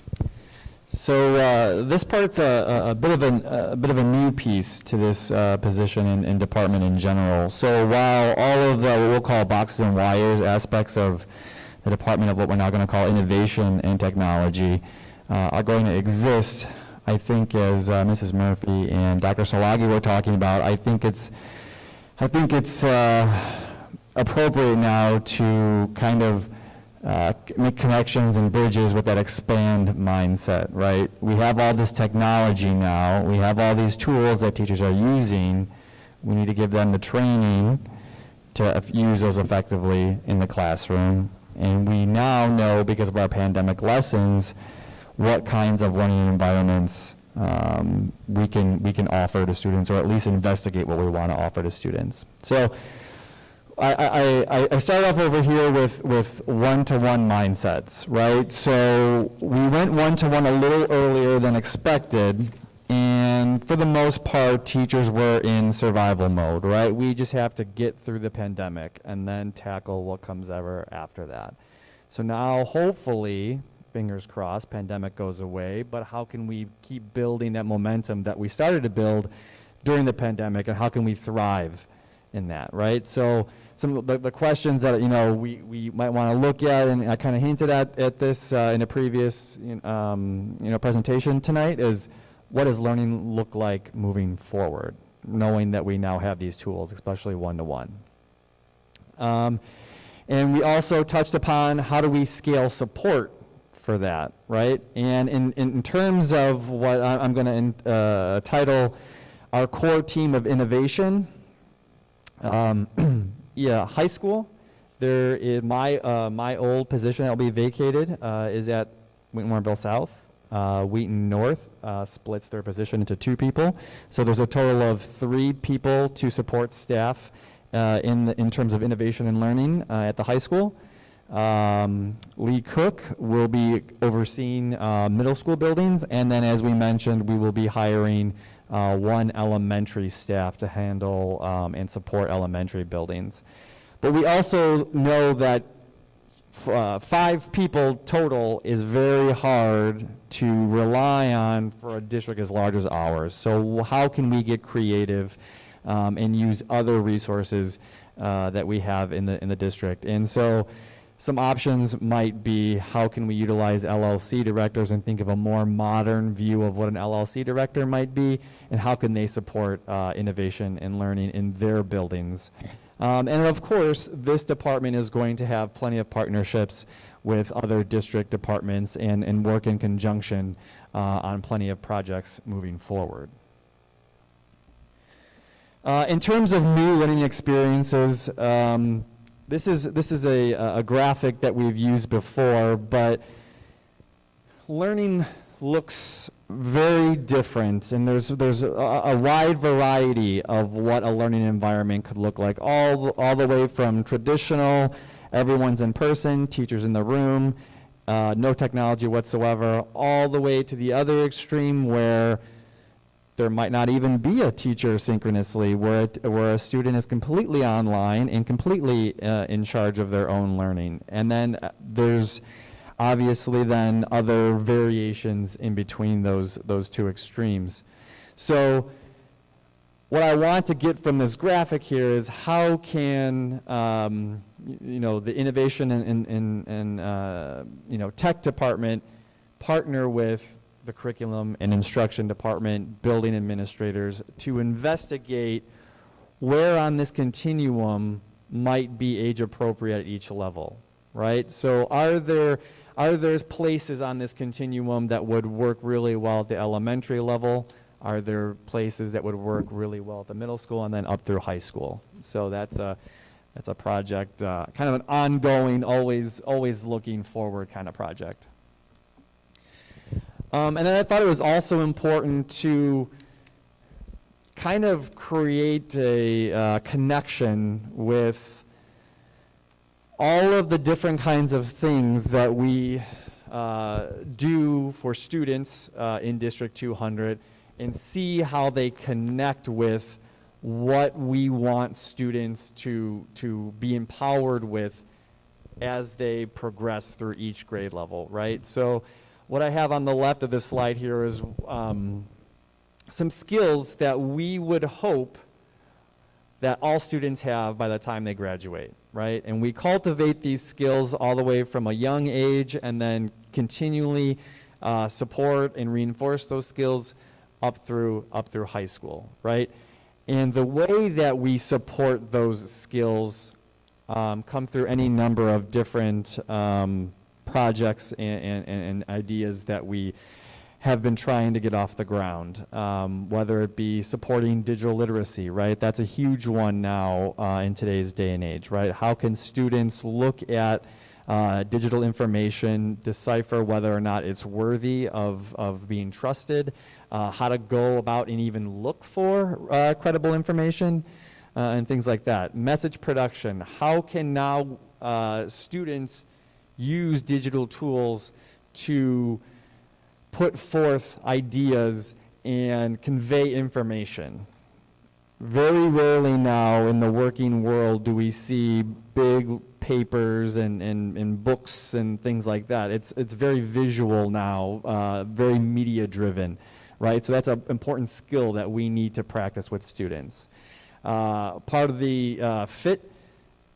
So this part's a bit of a new piece to this position and department in general. So while all of the what we'll call boxes and wires aspects of the department of what we're now going to call innovation and technology are going to exist, I think as Mrs. Murphy and Dr. Salagi were talking about, I think it's appropriate now to kind of make connections and bridges with that expand mindset, right? We have all this technology now. We have all these tools that teachers are using. We need to give them the training to use those effectively in the classroom. And we now know, because of our pandemic lessons, what kinds of learning environments we can offer to students, or at least investigate what we want to offer to students. So I started off over here with one-to-one mindsets, right? So we went one-to-one a little earlier than expected, and for the most part, teachers were in survival mode, right? We just have to get through the pandemic and then tackle what comes ever after that. So now, hopefully, fingers crossed, pandemic goes away, but how can we keep building that momentum that we started to build during the pandemic, and how can we thrive in that, right? So some of the questions that we might want to look at, and I kind of hinted at this in a previous presentation tonight, is what does learning look like moving forward, knowing that we now have these tools, especially one-to-one. And we also touched upon how do we scale support for that, right? And in terms of what I'm going to title our core team of innovation, high school, there is my old position that will be vacated is at Wheaton Warrenville South. Wheaton North splits their position into 2 people. So there's a total of 3 people to support staff in terms of innovation and learning at the high school. Lee Cook will be overseeing middle school buildings, and then as we mentioned, we will be hiring 1 elementary staff to handle and support elementary buildings. But we also know that 5 people total is very hard to rely on for a district as large as ours. So how can we get creative and use other resources that we have in the district? And so some options might be, how can we utilize LLC directors and think of a more modern view of what an LLC director might be, and how can they support innovation and learning in their buildings? And of course, this department is going to have plenty of partnerships with other district departments and work in conjunction on plenty of projects moving forward. In terms of new learning experiences, this is a graphic that we've used before, but learning looks very different, and there's a wide variety of what a learning environment could look like, all the way from traditional, everyone's in person, teachers in the room, no technology whatsoever, all the way to the other extreme where there might not even be a teacher synchronously, where a student is completely online and completely in charge of their own learning. And then there's obviously then other variations in between those two extremes. So what I want to get from this graphic here is how can the innovation and tech department partner with the curriculum and instruction department, building administrators, to investigate where on this continuum might be age appropriate at each level, right? So are there places on this continuum that would work really well at the elementary level? Are there places that would work really well at the middle school and then up through high school? So that's a project, kind of an ongoing, always looking forward kind of project. And then I thought it was also important to kind of create a connection with all of the different kinds of things that we do for students in District 200 and see how they connect with what we want students to be empowered with as they progress through each grade level, right? So what I have on the left of this slide here is some skills that we would hope that all students have by the time they graduate, right? And we cultivate these skills all the way from a young age and then continually support and reinforce those skills up through high school, right? And the way that we support those skills come through any number of different projects and ideas that we have been trying to get off the ground, whether it be supporting digital literacy, right? That's a huge one now in today's day and age, right? How can students look at digital information, decipher whether or not it's worthy of being trusted, how to go about and even look for credible information, and things like that. Message production, how can now students use digital tools to put forth ideas and convey information? Very rarely now in the working world do we see big papers and books and things like that. It's very visual now, very media driven, right? So that's an important skill that we need to practice with students. Part of the FIT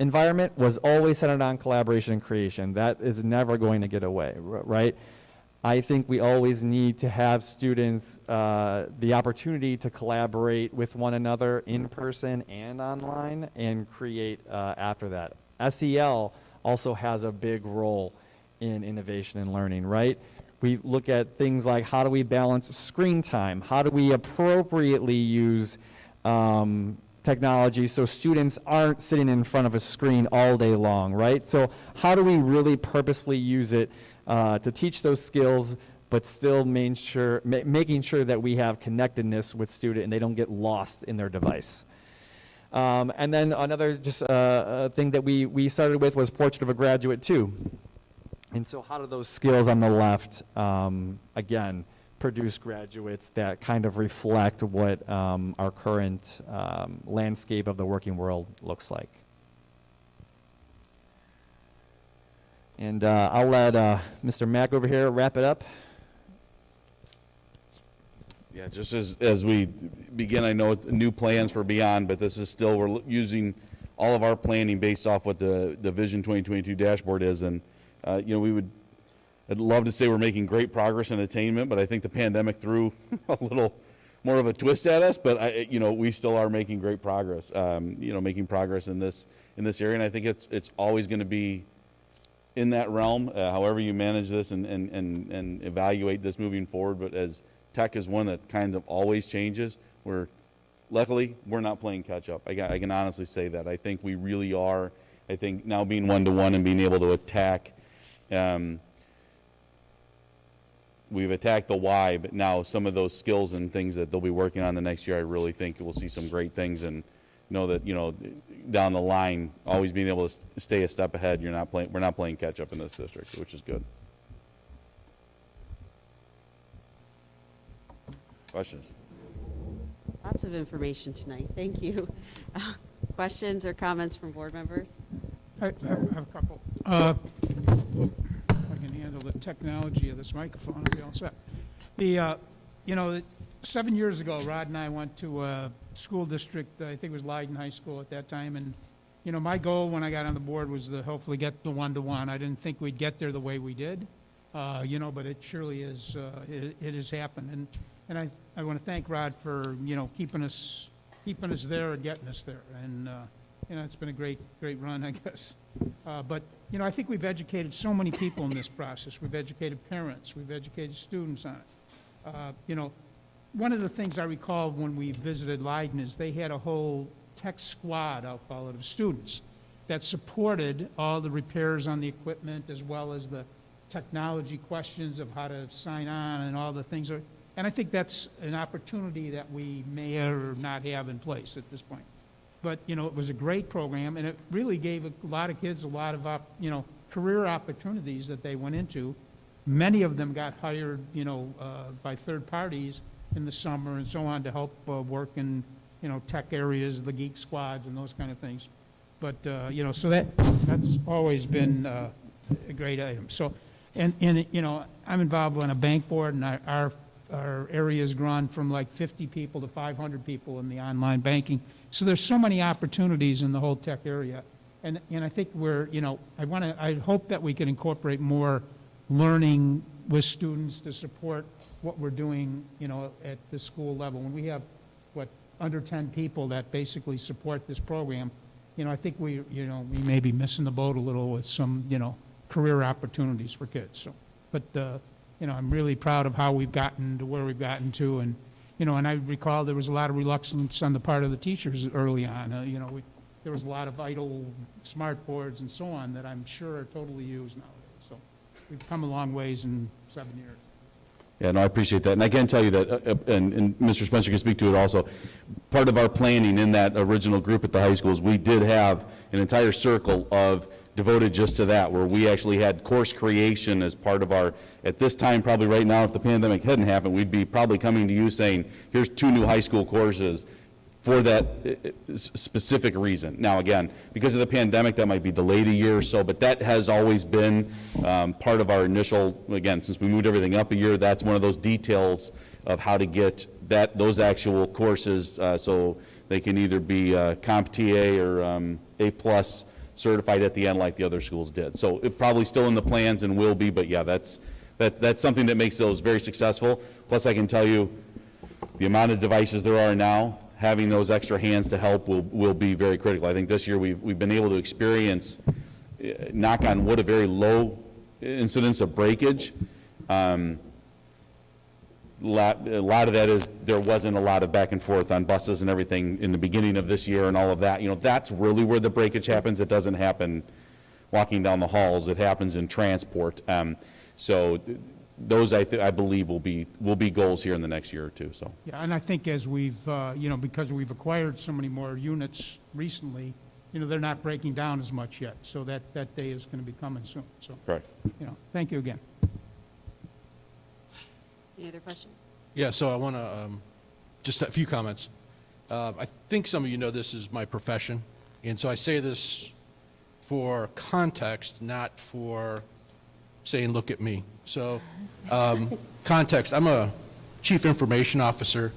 environment was always centered on collaboration and creation. That is never going to get away, right? I think we always need to have students the opportunity to collaborate with one another in person and online and create after that. SEL also has a big role in innovation and learning, right? We look at things like how do we balance screen time? How do we appropriately use technology so students aren't sitting in front of a screen all day long, right? So how do we really purposefully use it to teach those skills, but still making sure that we have connectedness with student and they don't get lost in their device. And then another just thing that we started with was Portrait of a Graduate too. And so how do those skills on the left, again, produce graduates that kind of reflect what our current landscape of the working world looks like. And I'll let Mr. Mack over here wrap it up. Yeah, just as we begin, I know new plans for Beyond, but this is still, we're using all of our planning based off what the Vision 2022 dashboard is. And, I'd love to say we're making great progress in attainment, but I think the pandemic threw a little more of a twist at us. But we still are making great progress. Making progress in this area, and I think it's always going to be in that realm. However you manage this and evaluate this moving forward, but as tech is one that kind of always changes. Luckily, we're not playing catch up. I can honestly say that. I think we really are. I think now being one-to-one and being able to attack. We've attacked the why, but now some of those skills and things that they'll be working on the next year, I really think we'll see some great things and know that, down the line, always being able to stay a step ahead. We're not playing catch up in this district, which is good. Questions? Lots of information tonight. Thank you. Questions or comments from board members? I have a couple. If I can handle the technology of this microphone, I'll be all set. You know, 7 years ago, Rod and I went to a school district, I think it was Leiden High School at that time, and, you know, my goal when I got on the board was to hopefully get the one-to-one. I didn't think we'd get there the way we did, you know, but it surely is, it has happened. And I want to thank Rod for, you know, keeping us there and getting us there. And, you know, it's been a great run, I guess. But, you know, I think we've educated so many people in this process. We've educated parents. We've educated students on it. You know, one of the things I recall when we visited Leiden is they had a whole tech squad, I'll call it, of students that supported all the repairs on the equipment as well as the technology questions of how to sign on and all the things. And I think that's an opportunity that we may or not have in place at this point. But, you know, it was a great program, and it really gave a lot of kids a lot of, you know, career opportunities that they went into. Many of them got hired, you know, by third parties in the summer and so on to help work in, you know, tech areas, the geek squads and those kind of things. But, you know, so that's always been a great item. So, and you know, I'm involved on a bank board, and our area has grown from like 50 people to 500 people in the online banking. So there's so many opportunities in the whole tech area. And I think we're, you know, I hope that we can incorporate more learning with students to support what we're doing, you know, at the school level. When we have, under 10 people that basically support this program, you know, I think we may be missing the boat a little with some, you know, career opportunities for kids. So, but, you know, I'm really proud of how we've gotten to where we've gotten to. And, you know, and I recall there was a lot of reluctance on the part of the teachers early on. You know, there was a lot of idle smart boards and so on that I'm sure are totally used nowadays. So we've come a long ways in 7 years. Yeah, no, I appreciate that. And I can tell you that, and Mr. Spencer can speak to it also, part of our planning in that original group at the high schools, we did have an entire circle devoted just to that, where we actually had course creation as part of our, at this time, probably right now, if the pandemic hadn't happened, we'd be probably coming to you saying, here's 2 new high school courses for that specific reason. Now, again, because of the pandemic, that might be delayed a year or so, but that has always been part of our initial, again, since we moved everything up a year, that's one of those details of how to get those actual courses so they can either be CompTIA or A+ certified at the end like the other schools did. So it probably still in the plans and will be, but yeah, that's something that makes those very successful. Plus, I can tell you the amount of devices there are now, having those extra hands to help will be very critical. I think this year we've been able to experience, knock on wood, a very low incidence of breakage. A lot of that is there wasn't a lot of back and forth on buses and everything in the beginning of this year and all of that. You know, that's really where the breakage happens. It doesn't happen walking down the halls. It happens in transport. So those I believe will be goals here in the next year or two. So yeah, and I think as we've you know, because we've acquired so many more units recently, you know, they're not breaking down as much yet. So that day is going to be coming soon. So correct. You know, thank you again. Any other questions? Yeah, so I want to, just a few comments. I think some of you know this is my profession, and so I say this for context, not for saying, look at me. So context, I'm a chief information officer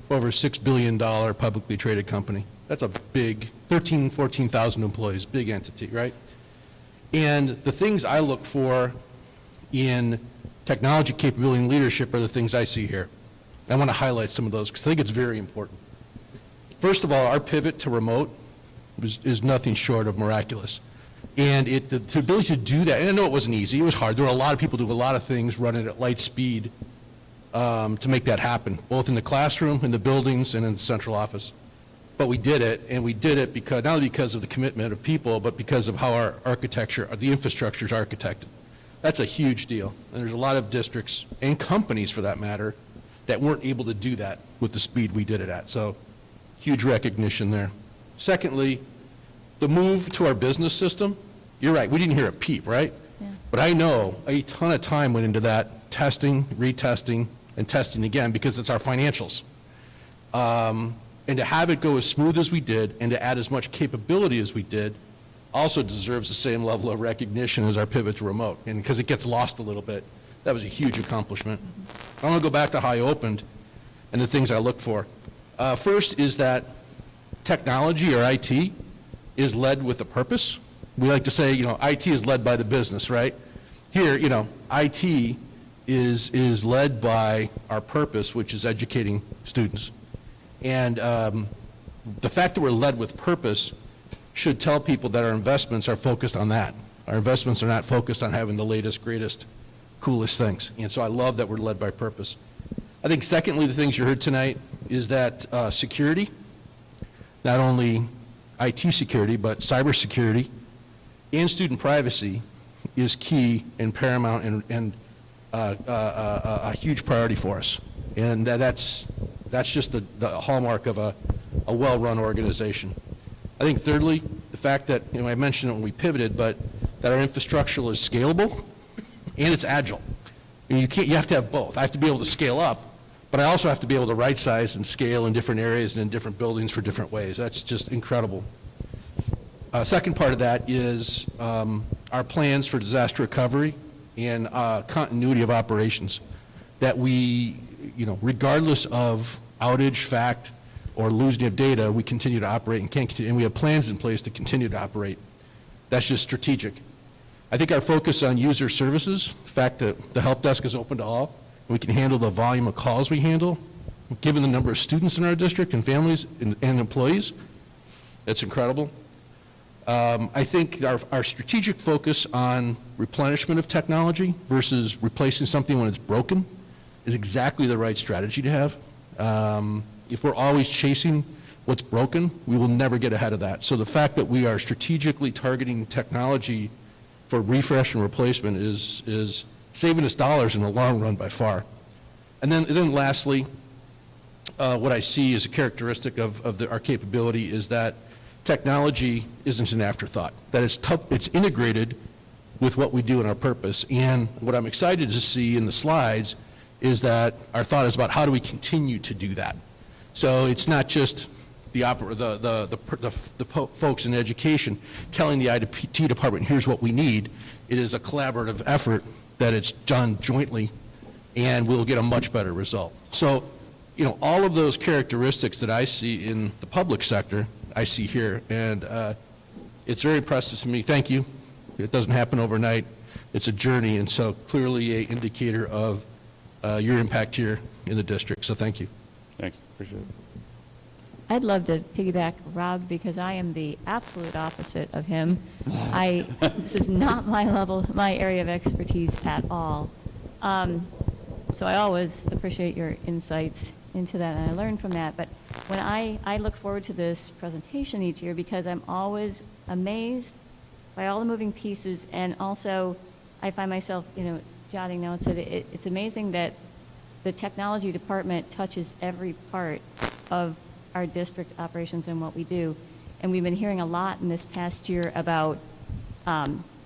over a $6 billion publicly traded company. That's a big, 14,000 employees, big entity, right? And the things I look for in technology capability and leadership are the things I see here. I want to highlight some of those because I think it's very important. First of all, our pivot to remote is nothing short of miraculous. And the ability to do that, and I know it wasn't easy, it was hard. There were a lot of people doing a lot of things running at light speed to make that happen, both in the classroom, in the buildings, and in the central office. But we did it, and we did it because, not only because of the commitment of people, but because of how our architecture, the infrastructure is architected. That's a huge deal. And there's a lot of districts, and companies for that matter, that weren't able to do that with the speed we did it at. So huge recognition there. Secondly, the move to our business system, you're right, we didn't hear a peep, right? Yeah. But I know a ton of time went into that, testing, retesting, and testing again, because it's our financials. And to have it go as smooth as we did and to add as much capability as we did also deserves the same level of recognition as our pivot to remote. And because it gets lost a little bit, that was a huge accomplishment. I want to go back to how I opened and the things I look for. First is that technology, or IT, is led with a purpose. We like to say, IT is led by the business, right? Here, IT is led by our purpose, which is educating students. And the fact that we're led with purpose should tell people that our investments are focused on that. Our investments are not focused on having the latest, greatest, coolest things. And so I love that we're led by purpose. I think secondly, the things you heard tonight is that security, not only IT security, but cybersecurity and student privacy is key and paramount and a huge priority for us. And that's just the hallmark of a well-run organization. I think thirdly, the fact that, I mentioned it when we pivoted, but that our infrastructure is scalable and it's agile. And you have to have both. I have to be able to scale up, but I also have to be able to right size and scale in different areas and in different buildings for different ways. That's just incredible. Second part of that is our plans for disaster recovery and continuity of operations, that we, regardless of outage, fact, or losing of data, we continue to operate and can continue, and we have plans in place to continue to operate. That's just strategic. I think our focus on user services, the fact that the help desk is open to all, we can handle the volume of calls we handle, given the number of students in our district and families and employees, that's incredible. I think our strategic focus on replenishment of technology versus replacing something when it's broken is exactly the right strategy to have. If we're always chasing what's broken, we will never get ahead of that. So the fact that we are strategically targeting technology for refresh and replacement is saving us dollars in the long run by far. And then lastly, what I see as a characteristic of our capability is that technology isn't an afterthought, that it's integrated with what we do and our purpose. And what I'm excited to see in the slides is that our thought is about how do we continue to do that. So it's not just the folks in education telling the IT department, here's what we need. It is a collaborative effort that it's done jointly, and we'll get a much better result. So, all of those characteristics that I see in the public sector, I see here, and it's very impressive to me. Thank you. It doesn't happen overnight. It's a journey, and so clearly an indicator of your impact here in the district. So thank you. Thanks, appreciate it. I'd love to piggyback Rob because I am the absolute opposite of him. This is not my area of expertise at all. So I always appreciate your insights into that, and I learn from that. But when I look forward to this presentation each year because I'm always amazed by all the moving pieces, and also I find myself, jotting notes that it's amazing that the technology department touches every part of our district operations and what we do. And we've been hearing a lot in this past year about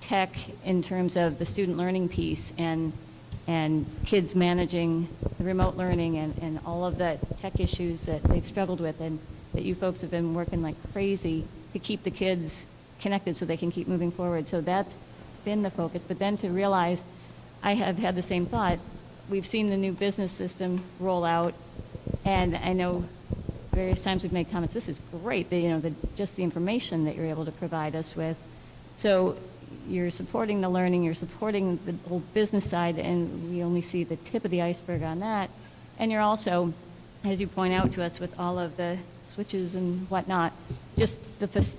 tech in terms of the student learning piece and kids managing the remote learning and all of the tech issues that they've struggled with, and that you folks have been working like crazy to keep the kids connected so they can keep moving forward. So that's been the focus. But then to realize, I have had the same thought. We've seen the new business system roll out, and I know various times we've made comments, this is great, just the information that you're able to provide us with. So you're supporting the learning, you're supporting the whole business side, and we only see the tip of the iceberg on that. And you're also, as you point out to us with all of the switches and whatnot, just the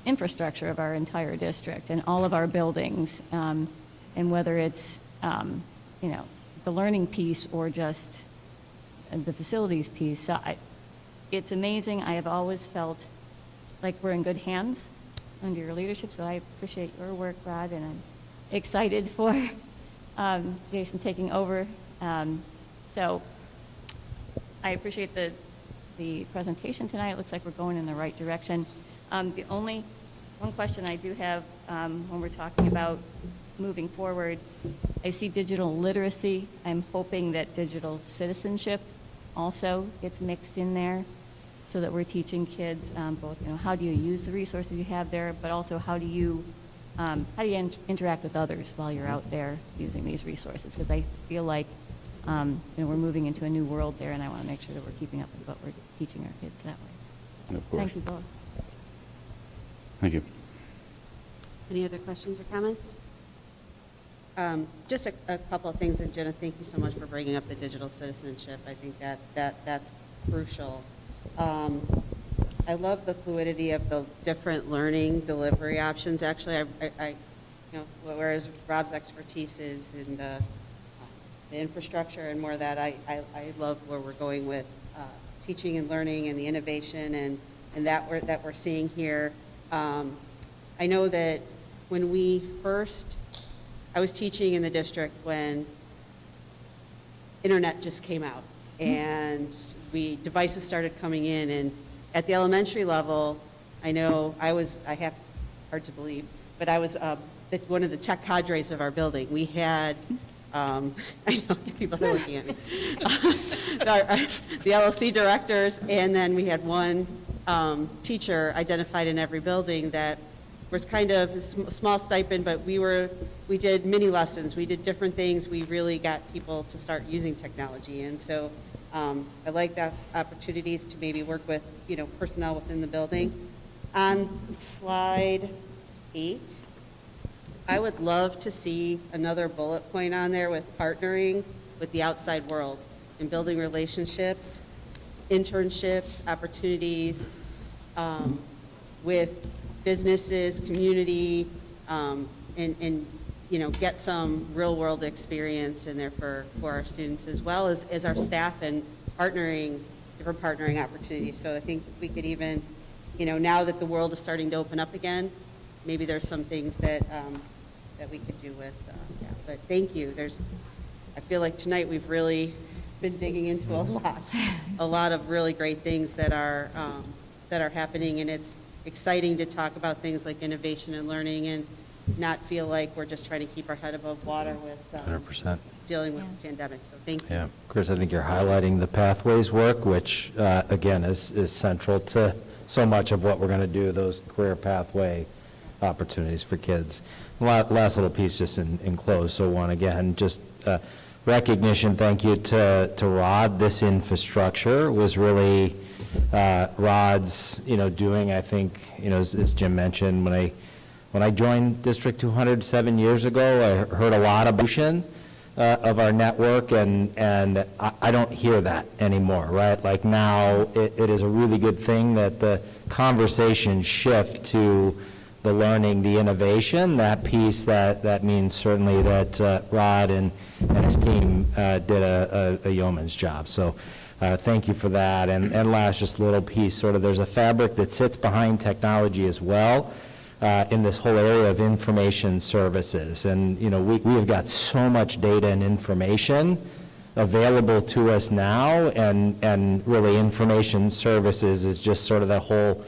infrastructure of our entire district and all of our buildings, and whether it's, the learning piece or just the facilities piece. So it's amazing. I have always felt like we're in good hands under your leadership, so I appreciate your work, Rod, and I'm excited for Jason taking over. So I appreciate the presentation tonight. It looks like we're going in the right direction. The only one question I do have when we're talking about moving forward, I see digital literacy. I'm hoping that digital citizenship also gets mixed in there, so that we're teaching kids both, how do you use the resources you have there, but also how do you interact with others while you're out there using these resources? Because I feel like we're moving into a new world there, and I want to make sure that we're keeping up with what we're teaching our kids that way. Of course. Thank you both. Thank you. Any other questions or comments? Just a couple of things, and Jenna, thank you so much for bringing up the digital citizenship. I think that's crucial. I love the fluidity of the different learning delivery options. Actually, whereas Rob's expertise is in the infrastructure and more of that, I love where we're going with teaching and learning and the innovation and that we're seeing here. I know that when I was teaching in the district when internet just came out, and devices started coming in, and at the elementary level, I know hard to believe, but I was one of the tech cadres of our building. We had, I know people are looking at me, the LLC directors, and then we had one teacher identified in every building that was kind of a small stipend, but we did mini lessons, we did different things, we really got people to start using technology, and so I like that opportunities to maybe work with, personnel within the building. On slide 8, I would love to see another bullet point on there with partnering with the outside world and building relationships, internships, opportunities with businesses, community, and get some real world experience in there for our students, as well as our staff, and different partnering opportunities. So I think we could even, now that the world is starting to open up again, maybe there's some things that we could do with that. But thank you. I feel like tonight we've really been digging into a lot of really great things that are happening, and it's exciting to talk about things like innovation and learning, and not feel like we're just trying to keep our head above water with 100%. dealing with the pandemic. So thank you. Yeah, Chris, I think you're highlighting the pathways work, which, again, is central to so much of what we're going to do, those career pathway opportunities for kids. Last little piece just in close. So one, again, just recognition, thank you to Rod. This infrastructure was really Rod's, doing, I think, as Jim mentioned, when I joined District 200 7 years ago, I heard a lot of our network, and I don't hear that anymore, right? Like now, it is a really good thing that the conversation shift to the learning, the innovation, that piece, that means certainly that Rod and his team did a yeoman's job. So thank you for that. And last, just a little piece, sort of there's a fabric that sits behind technology as well. In this whole area of information services. And, we have got so much data and information available to us now, and really information services is just sort of the whole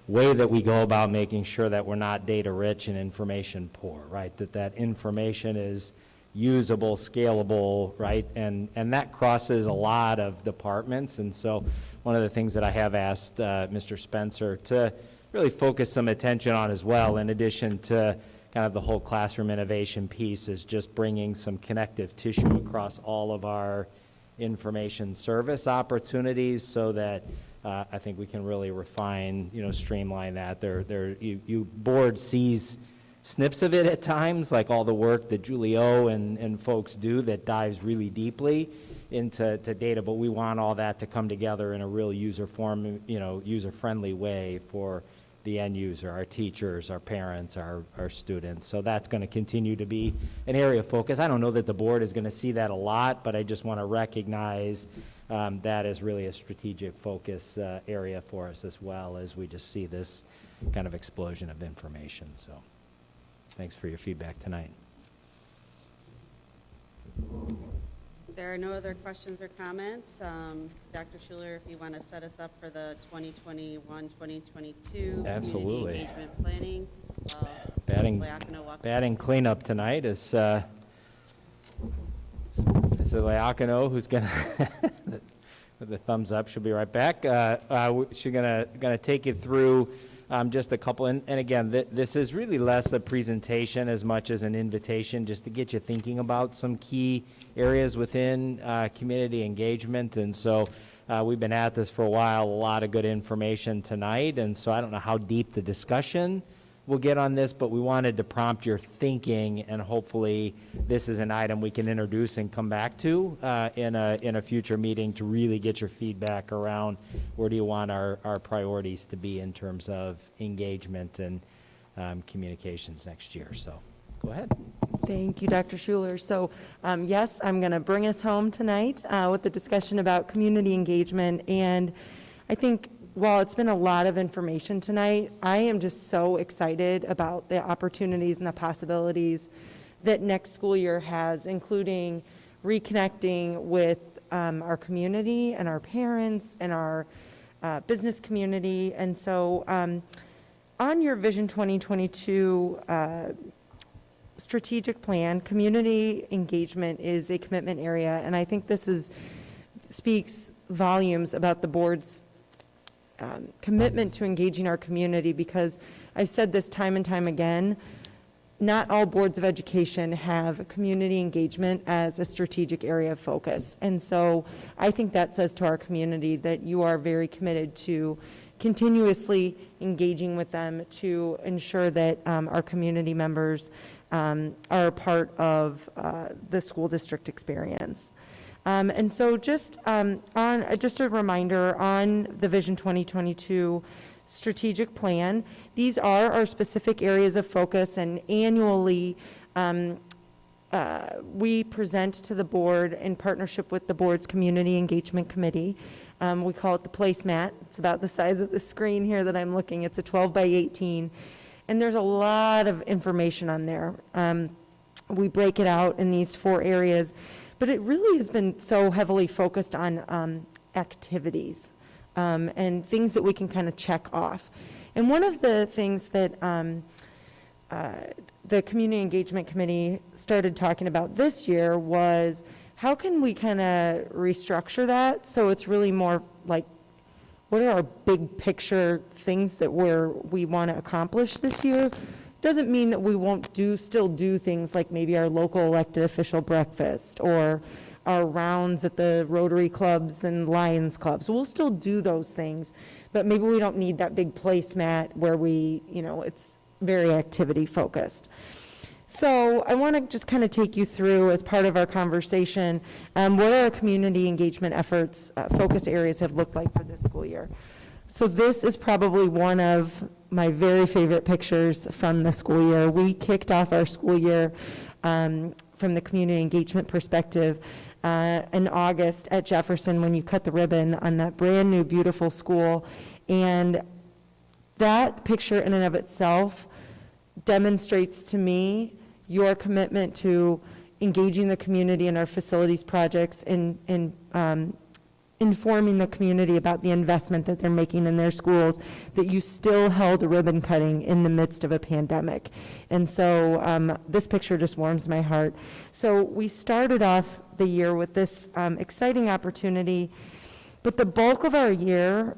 way that we go about making sure that we're not data rich and information poor, right? That information is usable, scalable, right? And that crosses a lot of departments. And so one of the things that I have asked Mr. Spencer to really focus some attention on as well, in addition to kind of the whole classroom innovation piece, is just bringing some connective tissue across all of our information service opportunities, so that I think we can really refine, streamline that. Board sees snips of it at times, like all the work that Julie O and folks do that dives really deeply into data, but we want all that to come together in a real user-friendly way for the end user, our teachers, our parents, our students. So that's going to continue to be an area of focus. I don't know that the board is going to see that a lot, but I just want to recognize that as really a strategic focus area for us, as well as we just see this kind of explosion of information. So thanks for your feedback tonight. There are no other questions or comments. Dr. Schuler, if you want to set us up for the 2021-2022 Absolutely. Community Engagement Planning. Batting cleanup tonight is Leacano, who's going to with the thumbs up. She'll be right back. She's gonna take you through just a couple, and again, this is really less a presentation as much as an invitation just to get you thinking about some key areas within community engagement. And so we've been at this for a while, a lot of good information tonight, and so I don't know how deep the discussion we'll get on this, but we wanted to prompt your thinking, and hopefully this is an item we can introduce and come back to in a future meeting to really get your feedback around where do you want our priorities to be in terms of engagement and communications next year. So go ahead. Thank you, Dr. Schuler. So yes, I'm going to bring us home tonight with the discussion about community engagement. And I think while it's been a lot of information tonight, I am just so excited about the opportunities and the possibilities that next school year has, including reconnecting with our community and our parents and our business community. And so on your Vision 2022 strategic plan, community engagement is a commitment area, and I think this speaks volumes about the board's commitment to engaging our community, because I've said this time and time again, not all boards of education have community engagement as a strategic area of focus. And so I think that says to our community that you are very committed to continuously engaging with them to ensure that our community members are a part of the school district experience. And so just a reminder on the Vision 2022 strategic plan, these are our specific areas of focus, and annually we present to the board in partnership with the board's Community Engagement Committee. We call it the placemat. It's about the size of the screen here that I'm looking. It's a 12 by 18, and there's a lot of information on there. We break it out in these 4 areas. But it really has been so heavily focused on activities and things that we can kind of check off. And one of the things that the Community Engagement Committee started talking about this year was how can we kind of restructure that so it's really more like, what are our big picture things that we want to accomplish this year? Doesn't mean that we won't still do things like maybe our local elected official breakfast or our rounds at the Rotary clubs and Lions clubs. We'll still do those things, but maybe we don't need that big placemat where it's very activity focused. So I want to just kind of take you through, as part of our conversation, what our community engagement efforts, focus areas have looked like for this school year. So this is probably one of my very favorite pictures from the school year. We kicked off our school year from the community engagement perspective in August at Jefferson when you cut the ribbon on that brand new beautiful school. And that picture in and of itself demonstrates to me your commitment to engaging the community in our facilities projects and informing the community about the investment that they're making in their schools, that you still held a ribbon cutting in the midst of a pandemic. And so this picture just warms my heart. So we started off the year with this exciting opportunity, but the bulk of our year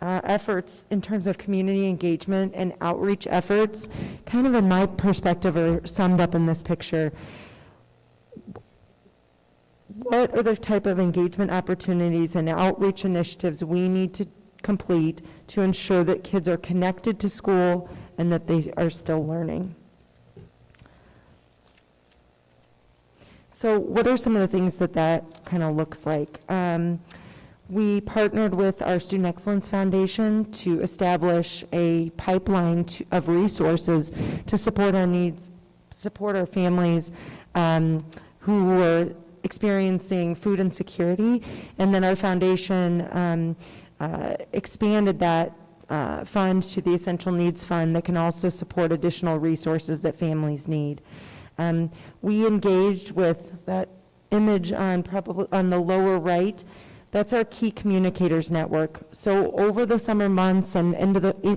efforts in terms of community engagement and outreach efforts, kind of in my perspective, are summed up in this picture. What are the type of engagement opportunities and outreach initiatives we need to complete to ensure that kids are connected to school and that they are still learning? So what are some of the things that kind of looks like? We partnered with our Student Excellence Foundation to establish a pipeline of resources to support our needs, support our families who were experiencing food insecurity. And then our foundation expanded that fund to the Essential Needs Fund that can also support additional resources that families need. We engaged with that image on the lower right. That's our Key Communicators Network. So over the summer months and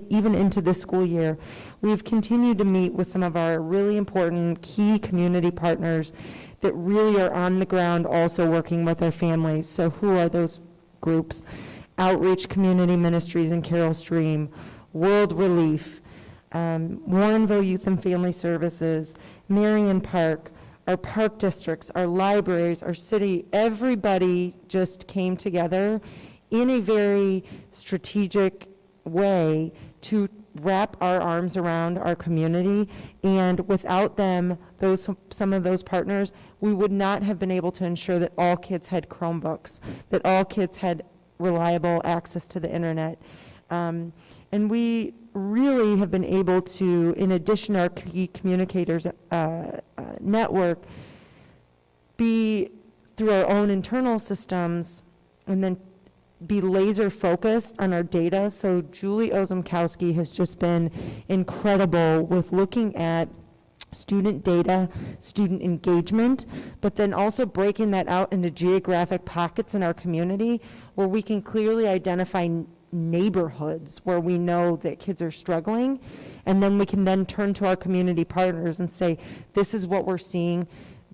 even into this school year, we've continued to meet with some of our really important key community partners that really are on the ground also working with our families. So who are those groups, Outreach Community Ministries and Carol Stream, World Relief, Warrenville Youth and Family Services, Marion Park, our park districts, our libraries, our city, everybody just came together in a very strategic way to wrap our arms around our community, and without them, some of those partners, we would not have been able to ensure that all kids had Chromebooks, that all kids had reliable access to the internet. And we really have been able to, in addition to our key communicators network, be through our own internal systems, and then be laser focused on our data. So Julie Ozumkowski has just been incredible with looking at student data, student engagement, but then also breaking that out into geographic pockets in our community where we can clearly identify neighborhoods where we know that kids are struggling, and then we can then turn to our community partners and say, this is what we're seeing,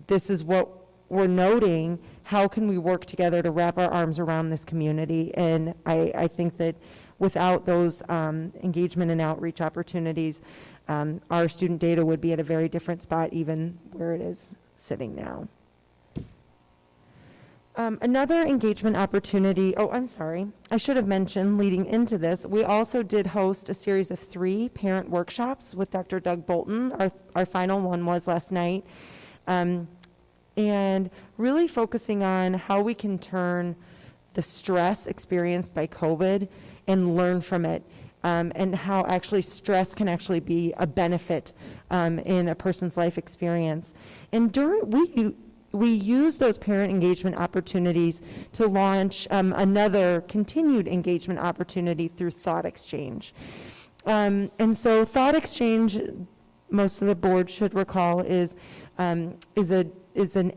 this is what we're noting, how can we work together to wrap our arms around this community? And I think that without those engagement and outreach opportunities, our student data would be at a very different spot, even where it is sitting now. Another engagement opportunity, I should have mentioned leading into this, we also did host a series of 3 parent workshops with Dr. Doug Bolton. Our final one was last night. And really focusing on how we can turn the stress experienced by COVID and learn from it, and how actually stress can actually be a benefit in a person's life experience. And we use those parent engagement opportunities to launch another continued engagement opportunity through Thought Exchange. And so Thought Exchange, most of the board should recall, is an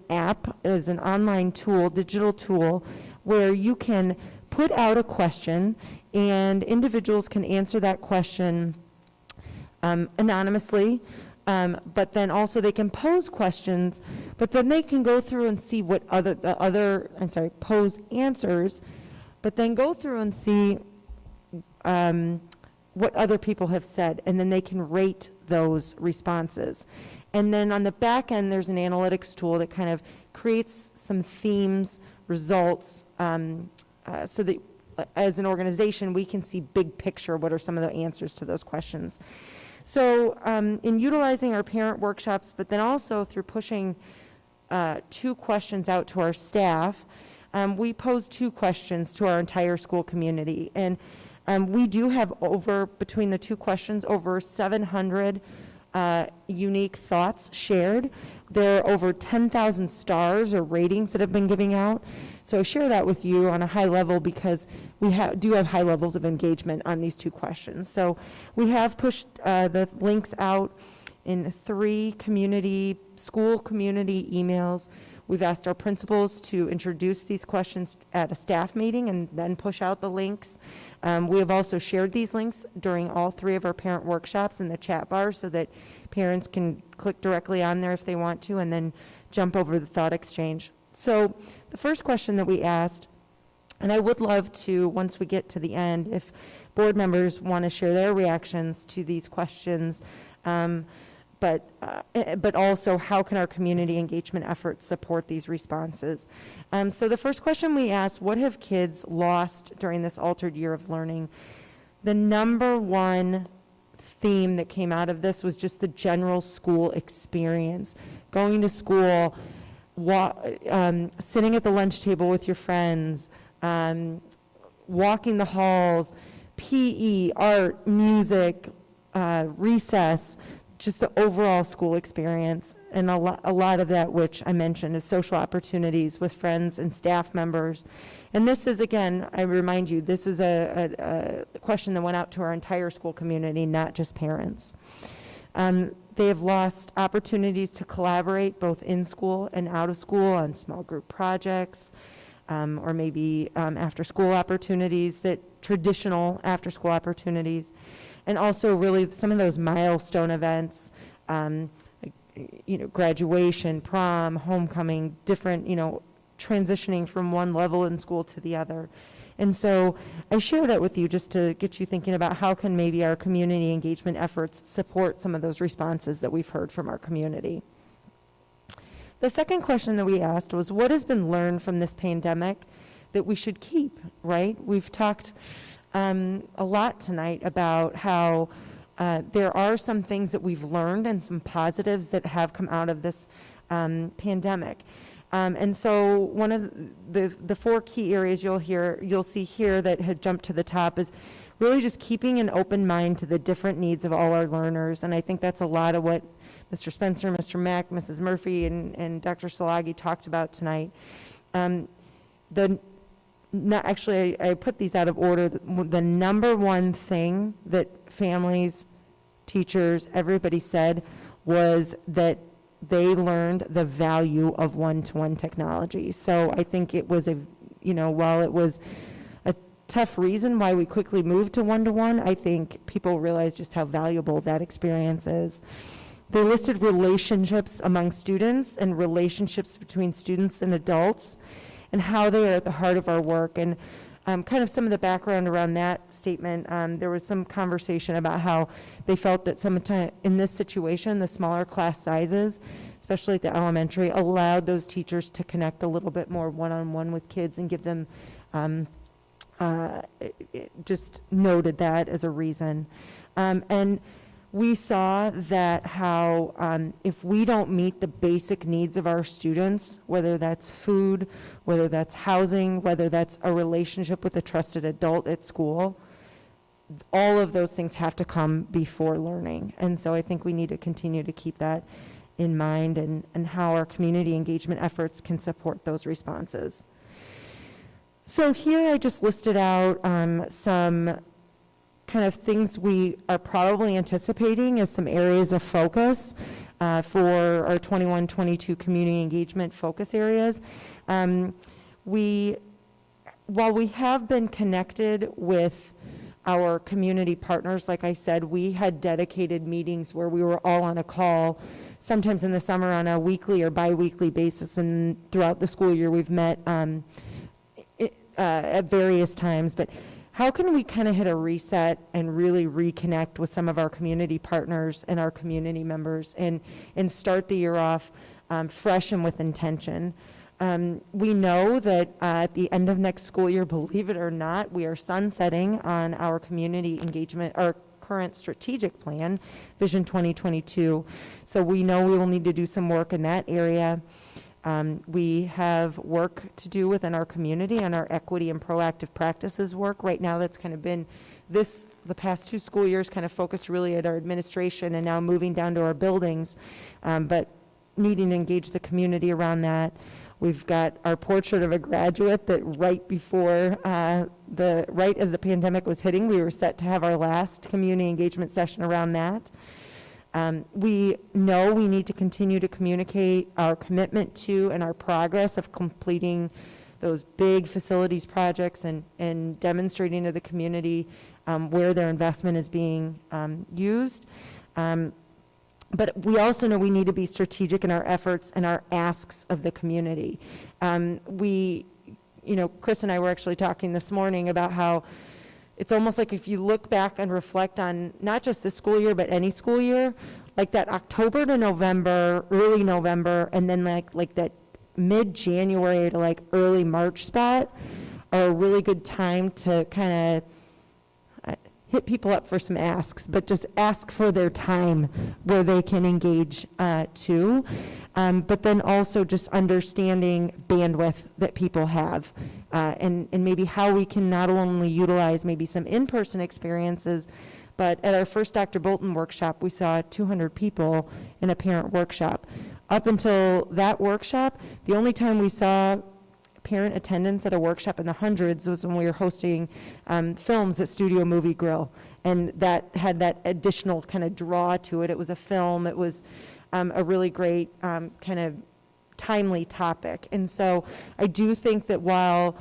app, is an online tool, digital tool, where you can put out a question and individuals can answer that question anonymously, but then also they can pose questions, but then they can go through and see what pose answers, but then go through and see what other people have said, and then they can rate those responses. And then on the back end, there's an analytics tool that kind of creates some themes, results, so that as an organization, we can see big picture, what are some of the answers to those questions. So in utilizing our parent workshops, but then also through pushing 2 questions out to our staff, we posed 2 questions to our entire school community. And we do have between the 2 questions, over 700 unique thoughts shared. There are over 10,000 stars or ratings that have been giving out. So I share that with you on a high level because we do have high levels of engagement on these 2 questions. So we have pushed the links out in 3 school community emails. We've asked our principals to introduce these questions at a staff meeting and then push out the links. We have also shared these links during all 3 of our parent workshops in the chat bar so that parents can click directly on there if they want to and then jump over to the Thought Exchange. So the first question that we asked, and I would love to, once we get to the end, if board members want to share their reactions to these questions, but also how can our community engagement efforts support these responses? So the first question we asked, what have kids lost during this altered year of learning? The number 1 theme that came out of this was just the general school experience. Going to school, sitting at the lunch table with your friends, walking the halls, PE, art, music, recess, just the overall school experience, and a lot of that, which I mentioned, is social opportunities with friends and staff members. And this is, again, I remind you, this is a question that went out to our entire school community, not just parents. They have lost opportunities to collaborate both in school and out of school on small group projects, or maybe after-school opportunities, traditional after-school opportunities. And also really some of those milestone events, graduation, prom, homecoming, different, transitioning from one level in school to the other. And so I share that with you just to get you thinking about how can maybe our community engagement efforts support some of those responses that we've heard from our community. The second question that we asked was, what has been learned from this pandemic that we should keep, right? We've talked a lot tonight about how there are some things that we've learned and some positives that have come out of this pandemic. And so one of the four key areas you'll see here that had jumped to the top is really just keeping an open mind to the different needs of all our learners. And I think that's a lot of what Mr. Spencer, Mr. Mack, Mrs. Murphy, and Dr. Szilagyi talked about tonight. Actually, I put these out of order. The number one thing that families, teachers, everybody said was that they learned the value of one-to-one technology. So I think it was while it was a tough reason why we quickly moved to one-to-one, I think people realized just how valuable that experience is. They listed relationships among students and relationships between students and adults and how they are at the heart of our work. And kind of some of the background around that statement, there was some conversation about how they felt that sometimes in this situation, the smaller class sizes, especially at the elementary, allowed those teachers to connect a little bit more one-on-one with kids and give them, just noted that as a reason. And we saw that how if we don't meet the basic needs of our students, whether that's food, whether that's housing, whether that's a relationship with a trusted adult at school, all of those things have to come before learning. And so I think we need to continue to keep that in mind and how our community engagement efforts can support those responses. So here I just listed out some kind of things we are probably anticipating as some areas of focus for our 21-22 community engagement focus areas. While we have been connected with our community partners, like I said, we had dedicated meetings where we were all on a call, sometimes in the summer on a weekly or bi-weekly basis, and throughout the school year we've met at various times. But how can we kind of hit a reset and really reconnect with some of our community partners and our community members and start the year off fresh and with intention? We know that at the end of next school year, believe it or not, we are sunsetting on our community engagement, our current strategic plan, Vision 2022. So we know we will need to do some work in that area. We have work to do within our community on our equity and proactive practices work. Right now, that's kind of been the past 2 school years kind of focused really at our administration and now moving down to our buildings, but needing to engage the community around that. We've got our portrait of a graduate that right before, right as the pandemic was hitting, we were set to have our last community engagement session around that. We know we need to continue to communicate our commitment to and our progress of completing those big facilities projects and demonstrating to the community where their investment is being used. But we also know we need to be strategic in our efforts and our asks of the community. Chris and I were actually talking this morning about how it's almost like if you look back and reflect on not just this school year, but any school year, like that October to November, early November, and then like that mid-January to like early March spot are a really good time to kind of hit people up for some asks, but just ask for their time where they can engage too. But then also just understanding bandwidth that people have and maybe how we can not only utilize maybe some in-person experiences, but at our first Dr. Bolton workshop, we saw 200 people in a parent workshop. Up until that workshop, the only time we saw parent attendance at a workshop in the hundreds was when we were hosting films at Studio Movie Grill, and that had that additional kind of draw to it. It was a film, it was a really great kind of timely topic. And so I do think that while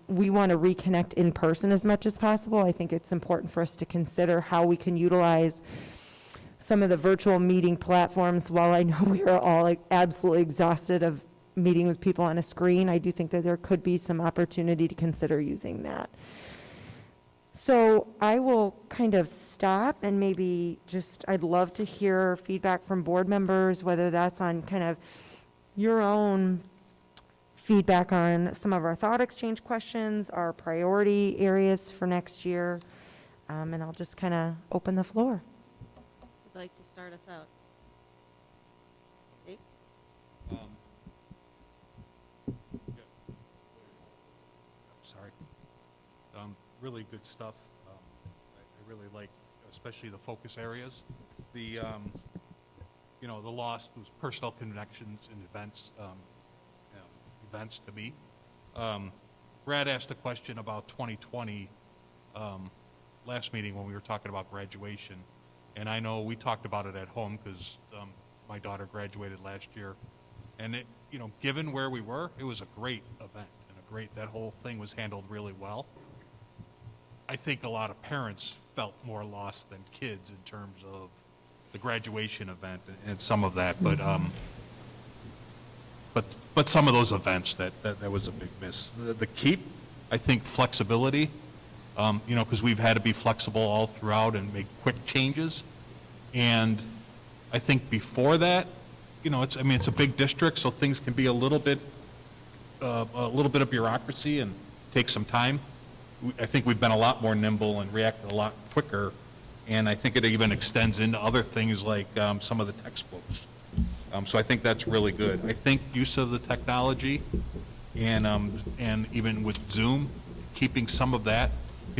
we want to reconnect in person as much as possible, I think it's important for us to consider how we can utilize some of the virtual meeting platforms. While I know we are all absolutely exhausted of meeting with people on a screen, I do think that there could be some opportunity to consider using that. So I will kind of stop and maybe just, I'd love to hear feedback from board members, whether that's on kind of your own feedback on some of our thought exchange questions, our priority areas for next year, and I'll just kind of open the floor. Would like to start us out? Nate? Sorry. Really good stuff. I really like, especially the focus areas. The, the lost was personal connections and events, events to me. Brad asked a question about 2020 last meeting when we were talking about graduation. And I know we talked about it at home because my daughter graduated last year. And it, given where we were, it was a great event and that whole thing was handled really well. I think a lot of parents felt more lost than kids in terms of the graduation event and some of that, but some of those events that was a big miss. The keep, I think, flexibility, because we've had to be flexible all throughout and make quick changes, and I think before that, it's a big district, so things can be a little bit of bureaucracy and take some time. I think we've been a lot more nimble and reacted a lot quicker, and I think it even extends into other things like some of the textbooks. So I think that's really good. I think use of the technology and even with Zoom, keeping some of that.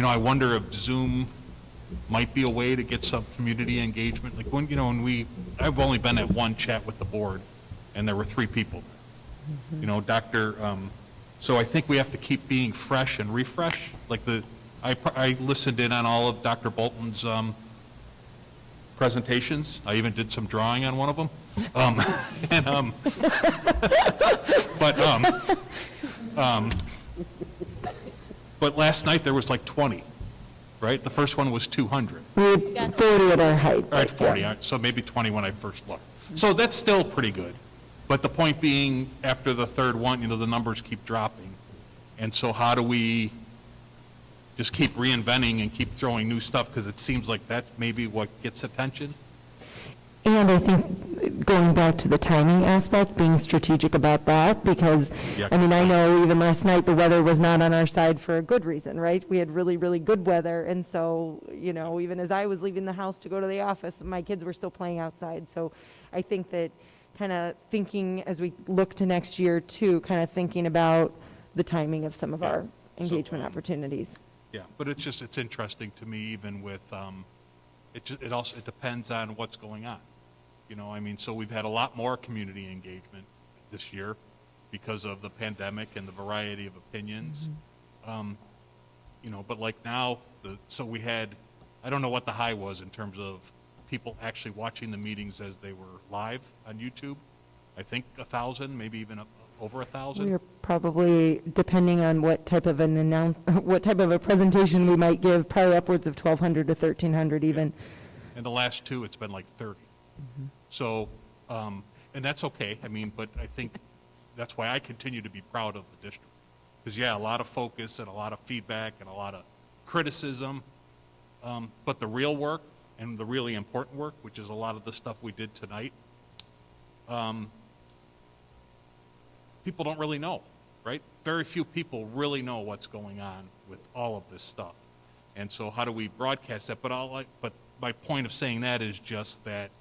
I wonder if Zoom might be a way to get some community engagement. Like when I've only been at one chat with the board, and there were 3 people. So I think we have to keep being fresh and refresh. Like I listened in on all of Dr. Bolton's presentations. I even did some drawing on one of them. But last night there was like 20, right? The first one was 200. We had 40 at our height. All right, 40, so maybe 20 when I first looked. So that's still pretty good. But the point being, after the third one, the numbers keep dropping. And so how do we just keep reinventing and keep throwing new stuff? Because it seems like that's maybe what gets attention. And I think going back to the timing aspect, being strategic about that, because, Yeah. I know even last night, the weather was not on our side for a good reason, right? We had really, really good weather, and so, even as I was leaving the house to go to the office, my kids were still playing outside. So I think that kind of thinking, as we look to next year too, kind of thinking about the timing of some of our engagement opportunities. Yeah, but it's interesting to me, even with, it depends on what's going on. So we've had a lot more community engagement this year because of the pandemic and the variety of opinions. But like now, so we had, I don't know what the high was in terms of people actually watching the meetings as they were live on YouTube. I think 1,000, maybe even over 1,000. We're probably, depending on what type of what type of a presentation we might give, probably upwards of 1,200 to 1,300 even. And the last 2, it's been like 30. So, and that's okay. But I think that's why I continue to be proud of the district. Because, a lot of focus and a lot of feedback and a lot of criticism. But the real work and the really important work, which is a lot of the stuff we did tonight, people don't really know, right? Very few people really know what's going on with all of this stuff. And so how do we broadcast that? But my point of saying that is just that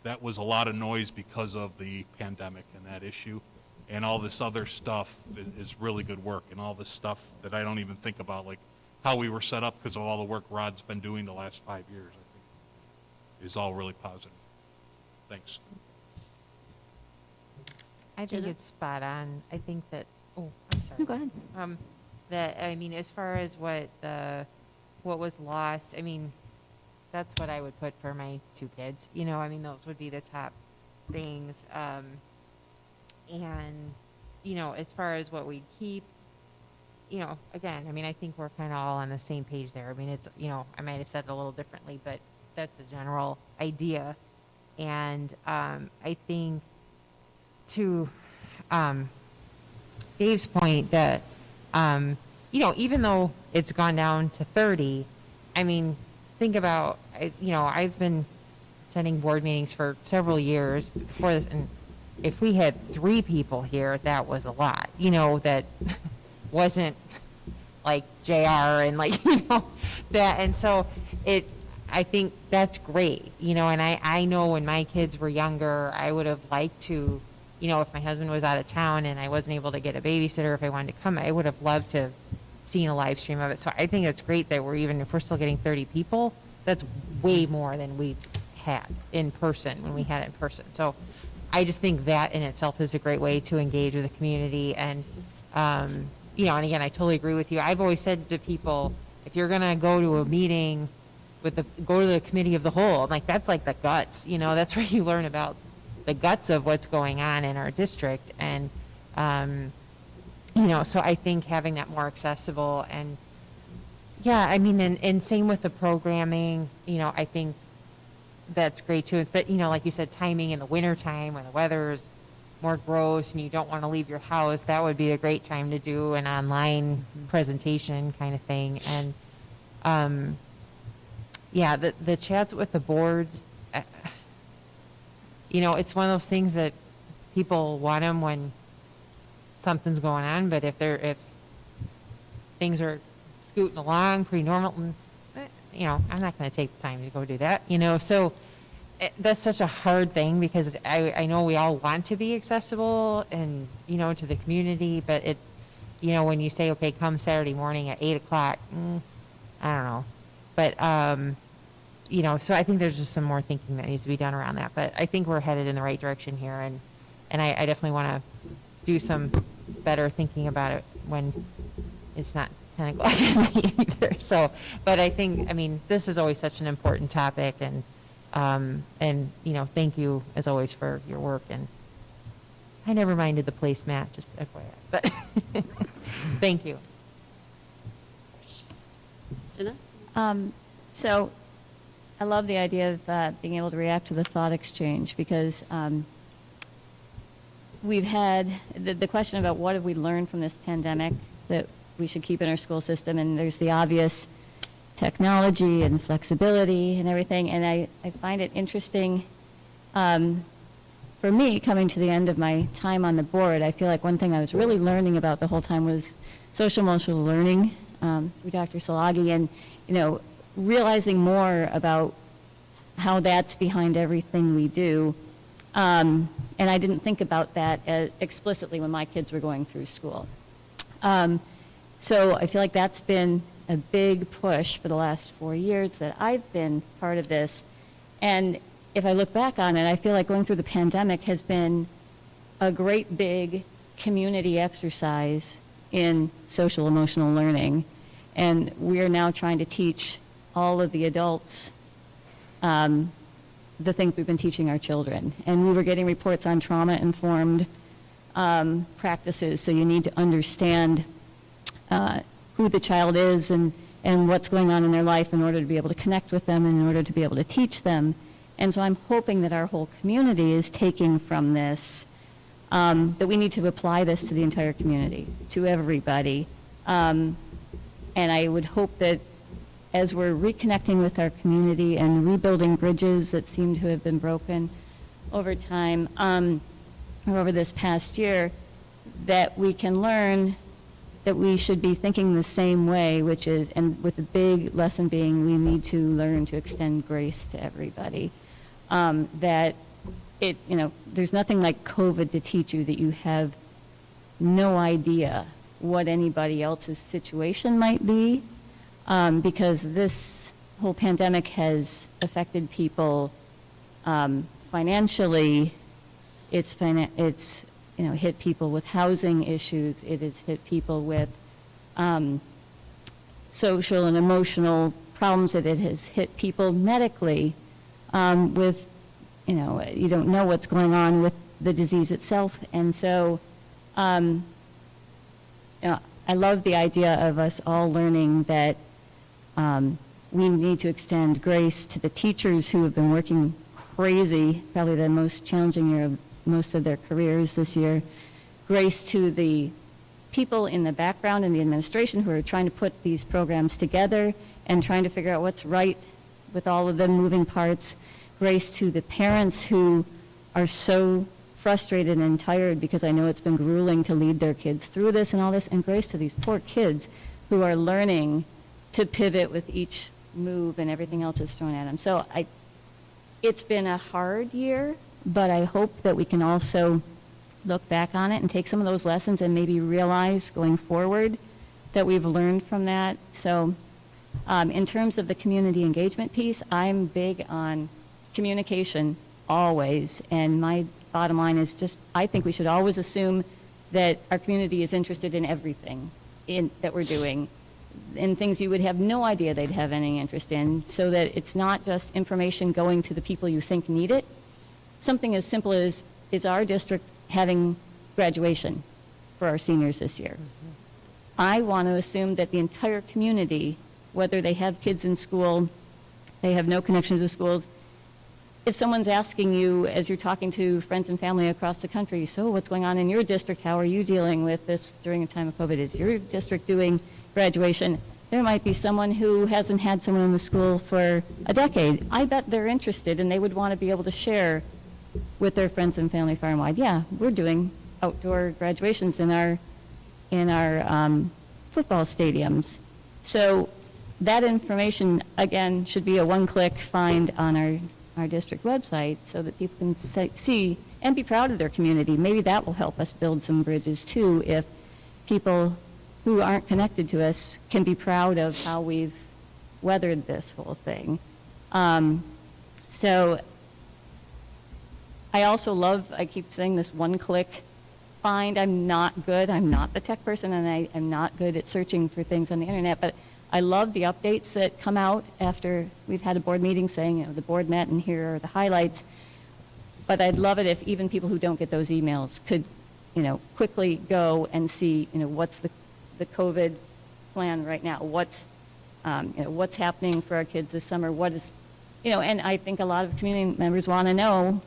that was a lot of noise because of the pandemic and that issue. And all this other stuff is really good work, and all this stuff that I don't even think about, like how we were set up because of all the work Rod's been doing the last 5 years, I think, is all really positive. Thanks. I think it's spot on. I think that, I'm sorry. No, go ahead. As far as what was lost, that's what I would put for my 2 kids. Those would be the top things. As far as what we keep, again, I think we're kind of all on the same page there. It's, I might have said it a little differently, but that's the general idea. And I think to Dave's point that, even though it's gone down to 30, I mean, think about, I've been attending board meetings for several years before this, and if we had 3 people here, that was a lot, that wasn't like JR and that. And so I think that's great, and I know when my kids were younger, I would have liked to, if my husband was out of town and I wasn't able to get a babysitter, if I wanted to come, I would have loved to have seen a live stream of it. So I think it's great that if we're still getting 30 people, that's way more than we had in person, when we had it in person. So I just think that in itself is a great way to engage with the community. And, and again, I totally agree with you. I've always said to people, if you're going to go to a meeting go to the committee of the whole, that's like the guts, that's where you learn about the guts of what's going on in our district. And, so I think having that more accessible and, yeah, I mean, and same with the programming, I think that's great too. But, like you said, timing in the wintertime when the weather is more gross and you don't want to leave your house, that would be a great time to do an online presentation kind of thing. And, yeah, the chats with the boards, it's one of those things that people want them when something's going on, but if things are scooting along pretty normal, I'm not going to take the time to go do that, so that's such a hard thing because I know we all want to be accessible and, to the community, but when you say, okay, come Saturday morning at 8 o'clock, I don't know. But, so I think there's just some more thinking that needs to be done around that. But I think we're headed in the right direction here, and I definitely want to do some better thinking about it when it's not 10 o'clock at night either. So, but I think, this is always such an important topic, and thank you as always for your work. And I never minded the placemat, just FYI, but thank you. Jenna? So I love the idea of being able to react to the thought exchange, because we've had the question about what have we learned from this pandemic that we should keep in our school system, and there's the obvious technology and flexibility and everything, and I find it interesting. For me, coming to the end of my time on the board, I feel like one thing I was really learning about the whole time was social-emotional learning through Dr. Szilagyi, and realizing more about how that's behind everything we do. And I didn't think about that explicitly when my kids were going through school. So I feel like that's been a big push for the last 4 years that I've been part of this. And if I look back on it, I feel like going through the pandemic has been a great big community exercise in social emotional learning. And we are now trying to teach all of the adults the things we've been teaching our children. And we were getting reports on trauma-informed practices, so you need to understand who the child is and what's going on in their life in order to be able to connect with them and in order to be able to teach them. And so I'm hoping that our whole community is taking from this, that we need to apply this to the entire community, to everybody. And I would hope that as we're reconnecting with our community and rebuilding bridges that seem to have been broken over time, or over this past year, that we can learn that we should be thinking the same way, which is, and with the big lesson being, we need to learn to extend grace to everybody. That there's nothing like COVID to teach you that you have no idea what anybody else's situation might be, because this whole pandemic has affected people financially. It's hit people with housing issues. It has hit people with social and emotional problems. That it has hit people medically with, you don't know what's going on with the disease itself. And so I love the idea of us all learning that we need to extend grace to the teachers who have been working crazy, probably the most challenging year of most of their careers this year. Grace to the people in the background in the administration who are trying to put these programs together and trying to figure out what's right with all of the moving parts. Grace to the parents who are so frustrated and tired because I know it's been grueling to lead their kids through this and all this. And grace to these poor kids who are learning to pivot with each move and everything else is thrown at them. So it's been a hard year, but I hope that we can also look back on it and take some of those lessons and maybe realize going forward that we've learned from that. So in terms of the community engagement piece, I'm big on communication always, and my bottom line is just I think we should always assume that our community is interested in everything that we're doing, in things you would have no idea they'd have any interest in, so that it's not just information going to the people you think need it. Something as simple as, is our district having graduation for our seniors this year? I want to assume that the entire community, whether they have kids in school, they have no connection to the schools, if someone's asking you as you're talking to friends and family across the country, so what's going on in your district? How are you dealing with this during a time of COVID? Is your district doing graduation? There might be someone who hasn't had someone in the school for a decade. I bet they're interested and they would want to be able to share with their friends and family far and wide. Yeah, we're doing outdoor graduations in our football stadiums. So that information, again, should be a one-click find on our district website so that people can see and be proud of their community. Maybe that will help us build some bridges too, if people who aren't connected to us can be proud of how we've weathered this whole thing. So I also love, I keep saying this one-click find. I'm not good. I'm not the tech person, and I'm not good at searching for things on the internet, but I love the updates that come out after we've had a board meeting saying, you know, the board met and here are the highlights. But I'd love it if even people who don't get those emails could, you know, quickly go and see, you know, what's the COVID plan right now? What's, you know, what's happening for our kids this summer? What is, you know, and I think a lot of community members want to know,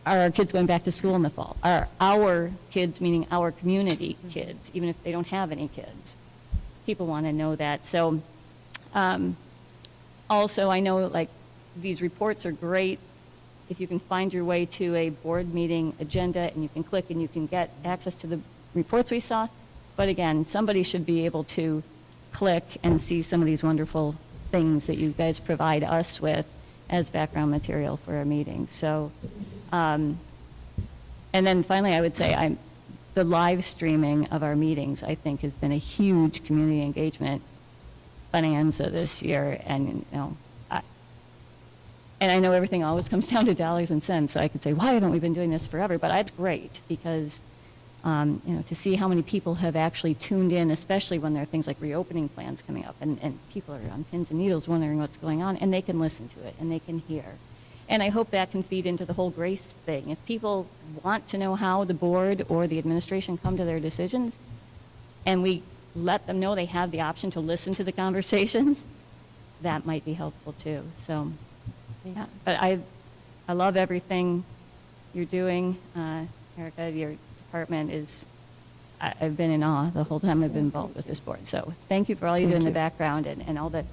are our kids going back to school in the fall? Are our kids, meaning our community kids, even if they don't have any kids? People want to know that. So also, I know like these reports are great if you can find your way to a board meeting agenda and you can click and you can get access to the reports we saw. But again, somebody should be able to click and see some of these wonderful things that you guys provide us with as background material for our meetings. So, and then finally, I would say the live streaming of our meetings, I think, has been a huge community engagement bonanza this year. And, you know, and I know everything always comes down to dollars and cents. So I could say, why haven't we been doing this forever? But it's great because, you know, to see how many people have actually tuned in, especially when there are things like reopening plans coming up, and people are on pins and needles wondering what's going on, and they can listen to it and they can hear. And I hope that can feed into the whole grace thing. If people want to know how the board or the administration come to their decisions, and we let them know they have the option to listen to the conversations, that might be helpful too. So, yeah. But I love everything you're doing. Erica, your department is, I've been in awe the whole time I've been involved with this board. So thank you for all you do in the background and all the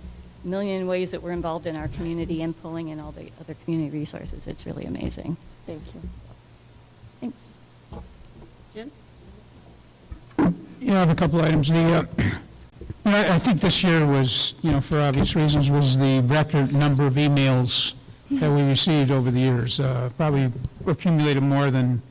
million ways that we're involved in our community and pulling in all the other community resources. It's really amazing. Thank you. Thanks. Jim? You know, I have a couple items. I think this year was, you know, for obvious reasons, was the record number of emails that we received over the years. Probably accumulated more than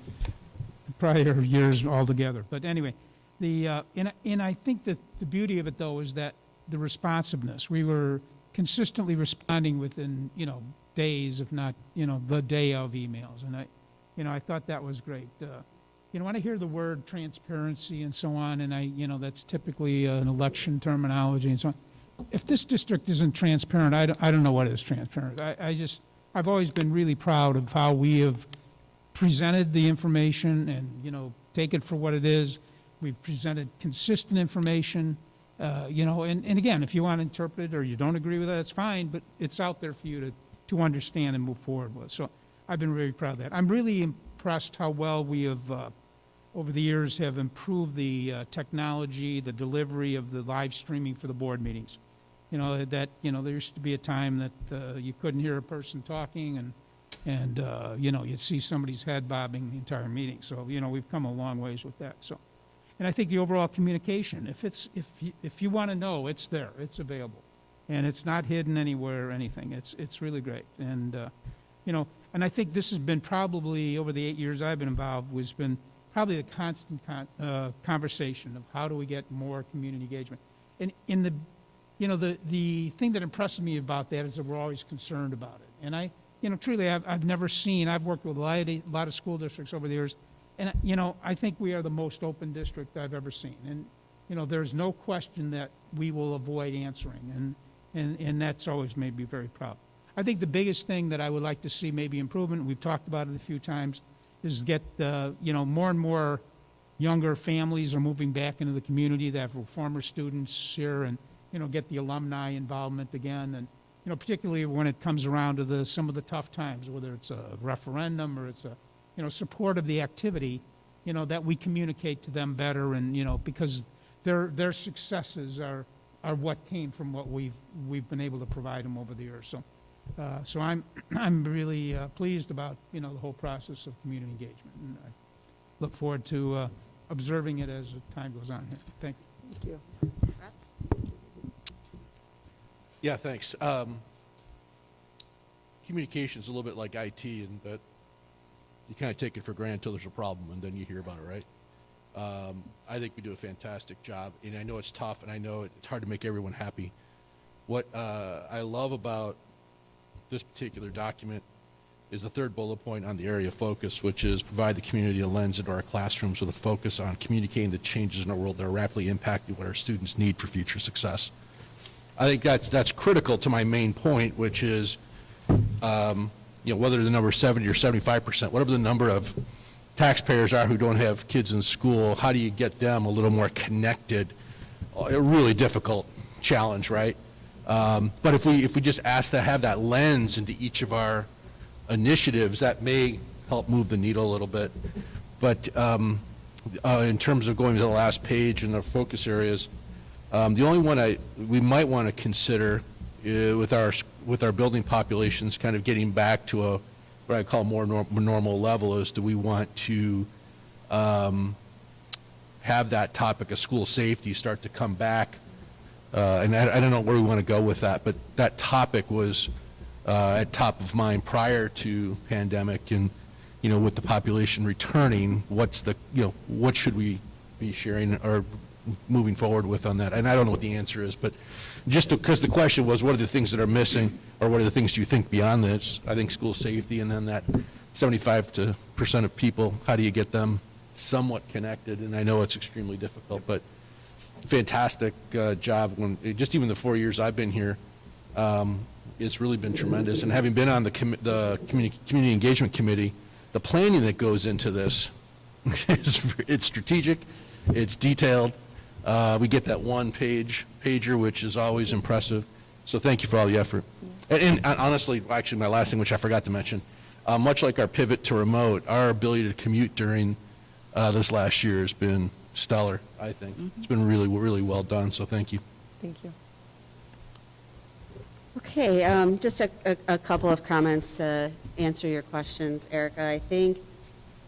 prior years altogether. But anyway, and I think that the beauty of it, though, is that the responsiveness. We were consistently responding within, you know, days, if not, you know, the day of emails. And I thought that was great. You know, when I hear the word transparency and so on, and you know, that's typically an election terminology and so on. If this district isn't transparent, I don't know what is transparent. I've always been really proud of how we have presented the information and, you know, take it for what it is. We've presented consistent information. You know, and again, if you want to interpret it or you don't agree with it, that's fine, but it's out there for you to understand and move forward with. So I've been really proud of that. I'm really impressed how well we have, over the years, have improved the technology, the delivery of the live streaming for the board meetings. There used to be a time that you couldn't hear a person talking, and you'd see somebody's head bobbing the entire meeting. So, we've come a long ways with that. So, and I think the overall communication, if you want to know, it's there, it's available. And it's not hidden anywhere or anything. It's really great. And, and I think this has been probably, over the 8 years I've been involved, has been probably the constant conversation of how do we get more community engagement. And in the thing that impresses me about that is that we're always concerned about it. And truly, I've never seen, I've worked with a lot of school districts over the years, and, I think we are the most open district I've ever seen. And, there's no question that we will avoid answering. And that's always made me very proud. I think the biggest thing that I would like to see maybe improvement, we've talked about it a few times, is get, more and more younger families are moving back into the community that were former students here, and, get the alumni involvement again. And, particularly when it comes around to some of the tough times, whether it's a referendum or it's support of the activity, that we communicate to them better, and, because their successes are what came from what we've been able to provide them over the years. So I'm really pleased about the whole process of community engagement, and I look forward to observing it as time goes on here. Thank you. Thank you. Yeah, thanks. Communication's a little bit like IT in that you kind of take it for granted until there's a problem, and then you hear about it, right? I think we do a fantastic job, and I know it's tough, and I know it's hard to make everyone happy. What I love about this particular document is the third bullet point on the area of focus, which is provide the community a lens into our classrooms with a focus on communicating the changes in our world that are rapidly impacting what our students need for future success. I think that's critical to my main point, which is, whether the number is 70 or 75%, whatever the number of taxpayers are who don't have kids in school, how do you get them a little more connected? A really difficult challenge, right? But if we just ask to have that lens into each of our initiatives, that may help move the needle a little bit. But in terms of going to the last page and the focus areas, the only one we might want to consider with our building populations kind of getting back to what I call more normal level is, do we want to have that topic of school safety start to come back? And I don't know where we want to go with that, but that topic was at top of mind prior to pandemic, and with the population returning, what should we be sharing or moving forward with on that? And I don't know what the answer is, but just because the question was, what are the things that are missing, or what are the things do you think beyond this? I think school safety, and then that 75% of people, how do you get them somewhat connected? And I know it's extremely difficult, but fantastic job. Just even the 4 years I've been here, it's really been tremendous. And having been on the community engagement committee, the planning that goes into this, it's strategic, it's detailed. We get that pager, which is always impressive. So thank you for all the effort. And honestly, actually, my last thing, which I forgot to mention, much like our pivot to remote, our ability to commute during this last year has been stellar, I think. It's been really, really well done, so thank you. Thank you. Okay, just a couple of comments to answer your questions, Erica. I think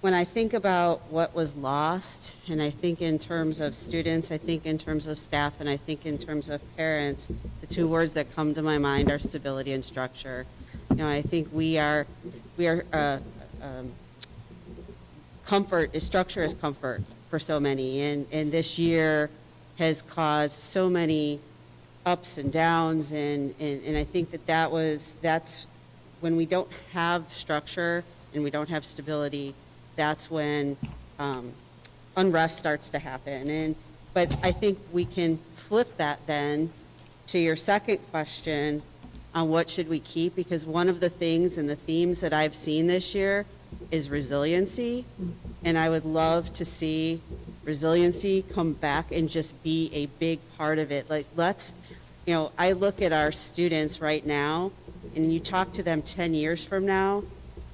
when I think about what was lost, and I think in terms of students, I think in terms of staff, and I think in terms of parents, the two words that come to my mind are stability and structure. I think structure is comfort for so many, and this year has caused so many ups and downs, and I think that's when we don't have structure and we don't have stability, that's when unrest starts to happen. But I think we can flip that then to your second question on what should we keep, because one of the things and the themes that I've seen this year is resiliency, and I would love to see resiliency come back and just be a big part of it. Like, I look at our students right now, and you talk to them 10 years from now,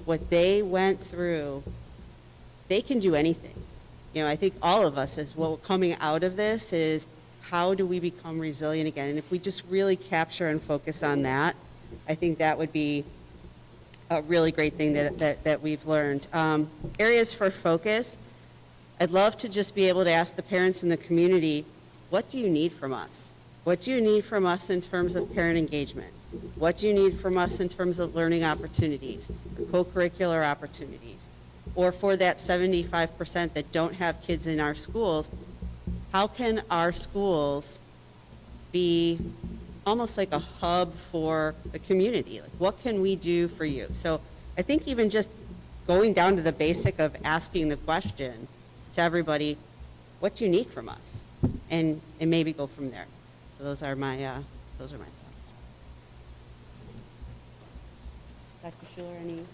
what they went through they can do anything. You know, I think all of us, as well, coming out of this is how do we become resilient again? And if we just really capture and focus on that, I think that would be a really great thing that we've learned. Areas for focus, I'd love to just be able to ask the parents in the community, what do you need from us? What do you need from us in terms of parent engagement? What do you need from us in terms of learning opportunities, co-curricular opportunities? Or for that 75% that don't have kids in our schools, how can our schools be almost like a hub for the community? Like, what can we do for you? So I think even just going down to the basic of asking the question to everybody, what do you need from us? And maybe go from there. So those are my thoughts. Dr. Schuler, any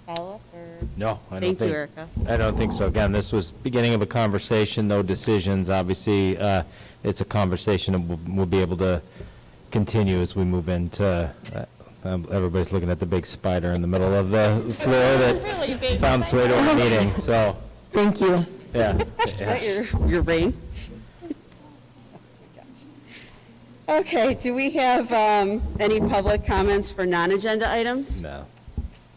follow-up or? No, I don't Thank you, think. Erica. I don't think so. Again, this was beginning of a conversation, no decisions. Obviously, it's a conversation and we'll be able to continue as we move into, everybody's looking at the big spider in the middle of the floor that found its way to our meeting, so, Thank you. yeah. Is that your brain? Okay, do we have any public comments for non-agenda items? No.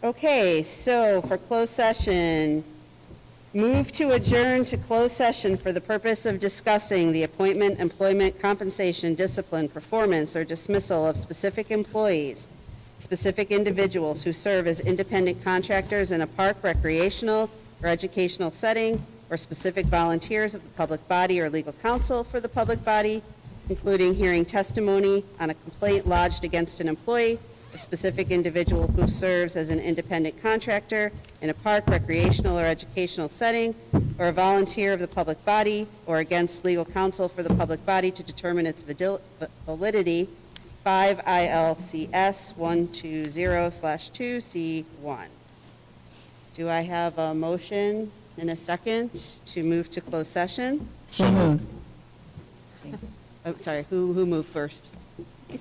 Okay, so for closed session, move to adjourn to closed session for the purpose of discussing the appointment, employment, compensation, discipline, performance, or dismissal of specific employees, specific individuals who serve as independent contractors in a park, recreational, or educational setting, or specific volunteers of the public body or legal counsel for the public body, including hearing testimony on a complaint lodged against an employee, a specific individual who serves as an independent contractor in a park, recreational, or educational setting, or a volunteer of the public body, or against legal counsel for the public body to determine its validity, 5 ILCS 120/2C1. Do I have a motion and a second to move to closed session? So moved. Oh, sorry, who moved first? I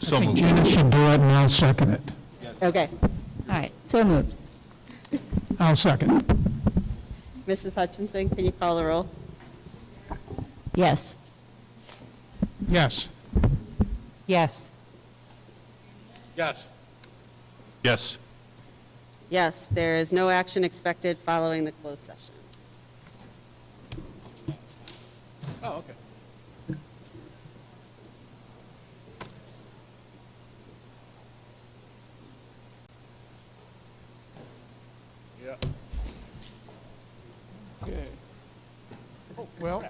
think Gina should do it, and I'll second it. Okay. All right, so moved. I'll second. Mrs. Hutchinson, can you call the roll? Yes. Yes. Yes. Yes. Yes. Yes, there is no action expected following the closed session. Oh, okay. Yeah. Okay. Well,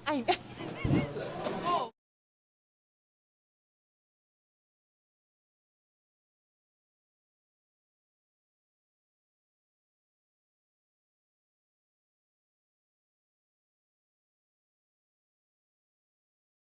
I